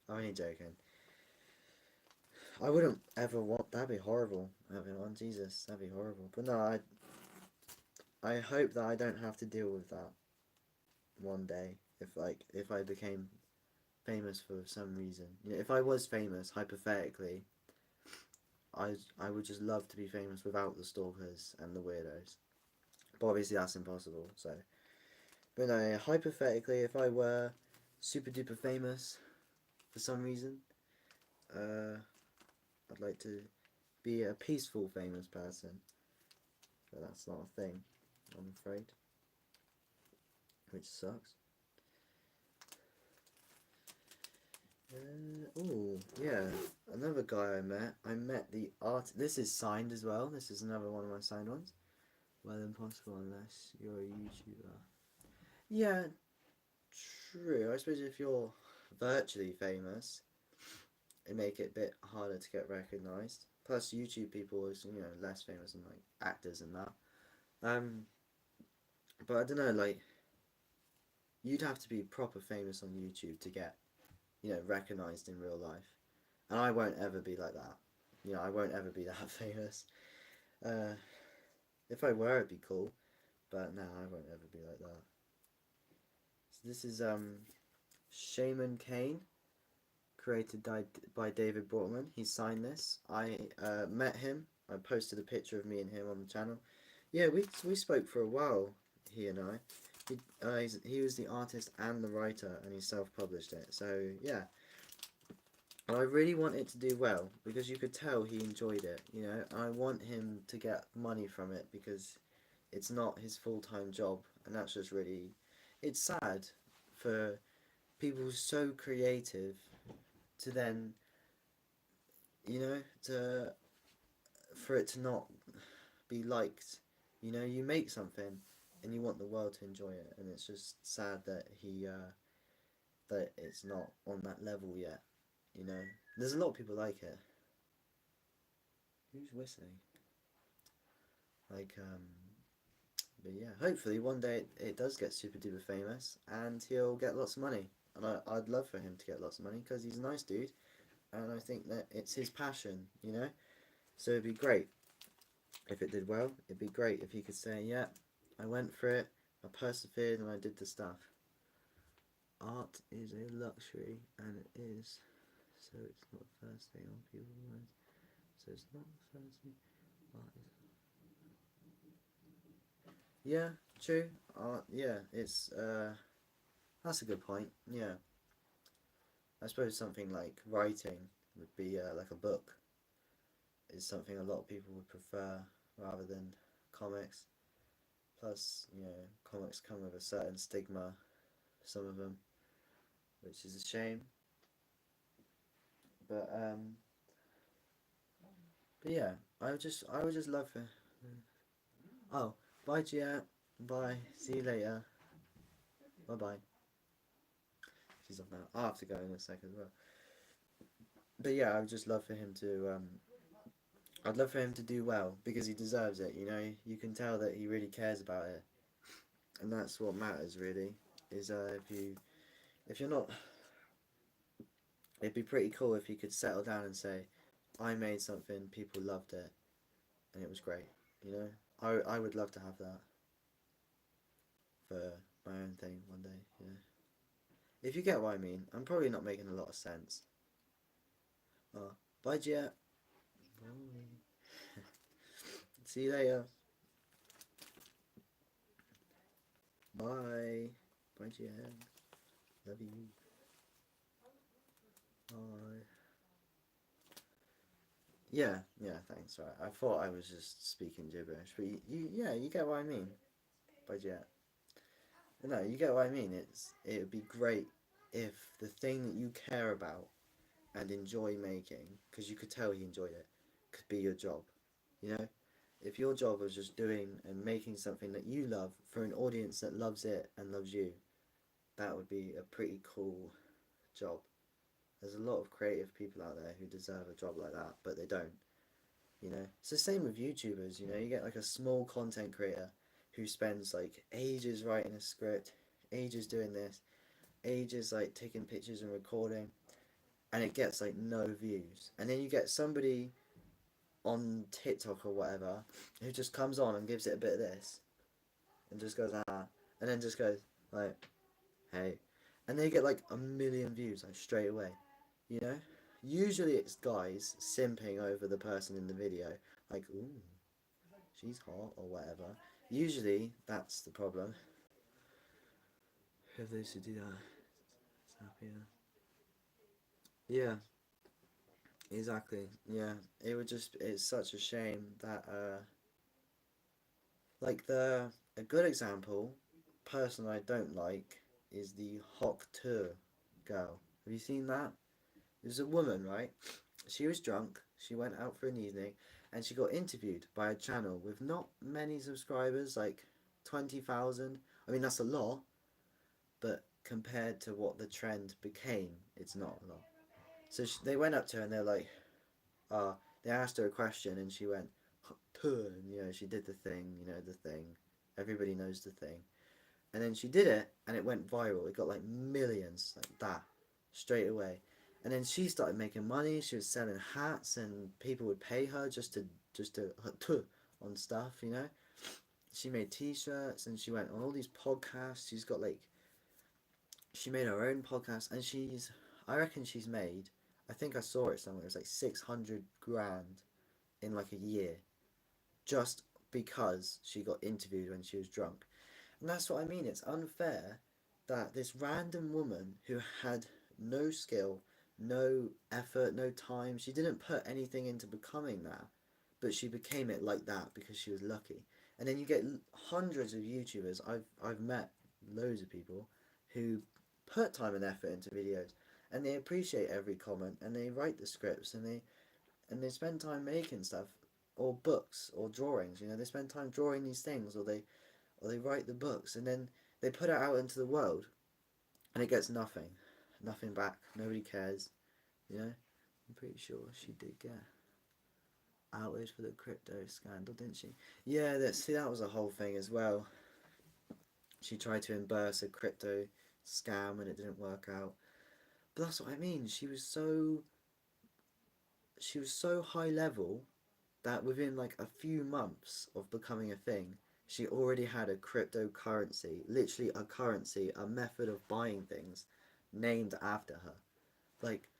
I'm only joking. I wouldn't ever want. That'd be horrible. Having one, Jesus, that'd be horrible. But no, I hope that I don't have to deal with that one day. If I became famous for some reason, if I was famous hypothetically, I would just love to be famous without the stalkers and the weirdos. But obviously that's impossible. So, but no, hypothetically, if I were super duper famous for some reason, I'd like to be a peaceful famous person, but that's not a thing, I'm afraid, which sucks. Oh yeah, another guy I met the art. This is signed as well. This is another one of my signed ones. Well, impossible unless you're a YouTuber. Yeah, true. I suppose if you're virtually famous, it make it a bit harder to get recognised. Plus, YouTube people is less famous than like actors and that. But I don't know, like you'd have to be proper famous on YouTube to get recognised in real life, and I won't ever be like that. I won't ever be that famous. If I were, it'd be cool, but no, I won't ever be like that. So this is Shaman Kane, created by David Bortman. He signed this. I met him. I posted a picture of me and him on the channel. Yeah, we spoke for a while, he and I. He was the artist and the writer, and he self-published it. So yeah, and I really want it to do well because you could tell he enjoyed it. I want him to get money from it because it's not his full-time job, and that's just really, it's sad for people so creative to then for it to not be liked. You make something and you want the world to enjoy it, and it's just sad that that it's not on that level yet. There's a lot of people like it. Who's whistling? But yeah, hopefully one day it does get super duper famous and he'll get lots of money, and I'd love for him to get lots of money because he's a nice dude, and I think that it's his passion. So it'd be great if it did well. It'd be great if he could say, yeah, I went for it, I persevered, and I did the stuff. Art is a luxury, and it is, so it's not the first thing on people's minds. So it's not the first thing. Art is... Yeah, true. Art, yeah, it's that's a good point. Yeah, I suppose something like writing would be like a book is something a lot of people would prefer rather than comics. Plus, comics come with a certain stigma, some of them, which is a shame. But yeah, I would just love for. Oh, bye, Gia. Bye. See you later. Bye bye. She's off now. I'll have to go in a second as well. But yeah, I would just love for him to. I'd love for him to do well because he deserves it. You can tell that he really cares about it, and that's what matters really. Is if you're not, it'd be pretty cool if he could settle down and say, I made something, people loved it, and it was great. I would love to have that for my own thing one day. If you get what I mean, I'm probably not making a lot of sense. Oh, bye, Jet. Bye. See you later. Bye. Bye, Jen. Love you. Bye. Yeah, thanks. Right. I thought I was just speaking gibberish, but you get what I mean by Jet. No, you get what I mean. It would be great if the thing that you care about and enjoy making, because you could tell he enjoyed it, could be your job. You know, if your job was just doing and making something that you love for an audience that loves it and loves you, that would be a pretty cool job. There's a lot of creative people out there who deserve a job like that, but they don't. You know, it's the same with YouTubers. You know, you get like a small content creator who spends like ages writing a script, ages doing this, ages like taking pictures and recording, and it gets like no views. And then you get somebody on TikTok or whatever who just comes on and gives it a bit of this, and just goes and then just goes like, hey, and they get like 1 million views like straight away. You know, usually it's guys simping over the person in the video, like, ooh, she's hot or whatever. Usually that's the problem. If they should do that, it's happier. Yeah, exactly. Yeah, it would just, it's such a shame that, like a good example, person I don't like, is the Hawk Tour girl. Have you seen that? There's a woman, right? She was drunk. She went out for an evening, and she got interviewed by a channel with not many subscribers, like 20,000. I mean, that's a lot, but compared to what the trend became, it's not a lot. So they went up to her and they're like, they asked her a question, and she went, "Tuh," and she did the thing, the thing. Everybody knows the thing. And then she did it, and it went viral. It got like millions, like that, straight away. And then she started making money. She was selling hats, and people would pay her just to on stuff. She made T-shirts, and she went on all these podcasts. She made her own podcast, and I reckon she's made. I think I saw it somewhere. It was like 600 grand in like a year, just because she got interviewed when she was drunk. And that's what I mean. It's unfair that this random woman who had no skill, no effort, no time, she didn't put anything into becoming that, but she became it like that because she was lucky. And then you get hundreds of YouTubers. I've met loads of people who put time and effort into videos, and they appreciate every comment, and they write the scripts, and they spend time making stuff, or books, or drawings. They spend time drawing these things, or they write the books, and then they put it out into the world, and it gets nothing back. Nobody cares. I'm pretty sure she did get outed for the crypto scandal, didn't she? Yeah, that was a whole thing as well. She tried to embarrass a crypto scam and it didn't work out. But that's what I mean. She was so high level that within like a few months of becoming a thing, she already had a cryptocurrency, literally a currency, a method of buying things named after her. Like,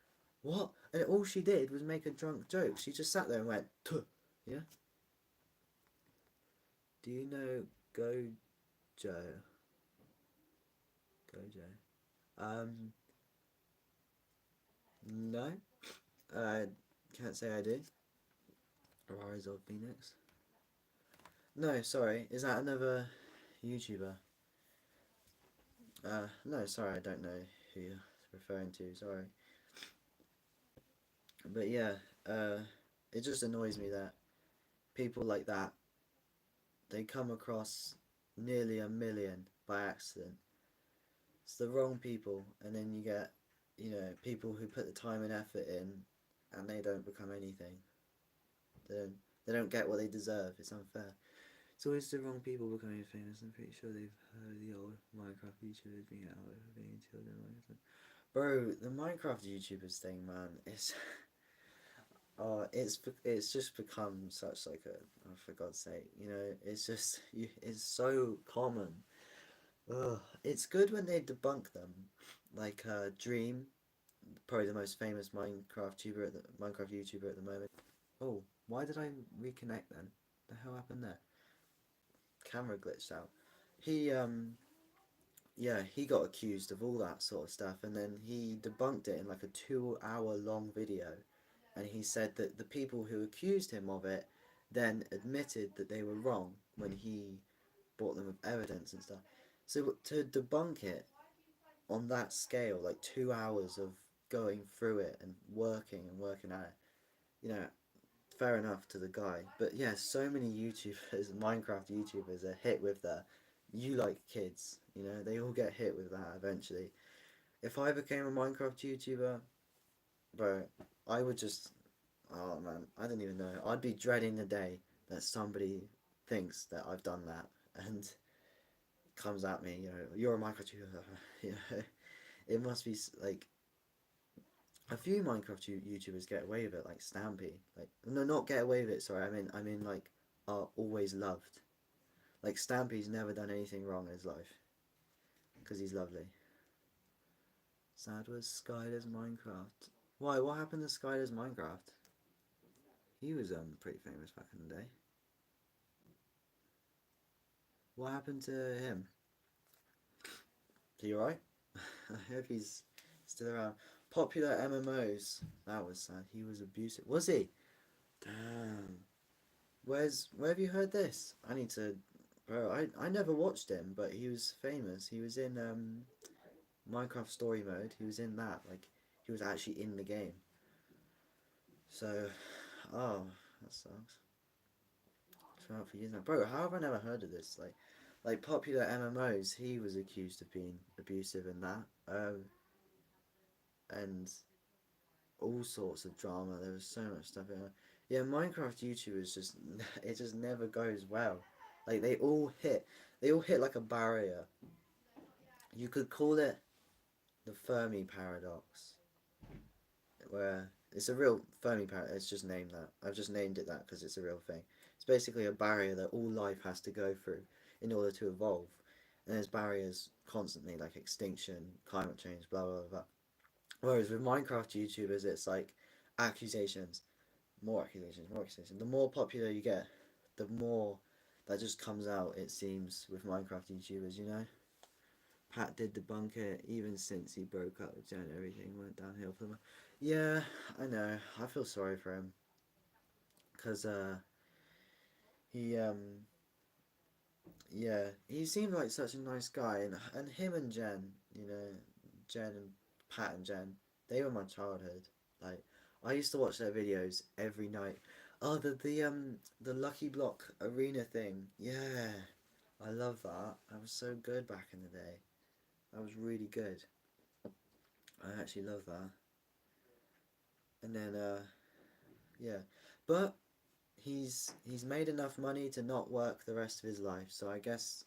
what? And all she did was make a drunk joke. She just sat there and went, tuh, yeah? Do you know Gojo? No. Can't say I do. Rise of Phoenix. No, sorry. Is that another YouTuber? No, sorry, I don't know who you're referring to. Sorry. But yeah, it just annoys me that people like that, they come across nearly 1 million by accident. It's the wrong people, and then you get, people who put the time and effort in, and they don't become anything. They don't get what they deserve. It's unfair. It's always the wrong people becoming famous. I'm pretty sure they've heard the old Minecraft YouTubers being out of being children. Bro, the Minecraft YouTubers thing, man, it's just become such like a, oh, for God's sake, it's just it's so common. Ugh. It's good when they debunk them, like Dream, probably the most famous Minecraft YouTuber at the moment. Oh, why did I reconnect then? the hell happened there? Camera glitched out. He yeah, he got accused of all that sort of stuff, and then he debunked it in like a 2 hour long video, and he said that the people who accused him of it then admitted that they were wrong when he brought them with evidence and stuff. So to debunk it on that scale, like 2 hours of going through it and working at it, you know, fair enough to the guy. But yeah, so many YouTubers, Minecraft YouTubers, are hit with that. You like kids, you know, they all get hit with that eventually. If I became a Minecraft YouTuber, bro, I would just, oh man, I don't even know. I'd be dreading the day that somebody thinks that I've done that and comes at me, you know, you're a Minecraft YouTuber, you know. It must be like a few Minecraft YouTubers get away with it, like Stampy. Like no, not get away with it. Sorry, I mean like are always loved. Like Stampy's never done anything wrong in his life because he's lovely. Sad was Skyler's Minecraft. Why? What happened to Skyler's Minecraft? He was pretty famous back in the day. What happened to him? Is he alright? I hope he's still around. Popular MMOs. That was sad. He was abusive. Was he? Damn. Where have you heard this? I need to, bro. I never watched him, but he was famous. He was in Minecraft Story Mode. He was in that. Like he was actually in the game. So, oh, that sucks. It's been out for years now, bro. How have I never heard of this? Like popular MMOs. He was accused of being abusive in that. And all sorts of drama. There was so much stuff in it. Yeah, Minecraft YouTubers just it just never goes well. Like they all hit like a barrier. You could call it the Fermi paradox, where it's a real Fermi paradox. It's just named that. I've just named it that because it's a real thing. It's basically a barrier that all life has to go through in order to evolve. And there's barriers constantly, like extinction, climate change, blah blah blah. Whereas with Minecraft YouTubers, it's like accusations, more accusations, more accusations. The more popular you get, the more that just comes out, it seems, with Minecraft YouTubers, you know? Pat did debunk it, even since he broke up with Jen, everything went downhill for him. Yeah, I know. I feel sorry for him. Because, he, yeah, he seemed like such a nice guy. And him and Jen, you know, Jen and Pat and Jen, they were my childhood. Like, I used to watch their videos every night. Oh, the Lucky Block arena thing. Yeah, I love that. That was so good back in the day. That was really good. I actually love that. And then, yeah, but he's made enough money to not work the rest of his life. So I guess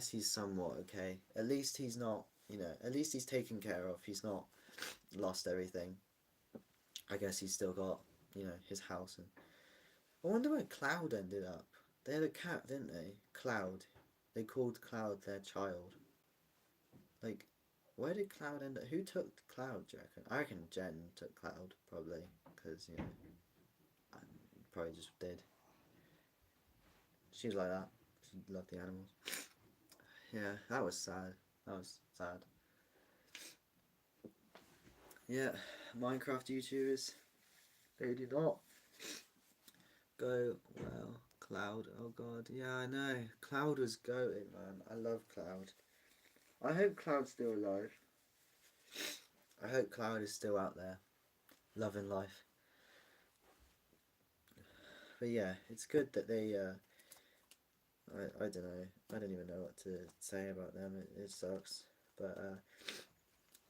he's somewhat okay. At least he's not, you know, at least he's taken care of. He's not lost everything. I guess he's still got, you know, his house. And I wonder where Cloud ended up. They had a cat, didn't they? Cloud. They called Cloud their child. Like, where did Cloud end up? Who took Cloud, do you reckon? I reckon Jen took Cloud, probably. Because, you know, I probably just did. She was like that. She loved the animals. Yeah, that was sad. That was sad. Yeah, Minecraft YouTubers, they do not go well. Cloud, oh god, yeah, I know. Cloud was goated, man. I love Cloud. I hope Cloud's still alive. I hope Cloud is still out there, loving life. But yeah, it's good that they, I don't know. I don't even know what to say about them. It sucks. But,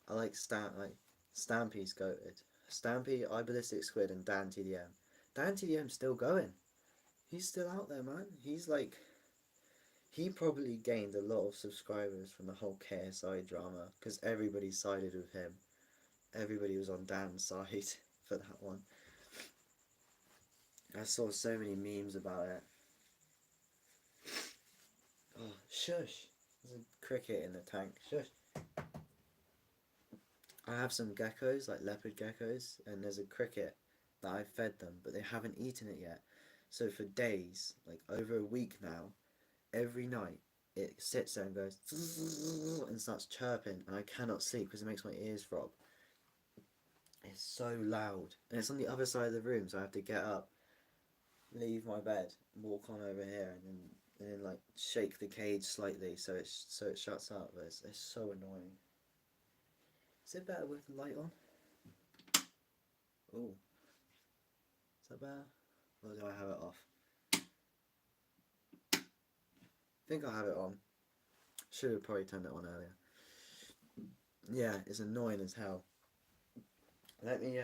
I like Stampy's goated. Stampy, iBallistic Squid, and Dan TDM. Dan TDM's still going. He's still out there, man. He's like, he probably gained a lot of subscribers from the whole KSI drama because everybody sided with him. Everybody was on Dan's side for that one. I saw so many memes about it. Oh, shush. There's a cricket in the tank. Shush. I have some geckos, like leopard geckos, and there's a cricket that I fed them, but they haven't eaten it yet. So for days, like over a week now, every night it sits there and goes and starts chirping, and I cannot sleep because it makes my ears throb. It's so loud, and it's on the other side of the room, so I have to get up, leave my bed, walk on over here, and then like shake the cage slightly so it shuts up. But it's so annoying. Is it better with the light on? Oh, is that better? Or do I have it off? I think I have it on. Should have probably turned it on earlier. Yeah, it's annoying as hell. Let me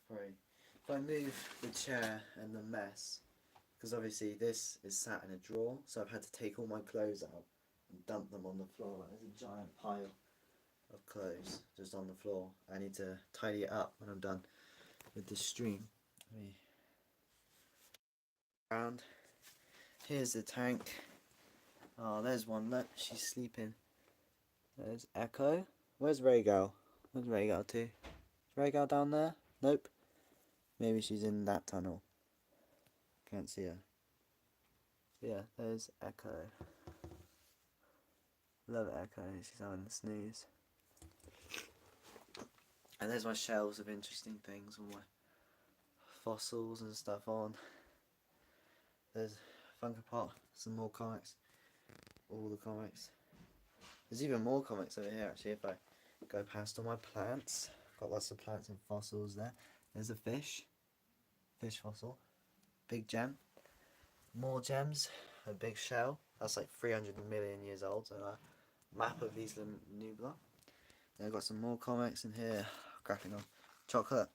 probably if I move the chair and the mess, because obviously this is sat in a drawer, so I've had to take all my clothes out and dump them on the floor. Like, there's a giant pile of clothes just on the floor. I need to tidy it up when I'm done with this stream. Around. Here's the tank. Oh, there's one. Look, she's sleeping. There's Echo. Where's Rhaegal? Where's Rhaegal to? Is Rhaegal down there? Nope. Maybe she's in that tunnel. Can't see her. Yeah, there's Echo. Love Echo. She's having a snooze. And there's my shelves of interesting things, all my fossils and stuff on. There's Funko Pop, some more comics. All the comics. There's even more comics over here actually if I go past all my plants. Got lots of plants and fossils there. There's a fish. Fish fossil. Big gem. More gems. A big shell. That's like 300 million years old. So a map of Isla Nublar. Then I've got some more comics in here. Cracking on. Chocolate.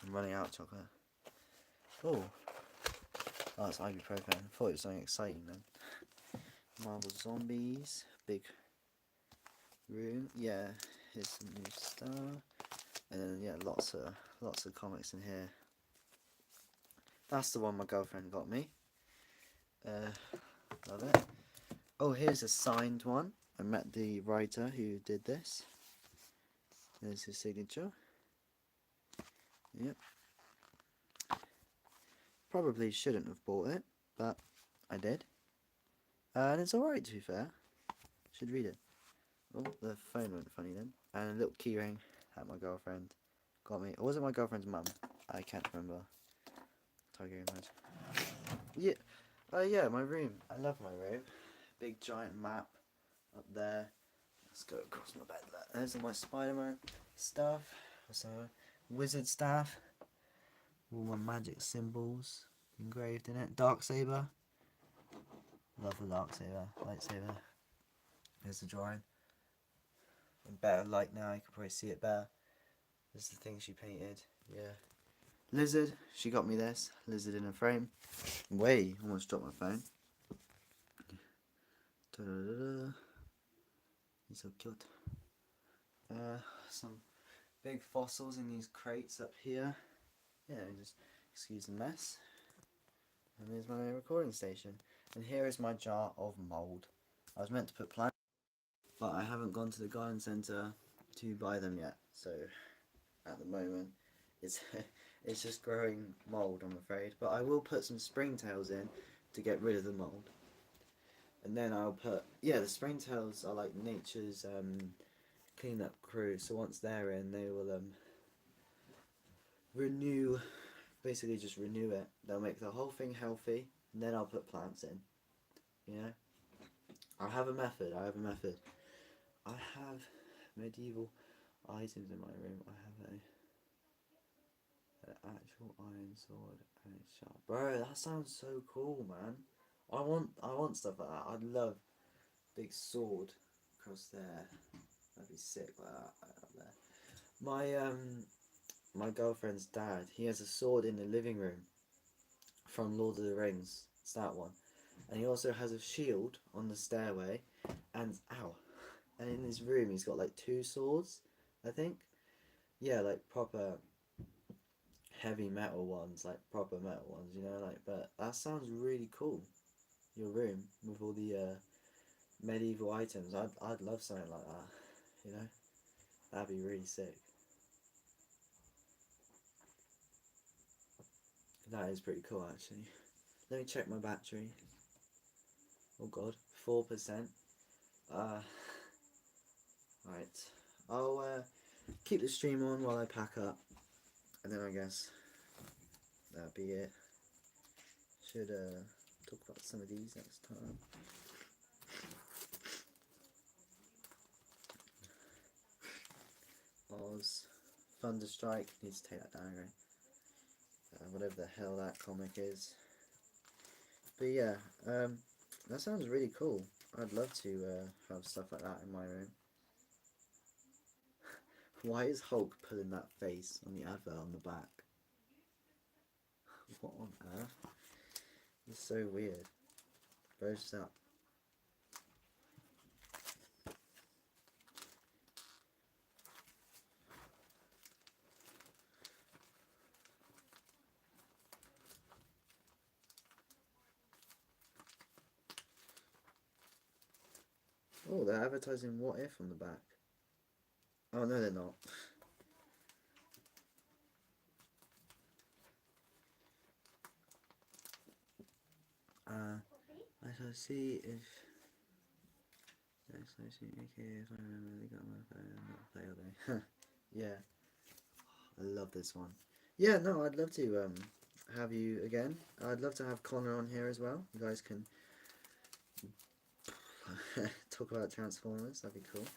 I'm running out of chocolate. Oh. Oh, it's ibuprofen. I thought it was something exciting then. Marvel Zombies. Big room. Yeah. Here's some new stuff. And then yeah, lots of comics in here. That's the one my girlfriend got me. Love it. Oh, here's a signed one. I met the writer who did this. There's his signature. Yep. Probably shouldn't have bought it, but I did. And it's alright to be fair. Should read it. Oh, the phone went funny then. And a little keyring that my girlfriend got me. Or was it my girlfriend's mum? I can't remember. Tiger image. Yeah. Yeah, my room. I love my room. Big giant map up there. Let's go across my bed. There's all my Spider-Man stuff. So wizard staff. All my magic symbols engraved in it. Darksaber. Love the Darksaber. Lightsaber. There's the drawing. In better light now, you can probably see it better. There's the thing she painted. Yeah. Lizard. She got me this. Lizard in a frame. Way. Almost dropped my phone. Da-da-da-da. He's so cute. Some big fossils in these crates up here. Yeah, just excuse the mess. And there's my recording station. And here is my jar of mould. I was meant to put plants, but I haven't gone to the garden centre to buy them yet. So at the moment, it's it's just growing mould, I'm afraid. But I will put some springtails in to get rid of the mould. And then I'll put, yeah, the springtails are like nature's cleanup crew. So once they're in, they will renew, basically just renew it. They'll make the whole thing healthy, and then I'll put plants in. You know, I have a method. I have medieval items in my room. I have an actual iron sword and it's sharp. Bro, that sounds so cool, man. I want stuff like that. I'd love big sword across there. That'd be sick like that up there. My girlfriend's dad, he has a sword in the living room from Lord of the Rings. It's that one. And he also has a shield on the stairway and in his room he's got like 2 swords, I think. Yeah, like proper heavy metal ones, like proper metal ones, you know, like, but that sounds really cool. Your room with all the medieval items. I'd love something like that, you know. That'd be really sick. That is pretty cool, actually. Let me check my battery. Oh god, 4%. Right. I'll keep the stream on while I pack up, and then I guess that'll be it. Should talk about some of these next time. Oz, Thunderstrike, need to take that down, right? Whatever the hell that comic is. But yeah, that sounds really cool. I'd love to have stuff like that in my room. Why is Hulk pulling that face on the advert on the back? What on earth? It's so weird. Where's that? Oh, they're advertising What If on the back. Oh, no, they're not. I shall see if... Yes, I see. Okay, if I remember, they got my phone. Not play all day. Yeah. I love this one. Yeah, no, I'd love to have you again. I'd love to have Connor on here as well. You guys can talk about Transformers. That'd be cool.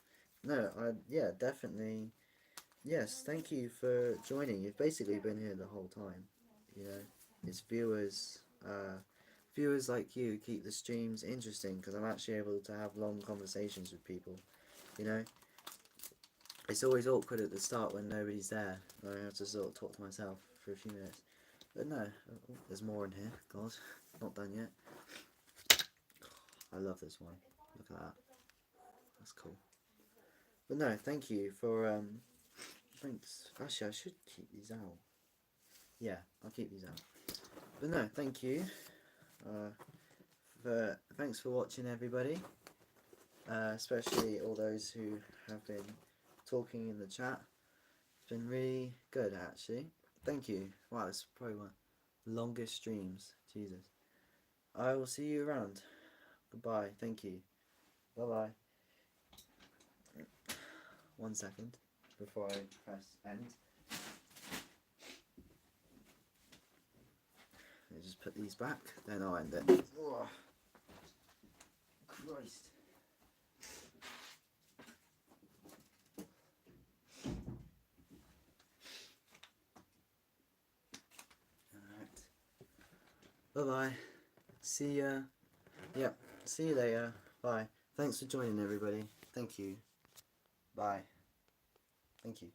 No, yeah, definitely. Yes, thank you for joining. You've basically been here the whole time. You know, it's viewers like you keep the streams interesting, because I'm actually able to have long conversations with people. You know, it's always awkward at the start when nobody's there. I have to sort of talk to myself for a few minutes. But no, oh, there's more in here. God, not done yet. I love this one. Look at that. That's cool. But no, thank you for thanks. Actually, I should keep these out. Yeah, I'll keep these out. But no, thank you. Thanks for watching, everybody. Especially all those who have been talking in the chat. It's been really good, actually. Thank you. Wow, this is probably one of the longest streams. Jesus. I will see you around. Goodbye. Thank you. Bye bye. 1 second before I press end. Let me just put these back, then I'll end it. Oh, Christ. Alright. Bye bye. See ya. Yep. See you later. Bye. Thanks for joining, everybody. Thank you. Bye. Thank you.